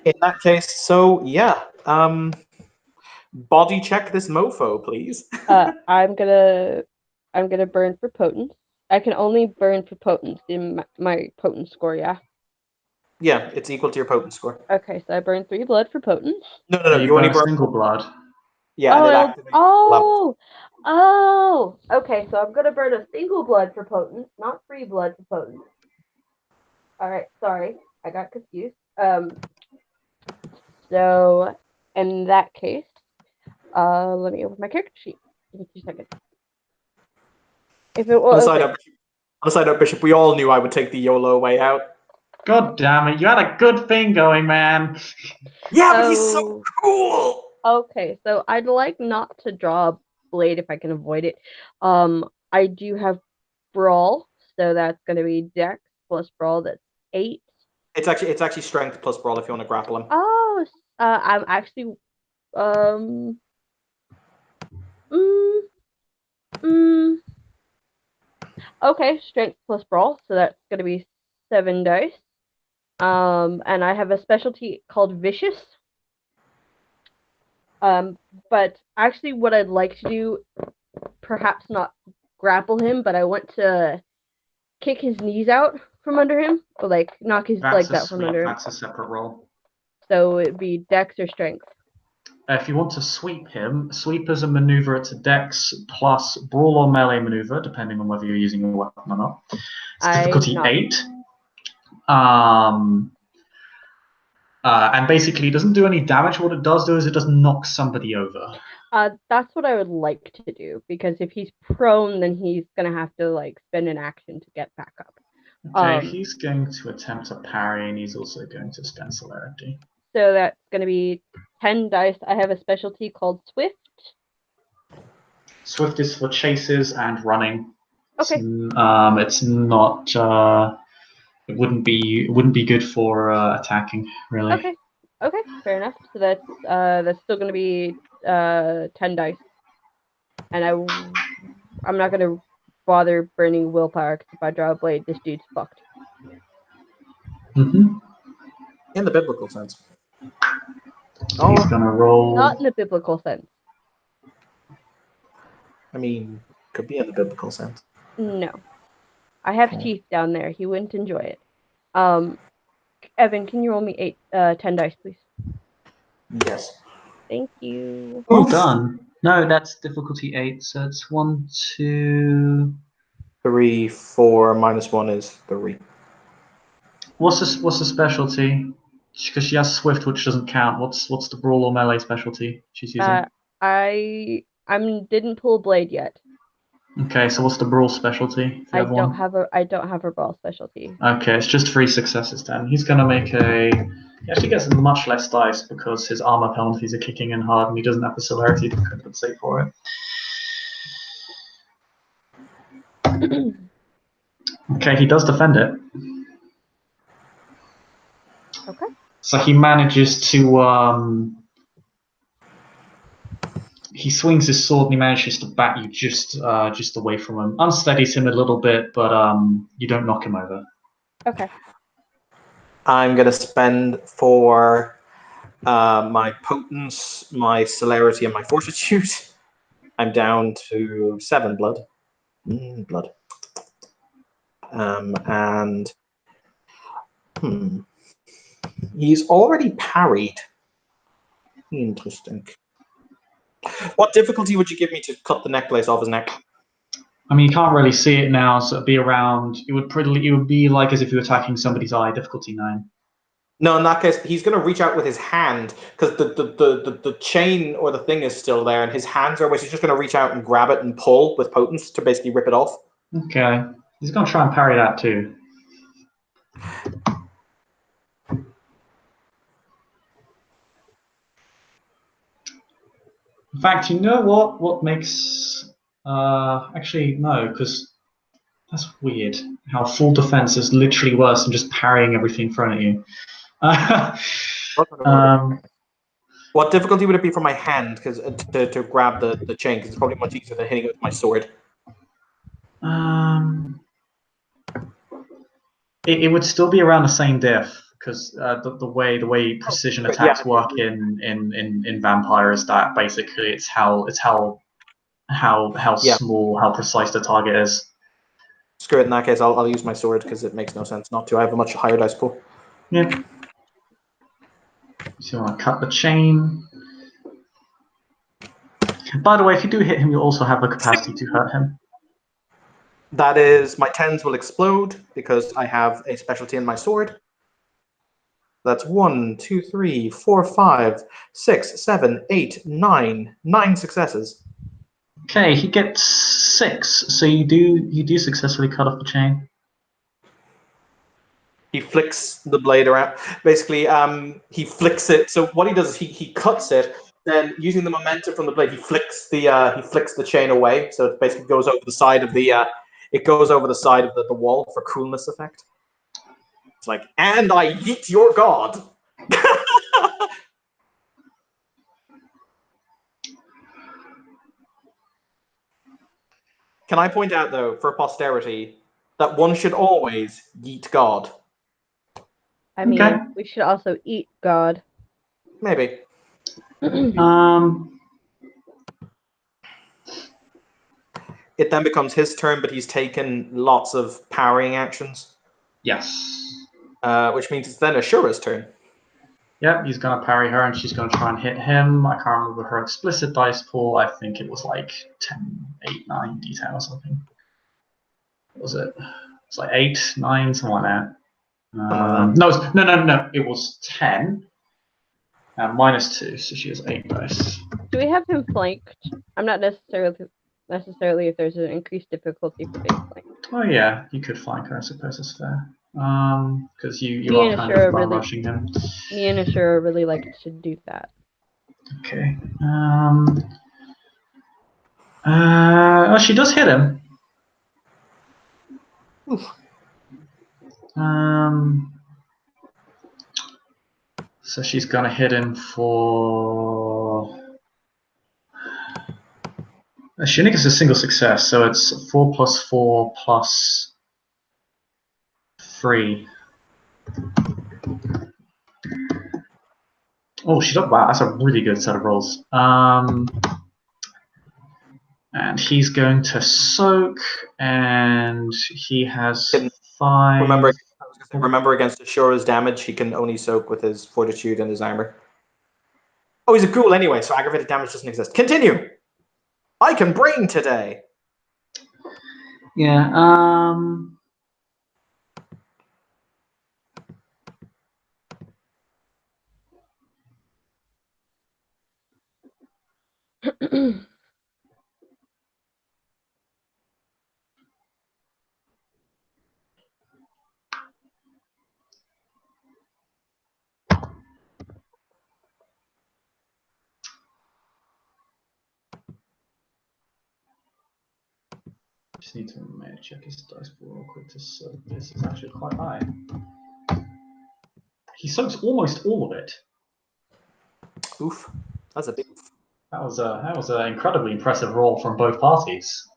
S2: In that case, so yeah, body check this mofo, please.
S3: I'm gonna burn for potence. I can only burn for potence in my potence score, yeah?
S2: Yeah, it's equal to your potent score.
S3: Okay, so I burn 3 blood for potence.
S2: No,
S5: You
S2: only
S5: burn
S2: burn
S5: single blood.
S2: Yeah, and it activates level.
S3: Okay, so I'm gonna burn a single blood for potence, not 3 blood for potence. Alright, sorry, I got confused. So in that case, let me open my character sheet. Give me 2 seconds. If it
S2: On
S3: was
S2: a side note, Bishop, we all knew I would take the YOLO way out.
S5: God damn it, you had a good thing going, man.
S2: Yeah, but he's so cool.
S3: Okay, so I'd like not to draw a blade if I can avoid it. I do have brawl, so that's gonna be dex plus brawl, that's 8.
S2: It's actually strength plus brawl if you want to grapple him.
S3: Oh, I'm actually okay, strength plus brawl, so that's gonna be 7 dice. And I have a specialty called vicious. But actually what I'd like to do, perhaps not grapple him, but I want to kick his knees out from under him, or like knock his legs out from under him.
S5: That's a separate roll.
S3: So it'd be dex or strength.
S5: if you want to sweep him, sweep as a maneuver, it's a dex plus brawl or melee maneuver, depending on whether you're using a weapon or not. It's difficulty
S3: I'm not.
S5: 8. And basically, it doesn't do any damage. What it does do is it does knock somebody over.
S3: That's what I would like to do, because if he's prone, then he's gonna have to like spend an action to get back up.
S5: Okay, he's going to attempt a parry, and he's also going to spend celerity.
S3: So that's gonna be 10 dice. I have a specialty called Swift.
S5: Swift is for chases and running.
S3: Okay.
S5: It's not. It wouldn't be good for attacking, really.
S3: Okay, fair enough. So that's still gonna be 10 dice, and I'm not gonna bother burning willpower, because if I draw a blade, this dude's fucked.
S5: Mm-hmm.
S2: In the biblical sense.
S5: He's gonna roll.
S3: Not in the biblical sense.
S2: I mean, could be in the biblical sense.
S3: No, I have teeth down there. He wouldn't enjoy it. Evan, can you roll me 10 dice, please?
S2: Yes.
S3: Thank you.
S5: Well done. No, that's difficulty 8, so it's 1, 2.
S2: 3, 4, -1 is 3.
S5: What's the specialty? Because she has Swift, which doesn't count. What's the brawl or melee specialty she's using?
S3: I didn't pull a blade yet.
S5: Okay, so what's the brawl specialty?
S3: I don't have a brawl specialty.
S5: Okay, it's just 3 successes then. He's gonna make a. He actually gets much less dice because his armor penalties are kicking in hard, and he doesn't have the celerity to compensate for it. Okay, he does defend it.
S3: Okay.
S5: So he manages to. He swings his sword and he manages to bat you just away from him. Unsteadies him a little bit, but you don't knock him over.
S3: Okay.
S2: I'm going to spend for my potence, my celerity, and my fortitude. I'm down to 7 blood. Blood. And he's already parried. Interesting. What difficulty would you give me to cut the necklace off his neck?
S5: I mean, you can't really see it now, so it'd be around. It would be like as if you were attacking somebody's eye. Difficulty 9.
S2: No, in that case, he's going to reach out with his hand because the chain or the thing is still there, and his hands are. He's just going to reach out and grab it and pull with potence to basically rip it off.
S5: Okay, he's going to try and parry that too. In fact, you know what? What makes actually no, because that's weird. How full defense is literally worse than just parrying everything thrown at you.
S2: What difficulty would it be for my hand? Because to grab the chain, because it's probably much easier than hitting it with my sword.
S5: It would still be around the same diff. Because the way precision attacks work in Vampire is that basically it's how small, how precise the target is.
S2: Screw it. In that case, I'll use my sword because it makes no sense not to. I have a much higher dice pool.
S5: Yep. So you want to cut the chain. By the way, if you do hit him, you also have the capacity to hurt him.
S2: That is, my 10s will explode because I have a specialty in my sword. That's 1, 2, 3, 4, 5, 6, 7, 8, 9. 9 successes.
S5: Okay, he gets 6, so you do successfully cut off the chain.
S2: He flicks the blade around. Basically, he flicks it. So what he does is he cuts it. Then, using the momentum from the blade, he flicks the chain away. So it basically goes over the side of the the wall for coolness effect. It's like, and I yeet your god. Can I point out, though, for posterity, that one should always yeet God?
S3: I mean,
S5: okay.
S3: We should also eat God.
S2: Maybe. It then becomes his turn, but he's taken lots of parrying actions.
S5: Yes.
S2: Which means it's then Ashura's turn.
S5: Yep, he's going to parry her, and she's going to try and hit him. I can't remember her explicit dice pool. I think it was like 10, 8, 9, D10 or something. What was it? It's like 8, 9, something like that. No. It was 10. -2, so she has 8 dice.
S3: Do we have him flanked? I'm not necessarily if there's an increased difficulty for being flanked.
S5: Oh yeah, you could flank her. I suppose that's fair. Because you
S3: Me
S5: are
S3: and
S5: kind
S3: Ashura
S5: of
S3: really-
S5: rushing him.
S3: Me and Ashura really like to do that.
S5: Okay. She does hit him.
S2: Oof.
S5: So she's gonna hit him for. She only gets a single success, so it's 4 + 4 + 3. Oh, she does. Wow, that's a really good set of rolls. And he's going to soak, and he has
S2: Can
S5: 5.
S2: Remember, against Ashura's damage, he can only soak with his fortitude and his armor. Oh, he's a ghoul anyway, so aggravated damage doesn't exist. Continue! I can brain today!
S5: Yeah, just need to check his dice pool real quick to soak. This is actually quite high. He soaks almost all of it.
S2: Oof. That's a big oof.
S5: That was an incredibly impressive roll from both parties.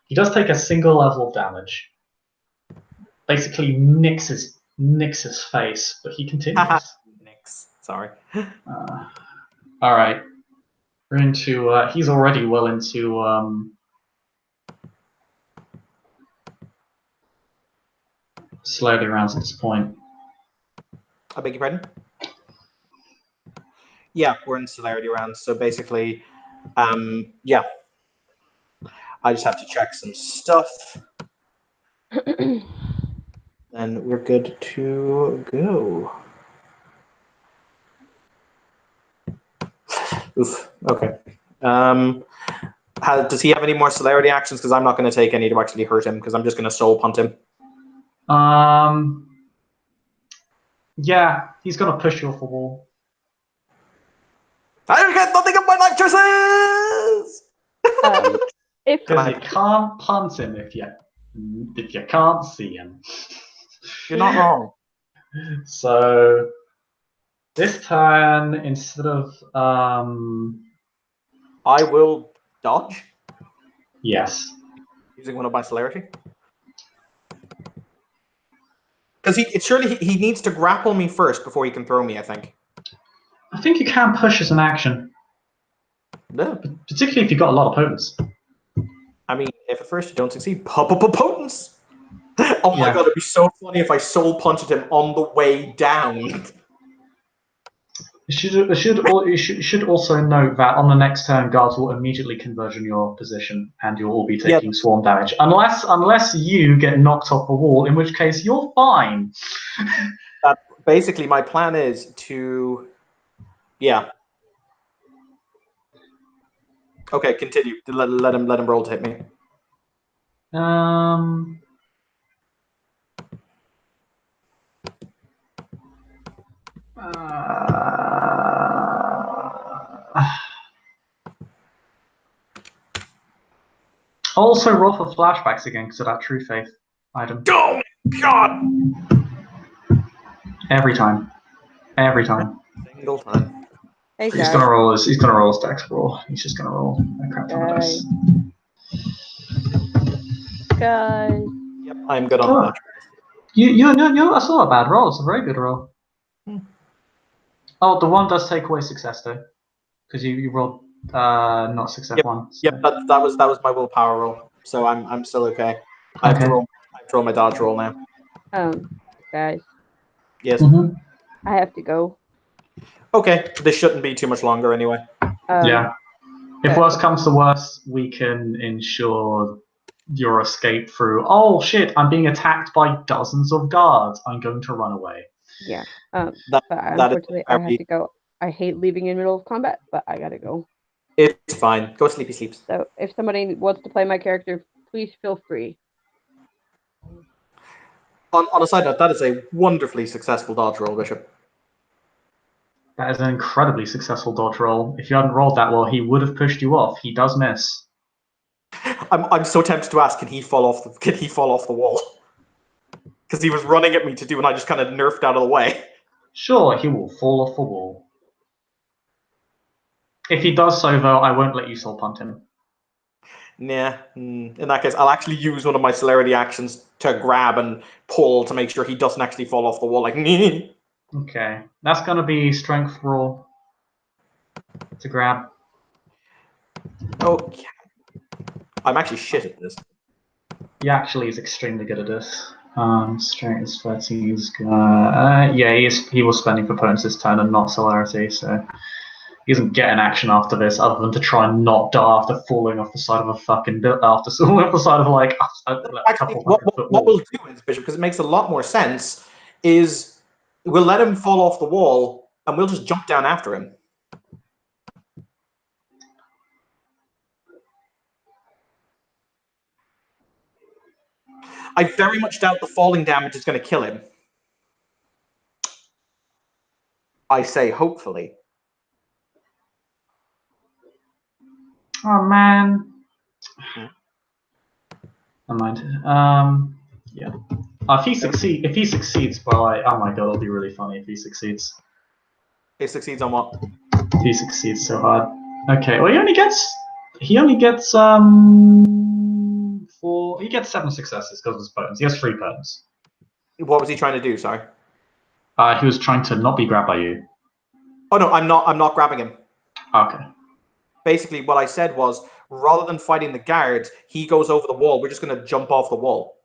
S5: He does take a single level of damage. Basically nicks his face, but he continues.
S2: Nix. Sorry.
S5: All right, we're into. He's already well into slowly rounds at this point.
S2: I beg your pardon? Yeah, we're in celerity rounds, so basically, yeah. I just have to check some stuff, and we're good to go. Oof. Okay. Does he have any more celerity actions? Because I'm not going to take any to actually hurt him, because I'm just going to soul punt him.
S5: Yeah, he's gonna push you off the wall.
S2: I get nothing of my life choices!
S3: If
S5: Because you can't punt him if you can't see him.
S2: You're not wrong.
S5: So this turn, instead of
S2: I will dodge
S5: yes.
S2: using one of my celerity. Because he needs to grapple me first before he can throw me, I think.
S5: I think you can push as an action,
S2: No.
S5: particularly if you've got a lot of potence.
S2: I mean, if at first you don't succeed, potence! Oh my
S5: Yeah.
S2: god, it'd be so funny if I soul punched him on the way down.
S5: You should also note that on the next turn, guards will immediately converge on your position, and you'll all be taking swarm damage, unless you get knocked off the wall, in which case you're fine.
S2: Basically, my plan is to, yeah. Okay, continue. Let him roll to hit me.
S5: Also, roll for flashbacks again because of that True Faith item.
S2: Oh god!
S5: Every time.
S2: Single time.
S3: hey
S5: He's
S3: guys,
S5: gonna roll his dex roll. He's just gonna roll a crap ton of dice.
S3: guys.
S2: Yep, I'm good on that.
S5: That's not a bad roll. It's a very good roll. Oh, the one does take away success though, because you rolled not success one. So.
S2: Yep, that was my willpower roll, so I'm still okay. I have to roll my dodge roll now.
S3: Guys,
S2: Yes.
S5: Mm-hmm.
S3: I have to go.
S2: Okay, this shouldn't be too much longer anyway.
S5: Yeah. If
S3: okay.
S5: worst comes to worst, we can ensure your escape through. Oh shit! I'm being attacked by dozens of guards. I'm going to run away.
S3: Yeah.
S2: That-
S3: But
S2: that is
S3: unfortunately, I have
S2: very-
S3: to go. I hate leaving in the middle of combat, but I gotta go.
S2: It's fine. Go sleepy sleeps.
S3: So if somebody wants to play my character, please feel free.
S2: On a side note, that is a wonderfully successful dodge roll, Bishop.
S5: That is an incredibly successful dodge roll. If you hadn't rolled that well, he would have pushed you off. He does miss.
S2: I'm so tempted to ask, can he fall off the wall? Because he was running at me to do, and I just kind of nerfed out of the way.
S5: Sure, he will fall off the wall. If he does so, though, I won't let you soul punt him.
S2: Nah. In that case, I'll actually use one of my celerity actions to grab and pull to make sure he doesn't actually fall off the wall. Like,
S5: Okay, that's going to be strength roll to grab.
S2: okay. I'm actually shit at this.
S5: He actually is extremely good at this. Strength is 13. Yeah, he was spending proponents this turn and not celerity, so he doesn't get an action after this other than to try and not die after falling off the side of a fucking after falling off the side of like a
S2: Actually,
S5: couple
S2: what
S5: hundred foot
S2: we'll
S5: wall.
S2: do is, Bishop, because it makes a lot more sense, is we'll let him fall off the wall and we'll just jump down after him. I very much doubt the falling damage is going to kill him. I say hopefully.
S5: Oh man.
S2: Hmm.
S5: Never mind. Yeah. If he succeeds by, oh my god, it'll be really funny if he succeeds.
S2: He succeeds on what?
S5: If he succeeds so hard. Okay. Well, he only gets 7 successes because of his poems. He has 3 poems.
S2: What was he trying to do? Sorry.
S5: He was trying to not be grabbed by you.
S2: Oh no, I'm not grabbing him.
S5: Okay.
S2: Basically, what I said was, rather than fighting the guards, he goes over the wall. We're just going to jump off the wall.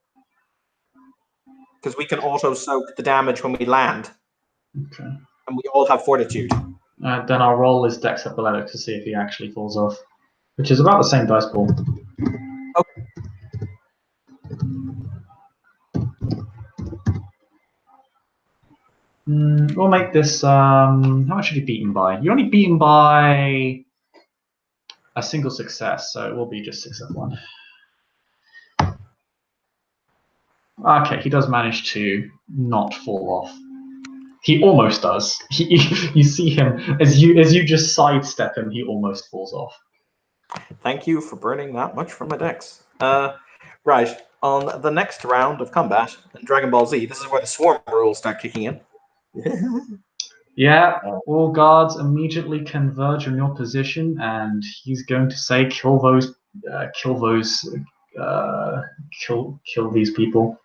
S2: Because we can auto soak the damage when we land.
S5: Okay.
S2: And we all have fortitude.
S5: Then our roll is Dex Athletics to see if he actually falls off, which is about the same dice pool.
S2: Okay.
S5: We'll make this. How much should you beaten by? You're only beaten by a single success, so it will be just 6F1. Okay, he does manage to not fall off. He almost does. You see him as you just sidestep him. He almost falls off.
S2: Thank you for burning that much from my decks. Right, on the next round of combat in Dragon Ball Z, this is where the swarm rules start kicking in.
S5: Yeah, all guards immediately converge on your position, and he's going to say, "Kill those, kill these people,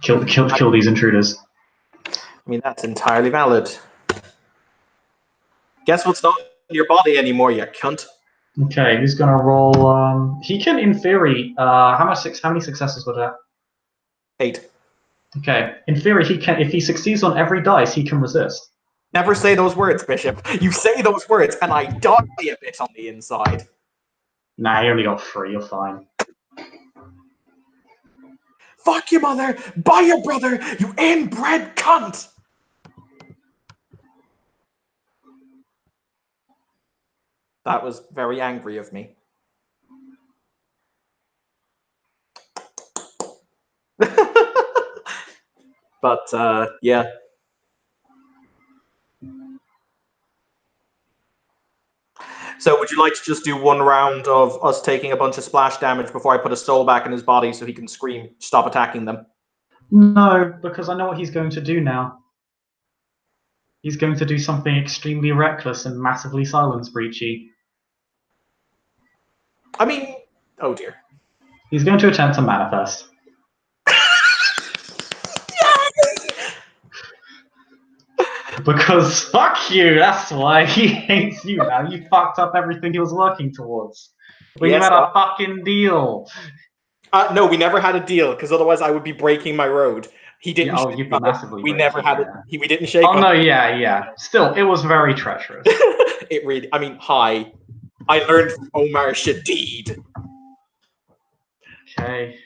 S5: kill these intruders."
S2: I mean, that's entirely valid. Guess what's not in your body anymore, you cunt?
S5: Okay, he's gonna roll. He can, in theory, how many successes was that?
S2: 8.
S5: Okay, in theory, he can. If he succeeds on every dice, he can resist.
S2: Never say those words, Bishop. You say those words, and I die a bit on the inside.
S5: Nah, he only got 3. You're fine.
S2: Fuck your mother! Buy your brother! You inbred cunt! That was very angry of me. But, yeah. So would you like to just do one round of us taking a bunch of splash damage before I put a soul back in his body so he can scream, stop attacking them?
S5: No, because I know what he's going to do now. He's going to do something extremely reckless and massively silence breachy.
S2: I mean, oh dear.
S5: He's going to attempt to manifest. Because fuck you, that's why he hates you now. You fucked up everything he was working towards. We
S2: Yes,
S5: had a fucking deal.
S2: No, we never had a deal, because otherwise I would be breaking my road. He didn't.
S5: Yeah, oh,
S2: shake
S5: you'd be
S2: my hand.
S5: massively
S2: We never
S5: breaking,
S2: had
S5: yeah.
S2: it. We didn't shake.
S5: Oh
S2: my
S5: no, yeah. Still, it was very treacherous.
S2: It really. I mean, hi. I learned from Omar Shadid.
S5: Okay.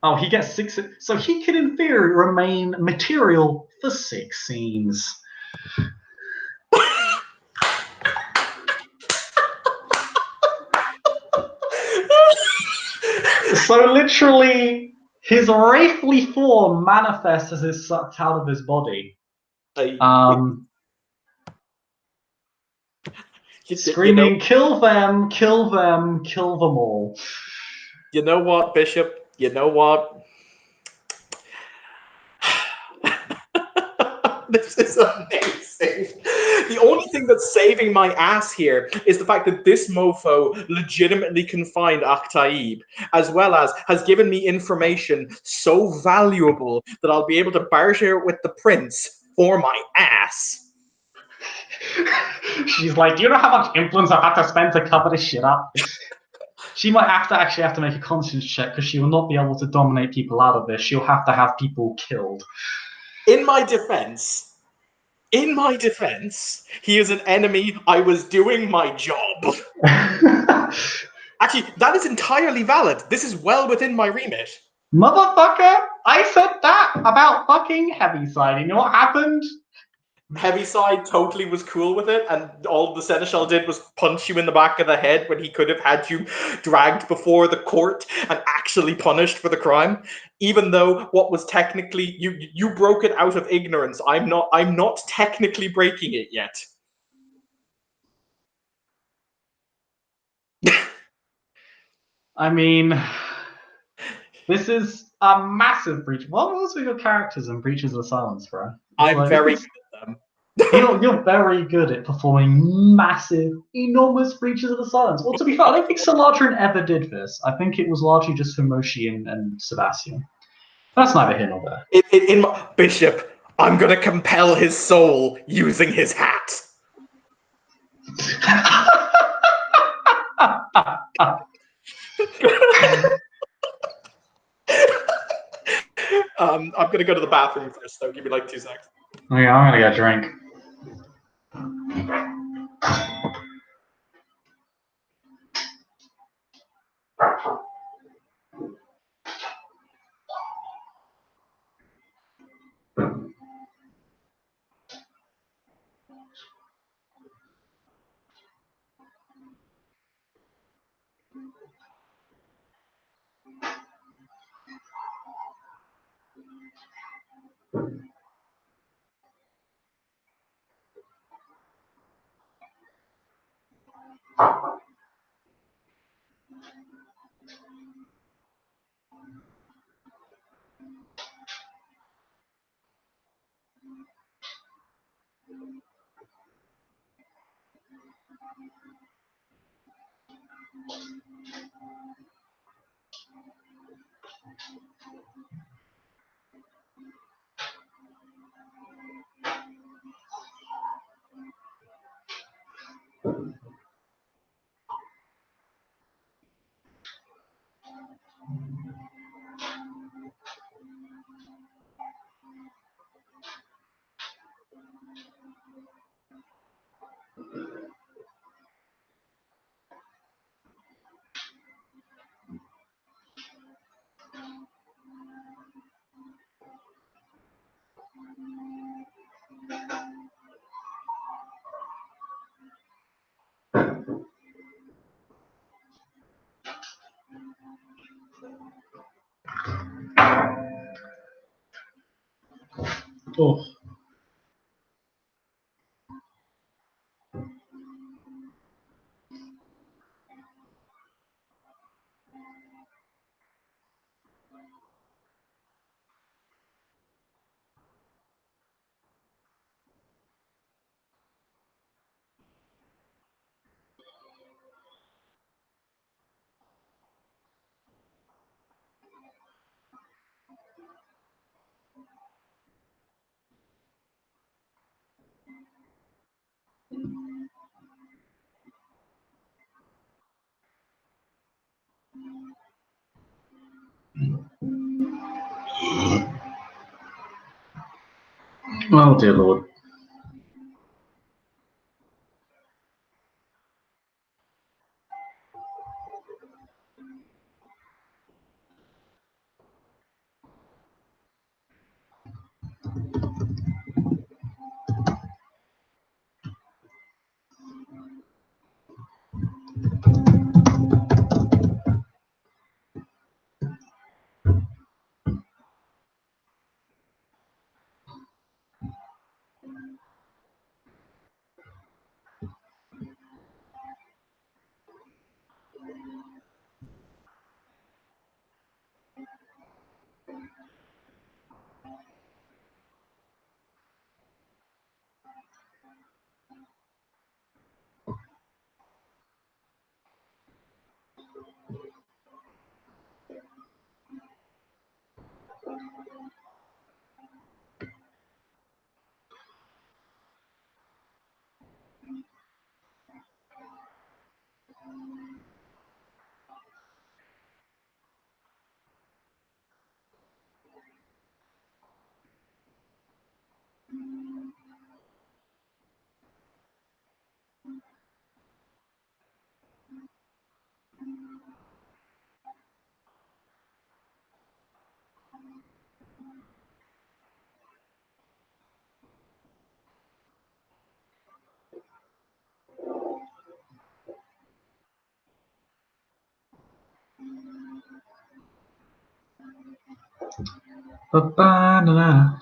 S5: Oh, he gets 6. So he could, in theory, remain material for 6 scenes. So literally, his wraithly form manifests as is sucked out of his body. Screaming, kill them, kill them, kill them all.
S2: You know what, Bishop? You know what? This is amazing. The only thing that's saving my ass here is the fact that this mofo legitimately can find Aktaib, as well as has given me information so valuable that I'll be able to barter it with the prince for my ass.
S5: She's like, do you know how much influence I've had to spend to cover this shit up? She might actually have to make a conscience check because she will not be able to dominate people out of this. She'll have to have people killed.
S2: In my defense, he is an enemy. I was doing my job. Actually, that is entirely valid. This is well within my remit.
S5: Motherfucker, I said that about fucking Heaviside. You know what happened?
S2: Heaviside totally was cool with it, and all the Seneschal did was punch you in the back of the head when he could have had you dragged before the court and actually punished for the crime. Even though what was technically you broke it out of ignorance. I'm not technically breaking it yet.
S5: I mean, this is a massive breach. What else were your characters in Breaches of the Silence, bro?
S2: I'm very good at them.
S5: You're very good at performing massive, enormous breaches of the silence. Well, to be fair, I don't think Salatrin ever did this. I think it was largely just for Moshi and Sebastian. That's neither here nor there.
S2: In my, Bishop, I'm gonna compel his soul using his hat. I'm gonna go to the bathroom first, though. Give me like 2 seconds.
S5: Okay, I'm gonna get a drink. Oh. Oh dear lord. Ba-ba-na-na.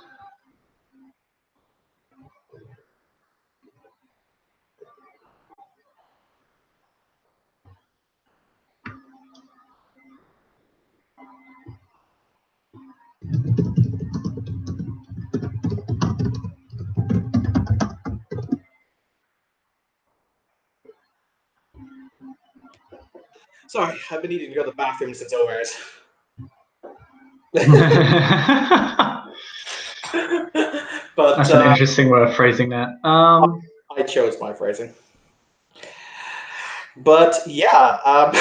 S2: Sorry, I've been needing to go to the bathroom since OVARS. But
S5: That's an interesting way of phrasing that.
S2: I chose my phrasing. But yeah,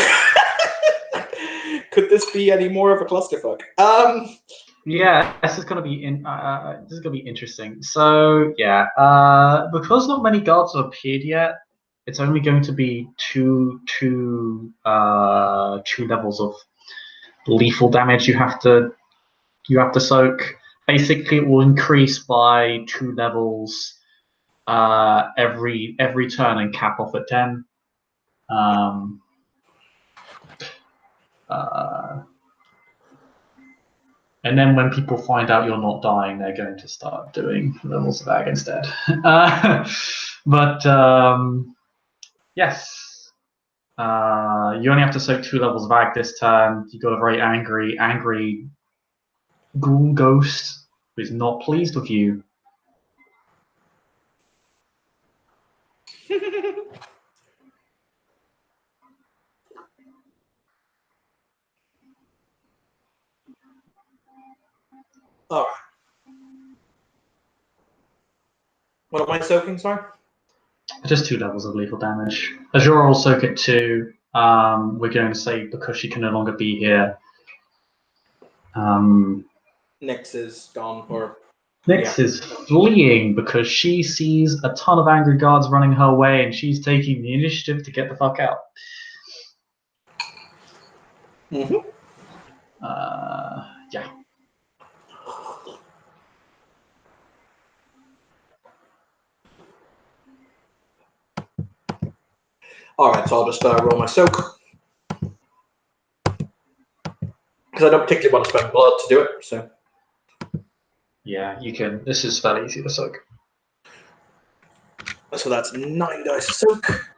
S2: could this be any more of a clusterfuck?
S5: Yeah, this is gonna be interesting. So yeah, because not many guards have appeared yet, it's only going to be two levels of lethal damage you have to soak. Basically, it will increase by 2 levels every turn and cap off at 10. And then when people find out you're not dying, they're going to start doing levels of ag instead. But yes, you only have to soak 2 levels of ag this turn. You got a very angry ghoul ghost who is not pleased with you.
S2: All right. What am I soaking, sorry?
S5: Just 2 levels of lethal damage. Azura will soak it 2. We're going to say because she can no longer be here.
S2: Nyx is gone, or
S5: Nyx is fleeing because she sees a ton of angry guards running her way and she's taking the initiative to get the fuck out.
S2: Mm-hmm.
S5: Yeah.
S2: All right, so I'll just roll my soak because I don't particularly want to spend blood to do it. So
S5: Yeah, you can. This is fairly easy to soak.
S2: so that's 9 dice of soak.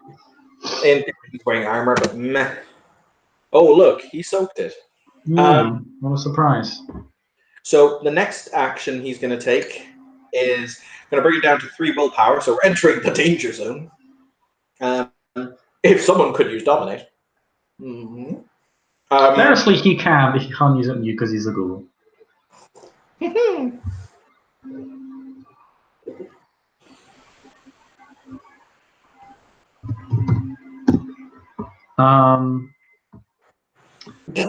S2: And he's wearing armor, but meh. Oh look, he soaked it.
S5: What a surprise.
S2: So the next action he's going to take is going to bring it down to 3 willpower. So we're entering the danger zone. If someone could use dominate. Mm-hmm.
S5: Variously, he can, but he can't use it on you because he's a ghoul.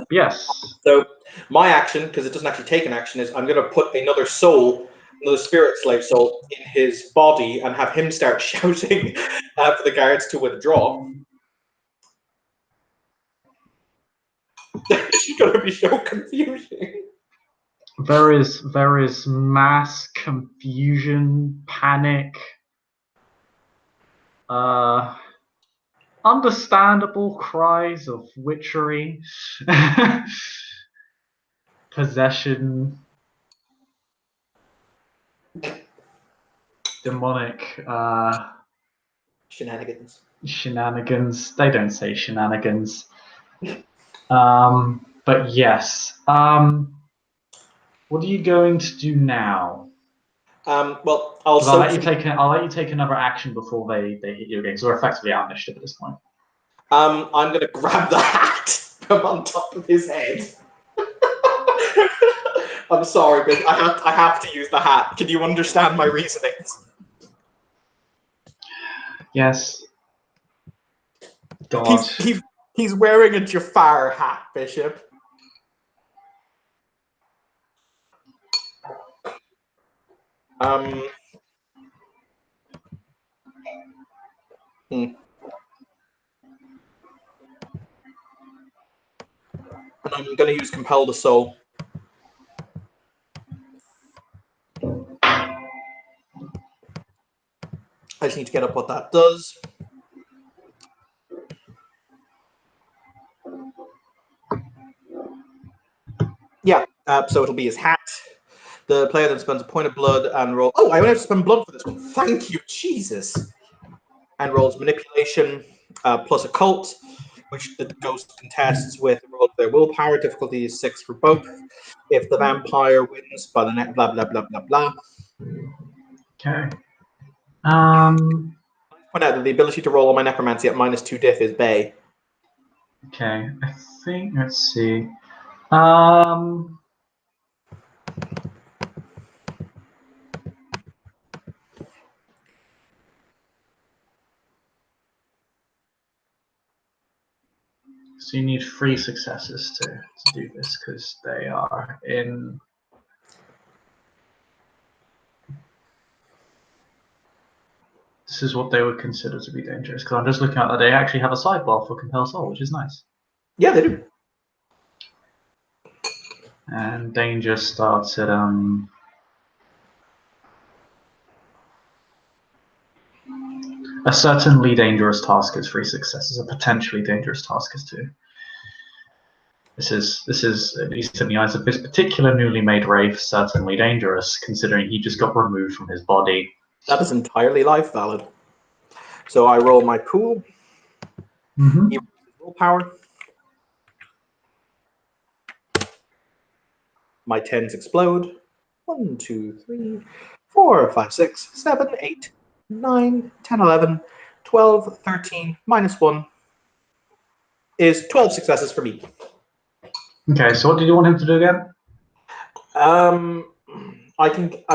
S5: Yes.
S2: So my action, because it doesn't actually take an action, is I'm going to put another soul another spirit slave soul in his body and have him start shouting for the guards to withdraw. It's gonna be so confusing.
S5: There is mass confusion, panic, understandable cries of witchery, possession, demonic
S2: Shenanigans.
S5: shenanigans. They don't say shenanigans. But yes. What are you going to do now?
S2: Well,
S5: I'll let you take another action before they hit you again. So we're effectively out initiative at this point.
S2: I'm gonna grab the hat from on top of his head. I'm sorry, but I have to use the hat. Can you understand my reasonings?
S5: Yes. God.
S2: He's wearing a Jafar hat, Bishop. And I'm going to use Compel the Soul. I just need to get up what that does. Yeah, so it'll be his hat. The player then spends a point of blood and roll. Oh, I only have to spend blood for this one. Thank you, Jesus. And rolls manipulation plus occult, which the ghost contests with a roll of their willpower. Difficulty is 6 for both. If the vampire wins by the next blah blah blah blah blah.
S5: Okay.
S2: Point out that the ability to roll on my necromancy at -2 diff is Bay.
S5: Okay. I think. Let's see. So you need 3 successes to do this because they are in. This is what they would consider to be dangerous. Because I'm just looking at that they actually have a sidebar for Compel Soul, which is nice.
S2: Yeah, they do.
S5: And danger starts at a certainly dangerous task is 3 successes. A potentially dangerous task is 2. This is at least in the eyes of this particular newly made Wraith certainly dangerous, considering he just got removed from his body.
S2: That is entirely life valid. So I roll my pool.
S5: Mm-hmm.
S2: He rolls his willpower. My 10s explode. 1, 2, 3, 4, 5, 6, 7, 8, 9, 10, 11, 12, 13, -1 is 12 successes for me.
S5: Okay, so what did you want him to do again?
S2: I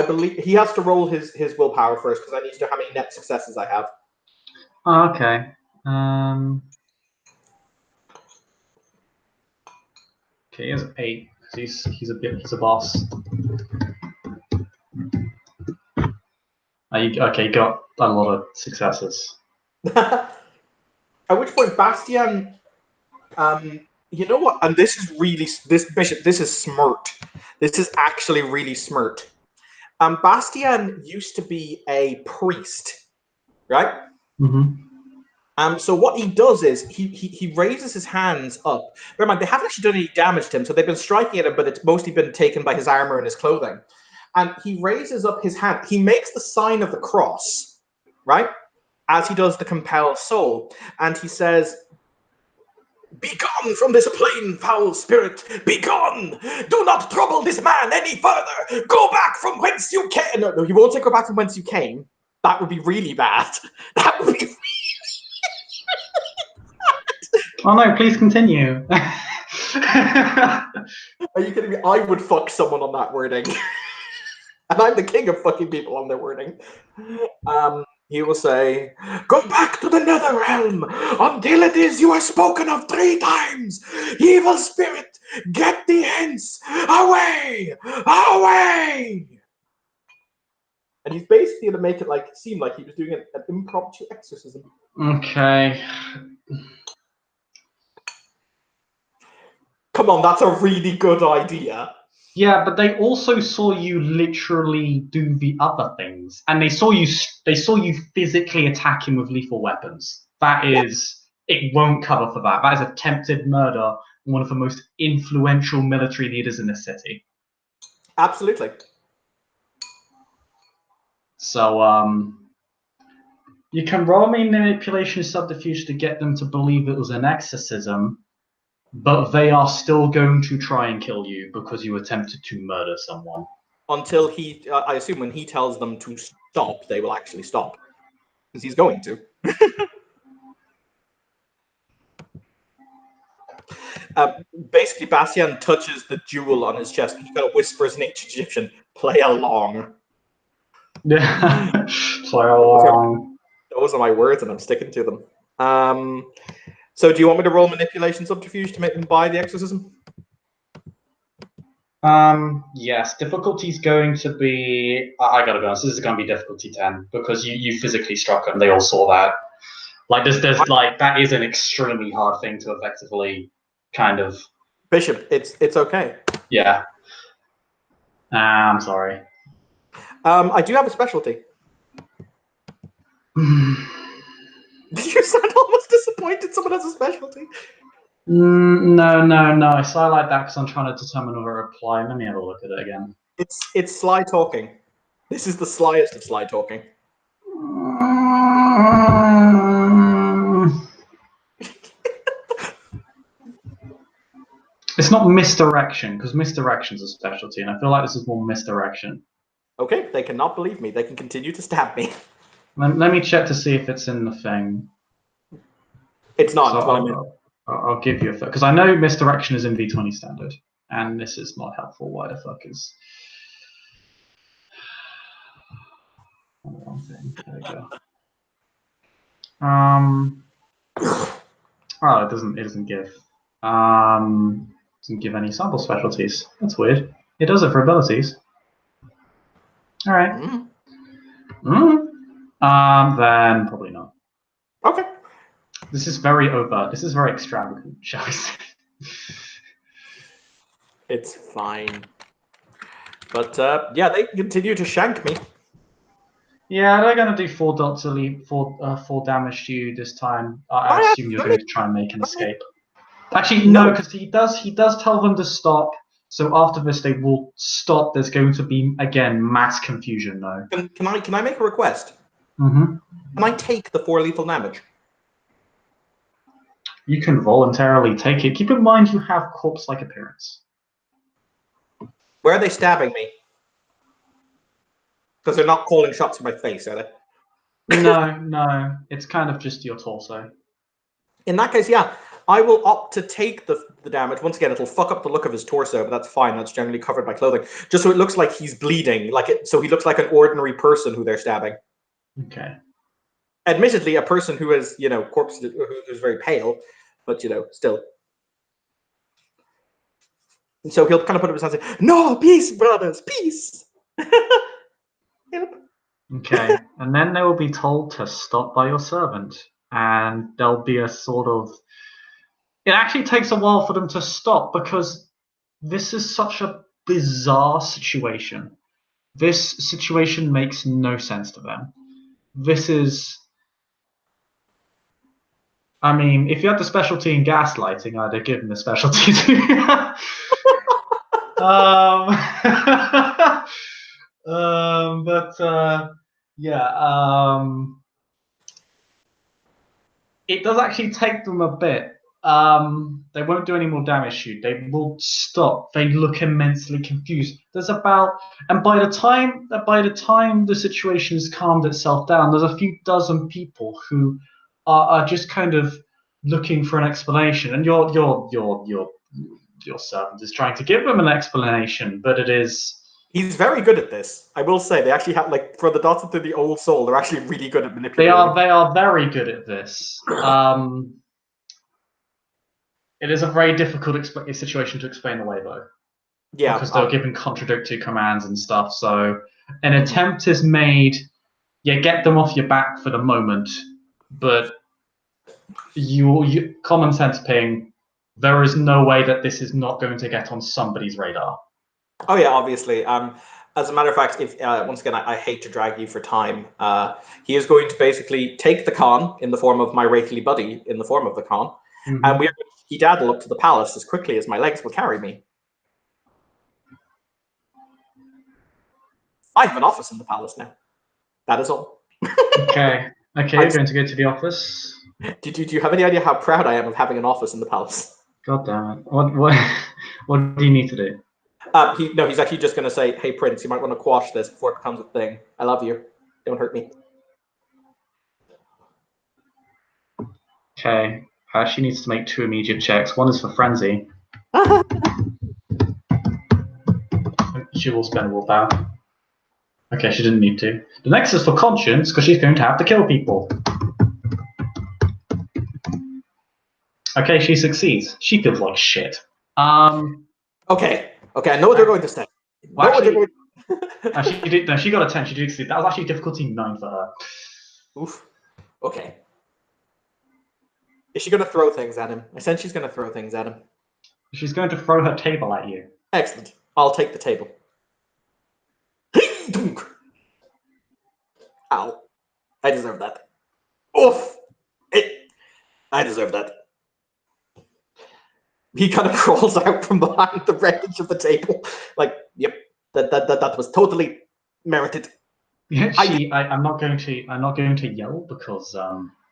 S2: believe he has to roll his willpower first because I need to know how many net successes I have.
S5: Oh, okay. Okay, he has 8 because he's a boss. Okay, you got a lot of successes.
S2: At which point, Bastian, you know what? And this is really Bishop. This is smart. This is actually really smart. Bastian used to be a priest, right?
S5: Mm-hmm.
S2: So what he does is he raises his hands up. Bear in mind, they haven't actually done any damage to him, so they've been striking at him, but it's mostly been taken by his armor and his clothing. And he raises up his hand. He makes the sign of the cross, right? As he does the Compel Soul. And he says, "Be gone from this plain, foul spirit. Be gone. Do not trouble this man any further. Go back from whence you came." No, he won't say go back from whence you came. That would be really bad. That would be
S5: Oh no, please continue.
S2: Are you kidding me? I would fuck someone on that wording. And I'm the king of fucking people on their wording. He will say, "Go back to the nether realm until it is you are spoken of 3 times. Evil spirit, get thee hence. Away! Away!" and he's basically going to make it seem like he was doing an impromptu exorcism.
S5: Okay.
S2: Come on, that's a really good idea.
S5: Yeah, but they also saw you literally do the other things, and they saw you physically attack him with lethal weapons. That is, it won't cover for that. That is attempted murder on one of the most influential military leaders in the city.
S2: Absolutely.
S5: So, you can roll me manipulation subterfuge to get them to believe it was an exorcism, but they are still going to try and kill you because you attempted to murder someone.
S2: Until he, I assume when he tells them to stop, they will actually stop. Because he's going to. Basically, Bastian touches the jewel on his chest and he kind of whispers in ancient Egyptian, "Play along."
S5: Yeah. Play along.
S2: Those are my words and I'm sticking to them. So do you want me to roll manipulation subterfuge to make them buy the exorcism?
S5: Yes, difficulty's going to be. I gotta be honest. This is going to be difficulty 10 because you physically struck them. They all saw that. Like there's that is an extremely hard thing to effectively kind of.
S2: Bishop, it's okay.
S5: Yeah. I'm sorry.
S2: I do have a specialty. Did you sound almost disappointed someone has a specialty?
S5: No. I say like that because I'm trying to determine whether to reply. Let me have a look at it again.
S2: It's sly talking. This is the slyest of sly talking.
S5: It's not misdirection because misdirection's a specialty, and I feel like this is more misdirection.
S2: Okay, they cannot believe me. They can continue to stab me.
S5: Let me check to see if it's in the thing.
S2: It's not.
S5: So
S2: That's what I mean.
S5: I'll give you a because I know misdirection is in V20 standard, and this is not helpful. Why the fuck is? Wrong thing. There we go. Oh, it doesn't give. Doesn't give any sample specialties. That's weird. It does it for abilities. All right. Then probably not.
S2: Okay.
S5: This is very overt. This is very extravagant, shall I say?
S2: It's fine. But yeah, they continue to shank me.
S5: Yeah, they're gonna do 4 dots to leave 4 damage to you this time. I assume you're going to try and make an escape. Actually, no, because he does tell them to stop. So after this, they will stop. There's going to be again mass confusion, though.
S2: Can I make a request?
S5: Mm-hmm.
S2: Can I take the 4 lethal damage?
S5: You can voluntarily take it. Keep in mind you have corpse-like appearance.
S2: Where are they stabbing me? Because they're not calling shots in my face, are they?
S5: No. It's kind of just your torso.
S2: In that case, yeah. I will opt to take the damage. Once again, it'll fuck up the look of his torso, but that's fine. That's generally covered by clothing. Just so it looks like he's bleeding. So he looks like an ordinary person who they're stabbing.
S5: Okay.
S2: Admittedly, a person who is, corpse who's very pale, but, still. And so he'll kind of put up his hands and say, "No, peace, brothers, peace."
S5: Okay. And then they will be told to stop by your servant. And there'll be a sort of... It actually takes a while for them to stop because this is such a bizarre situation. This situation makes no sense to them. This is... I mean, if you had the specialty in gaslighting, I'd have given the specialty to you. It does actually take them a bit. They won't do any more damage to you. They will stop. They look immensely confused. And by the time the situation has calmed itself down, there's a few dozen people who are just kind of looking for an explanation, and your servant is trying to give them an explanation, but it is.
S2: He's very good at this. I will say they actually have for the dots into the old soul. They're actually really good at manipulating.
S5: They are very good at this. It is a very difficult situation to explain away, though.
S2: Yeah,
S5: because they're giving contradictory commands and stuff. So, An attempt is made. Yeah, get them off your back for the moment, but you common sense ping. There is no way that this is not going to get on somebody's radar.
S2: Oh yeah, obviously. As a matter of fact, if once again, I hate to drag you for time. He is going to basically take the con in the form of my wraithly buddy in the form of the con,
S5: Mhm.
S2: and we're going to skedaddle up to the palace as quickly as my legs will carry me. I have an office in the palace now. That is all.
S5: Okay, you're going to go to the office.
S2: Do you have any idea how proud I am of having an office in the palace?
S5: God damn it! What do you need to do?
S2: He's actually just going to say, "Hey, Prince, you might want to quash this before it becomes a thing. I love you. Don't hurt me."
S5: Okay, she needs to make 2 immediate checks. One is for frenzy. She will spend willpower. Okay, she didn't need to. The next is for conscience, because she's going to have to kill people. Okay, she succeeds. She feels like shit.
S2: Okay, I know what they're going to say.
S5: Well,
S2: Know what they're
S5: actually,
S2: going
S5: she did. No, she got a 10. She did succeed. That was actually difficulty 9 for her.
S2: Oof. Okay. Is she going to throw things at him? I sense she's going to throw things at him.
S5: She's going to throw her table at you.
S2: Excellent. I'll take the table. Ow. I deserve that. Oof. I deserve that. He kind of crawls out from behind the edge of the table. Like, yep, that was totally merited.
S5: Yeah, I'm not going to yell because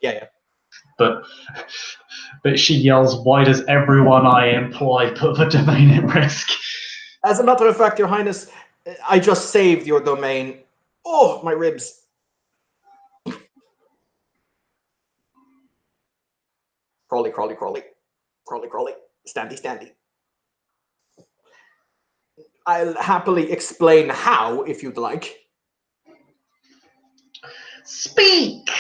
S2: Yeah.
S5: But she yells, "Why does everyone I employ put the domain at risk?"
S2: As a matter of fact, Your Highness, I just saved your domain. Oh, my ribs. Crawly, crawly, crawly. Crawly, crawly. Standy, standy. I'll happily explain how, if you'd like.
S5: Speak!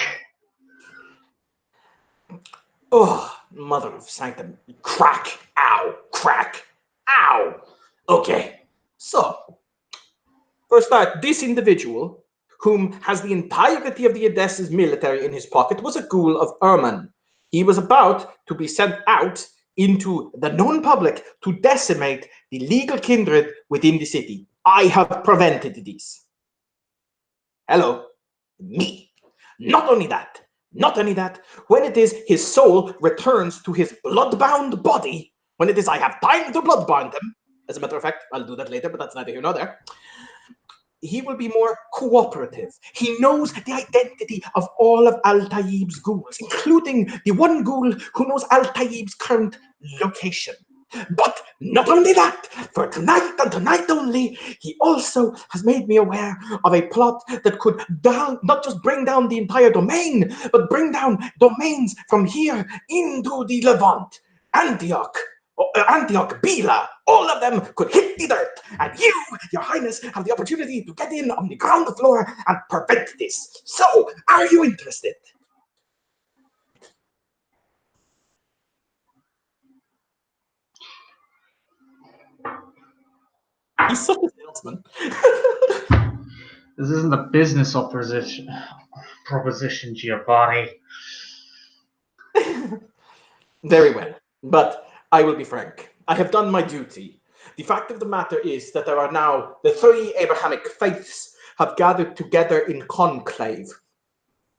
S2: Oh, mother of sanctum. Crack. Ow. Crack. Ow. Okay. So, for a start, this individual, whom has the entirety of the Edessa's military in his pocket, was a ghoul of Erman. He was about to be sent out into the known public to decimate the legal kindred within the city. I have prevented this. Hello. Me. Not only that, when it is his soul returns to his blood-bound body, when it is I have time to blood-bind him, as a matter of fact, I'll do that later, but that's neither here nor there, he will be more cooperative. He knows the identity of all of Al-Tayyib's ghouls, including the one ghoul who knows Al-Tayyib's current location. But not only that, for tonight and tonight only, he also has made me aware of a plot that could not just bring down the entire domain, but bring down domains from here into the Levant, Antioch, Bila, all of them could hit the dirt, and you, Your Highness, have the opportunity to get in on the ground floor and prevent this. So, are you interested? He's such a salesman.
S5: This isn't a business proposition, Giovanni.
S2: Very well, but I will be frank. I have done my duty. The fact of the matter is that there are now the 3 Abrahamic faiths have gathered together in conclave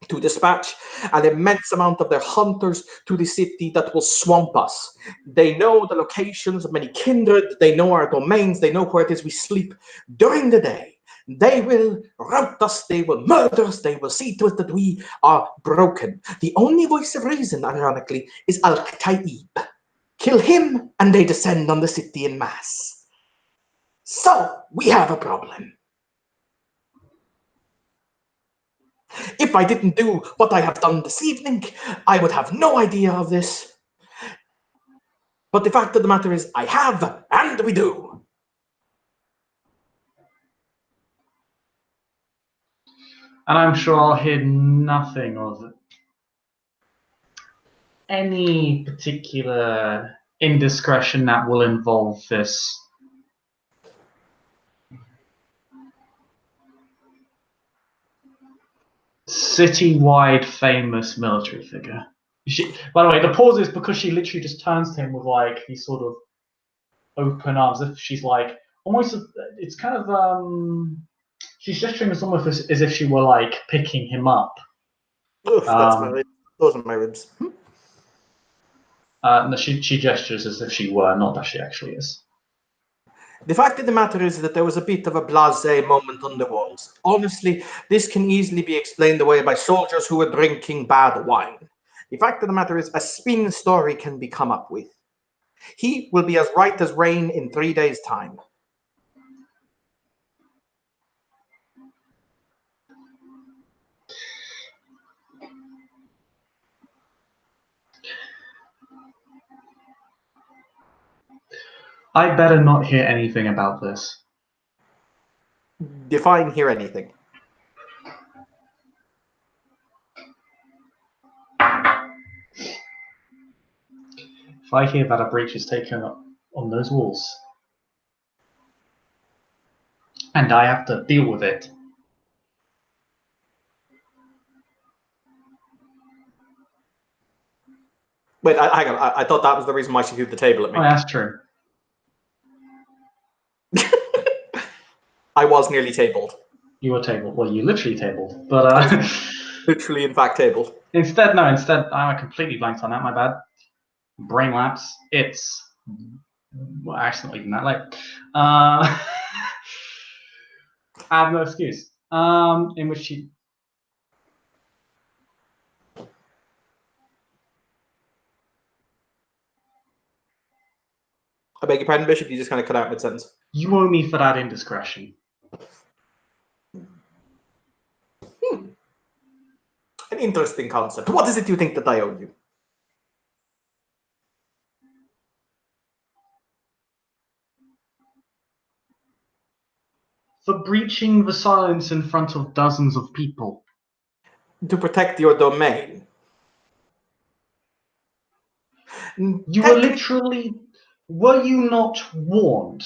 S2: to dispatch an immense amount of their hunters to the city that will swamp us. They know the locations of many kindred, they know our domains, they know where it is we sleep during the day. They will rout us, they will murder us, they will see to it that we are broken. The only voice of reason, ironically, is Al-Tayyib. Kill him, and they descend on the city en masse. So, we have a problem. If I didn't do what I have done this evening, I would have no idea of this. But the fact of the matter is, I have, and we do.
S5: And I'm sure I'll hear nothing of any particular indiscretion that will involve this. City-wide famous military figure. By the way, the pause is because she literally just turns to him with like these sort of open arms, if she's like almost. It's kind of she's gesturing almost as if she were like picking him up.
S2: Oof, that's my ribs. Those are my ribs.
S5: No, she gestures as if she were, not that she actually is.
S2: The fact of the matter is that there was a bit of a blasé moment on the walls. Honestly, this can easily be explained away by soldiers who were drinking bad wine. The fact of the matter is, a spin story can be come up with. He will be as right as rain in 3 days' time.
S5: I better not hear anything about this.
S2: Define hear anything.
S5: If I hear that a breach is taken up on those walls, and I have to deal with it,
S2: Wait, hang on. I thought that was the reason why she threw the table at me.
S5: oh, that's true.
S2: I was nearly tabled.
S5: You were tabled. Well, you literally tabled, but
S2: Literally, in fact, tabled.
S5: instead, I completely blanked on that. My bad. Brain lapse. It's actually not even that late. I have no excuse. In which she.
S2: I beg your pardon, Bishop. You just kind of cut out mid-sentence.
S5: You owe me for that indiscretion.
S2: An interesting concept. What is it you think that I owe you?
S5: For breaching the silence in front of dozens of people.
S2: To protect your domain.
S5: You were literally. Were you not warned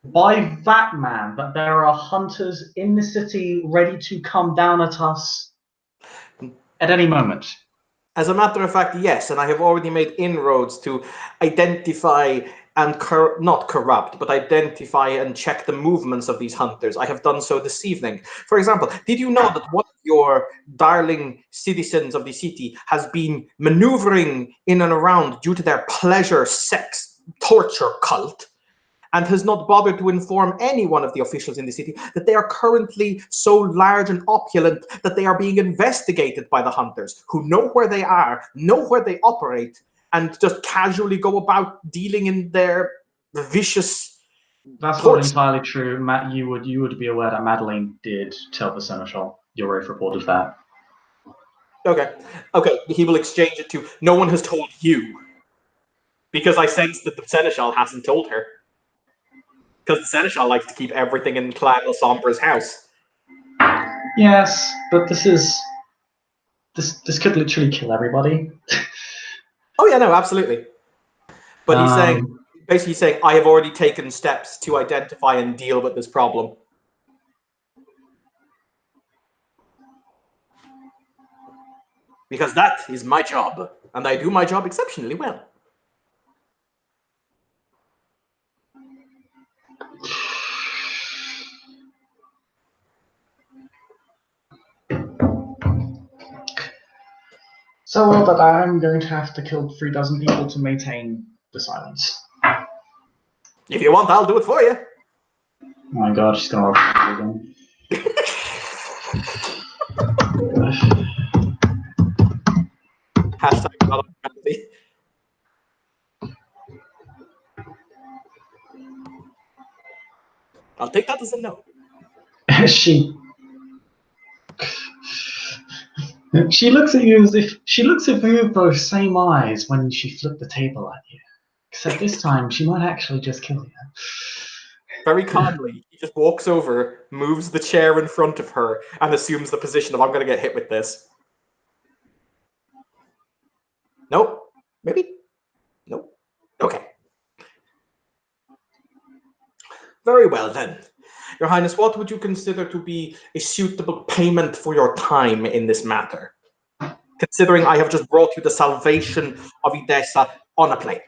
S5: by that man that there are hunters in the city ready to come down at us at any moment?
S2: As a matter of fact, yes, and I have already made inroads to identify and not corrupt, but identify and check the movements of these hunters. I have done so this evening. For example, did you know that one of your darling citizens of the city has been maneuvering in and around due to their pleasure, sex, torture cult? And has not bothered to inform any one of the officials in the city that they are currently so large and opulent that they are being investigated by the hunters, who know where they are, know where they operate, and just casually go about dealing in their vicious.
S5: That's
S2: torture.
S5: not entirely true. Matt, you would be aware that Madeline did tell the Seneschal. Your Wraith reported that.
S2: Okay. He will exchange it to, no one has told you. Because I sense that the Seneschal hasn't told her. Because the Seneschal likes to keep everything in Clan Sombra's house.
S5: Yes, but this could literally kill everybody.
S2: Oh yeah, no, absolutely. But he's basically saying, I have already taken steps to identify and deal with this problem. Because that is my job, and I do my job exceptionally well.
S5: So well that I'm going to have to kill 3 dozen people to maintain the silence.
S2: If you want, I'll do it for you.
S5: Oh my god, she's gonna roll again.
S2: Hashtag not on fantasy. I'll take that as a no.
S5: She looks at you as if she looks at you with those same eyes when she flipped the table at you. Except this time she might actually just kill you.
S2: Very calmly, he just walks over, moves the chair in front of her, and assumes the position of I'm going to get hit with this. Nope. Maybe? Nope. Okay. Very well then. Your Highness, what would you consider to be a suitable payment for your time in this matter? Considering I have just brought you the salvation of Edessa on a plate.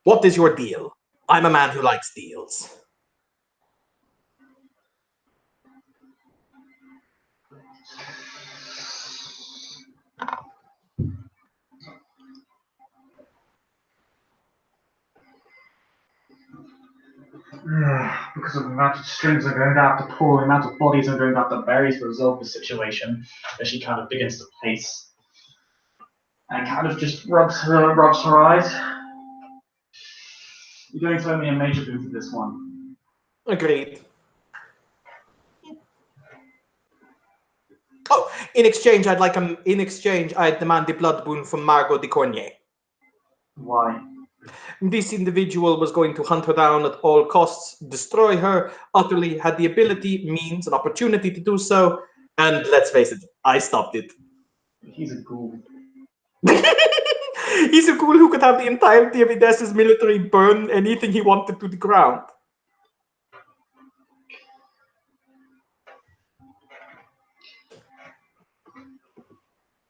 S2: What is your deal? I'm a man who likes deals.
S5: Because of the amount of strings I'm going to have to pull, the amount of bodies I'm going to have to bury to resolve the situation, as she kind of begins to pace. And kind of just rubs her eyes. You're going to owe me a major boon for this one.
S2: Agreed. Oh, in exchange, I demand the blood boon from Margot de Cornier.
S5: Why?
S2: This individual was going to hunt her down at all costs, destroy her, utterly had the ability, means, and opportunity to do so, and let's face it, I stopped it.
S5: He's a ghoul.
S2: He's a ghoul who could have the entirety of Edessa's military burn anything he wanted to the ground.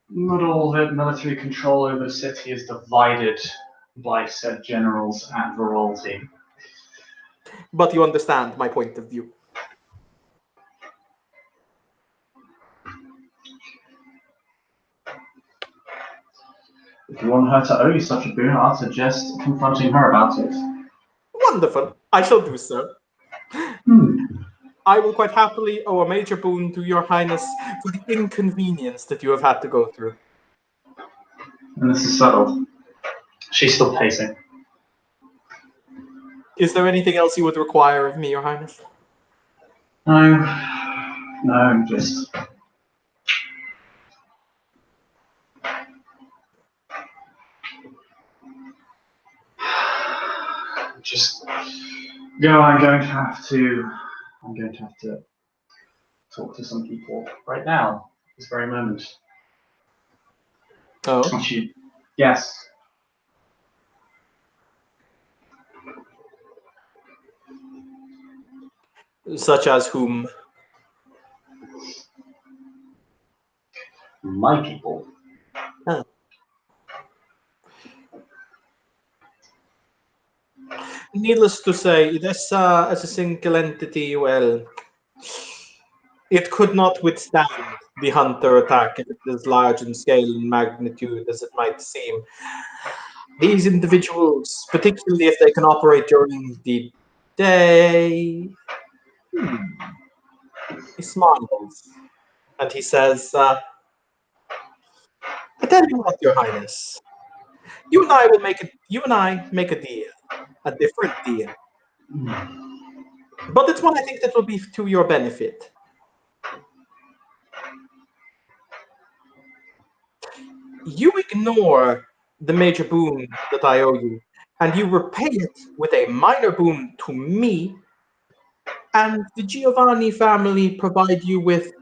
S5: Not all the military control over the city is divided by said generals and royalty.
S2: But you understand my point of view.
S5: If you want her to owe you such a boon, I'd suggest confronting her about it.
S2: Wonderful. I shall do so. I will quite happily owe a major boon to your highness for the inconvenience that you have had to go through.
S5: And this is settled. She's still pacing.
S2: Is there anything else you would require of me, your highness?
S5: No, just... Just go. I'm going to have to talk to some people right now, this very moment.
S2: Oh.
S5: Yes.
S2: Such as whom?
S5: My people.
S2: Huh. Needless to say, Edessa as a single entity, well, it could not withstand the Hunter attack if it is large in scale and magnitude as it might seem. These individuals, particularly if they can operate during the day, he smiles and he says, I tell you what, your highness, you and I make a deal, a different deal. But it's one I think that will be to your benefit. You ignore the major boon that I owe you, and you repay it with a minor boon to me, and the Giovanni family provide you with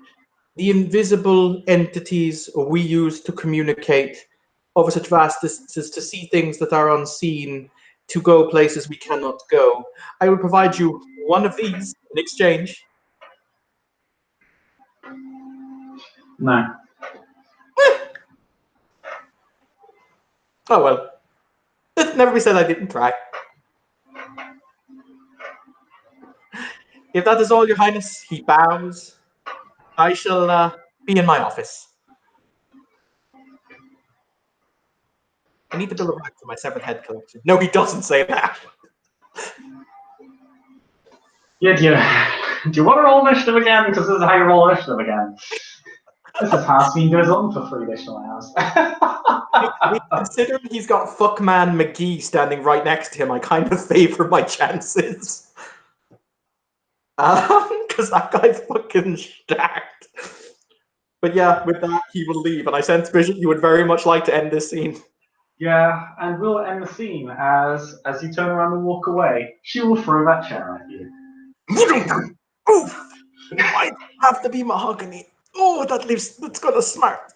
S2: the invisible entities we use to communicate over such vast distances, to see things that are unseen, to go places we cannot go. I will provide you one of these in exchange.
S5: No.
S2: Oh well. It never be said I didn't try. If that is all, your highness, he bows. I shall be in my office. I need to build a rack for my severed head collection. No, he doesn't say that.
S5: Yeah, do you want to roll initiative again? Because this is how you roll initiative again. This is Hasmin goes on for 3 additional hours.
S2: Considering he's got Fuckman McGee standing right next to him, I kind of favor my chances. Because that guy's fucking stacked. But yeah, with that, he will leave. And I sense, Bishop, you would very much like to end this scene.
S5: Yeah, and we'll end the scene as you turn around and walk away. She will throw that chair at you.
S2: Oof! It might have to be mahogany. Oh, that's gonna smart.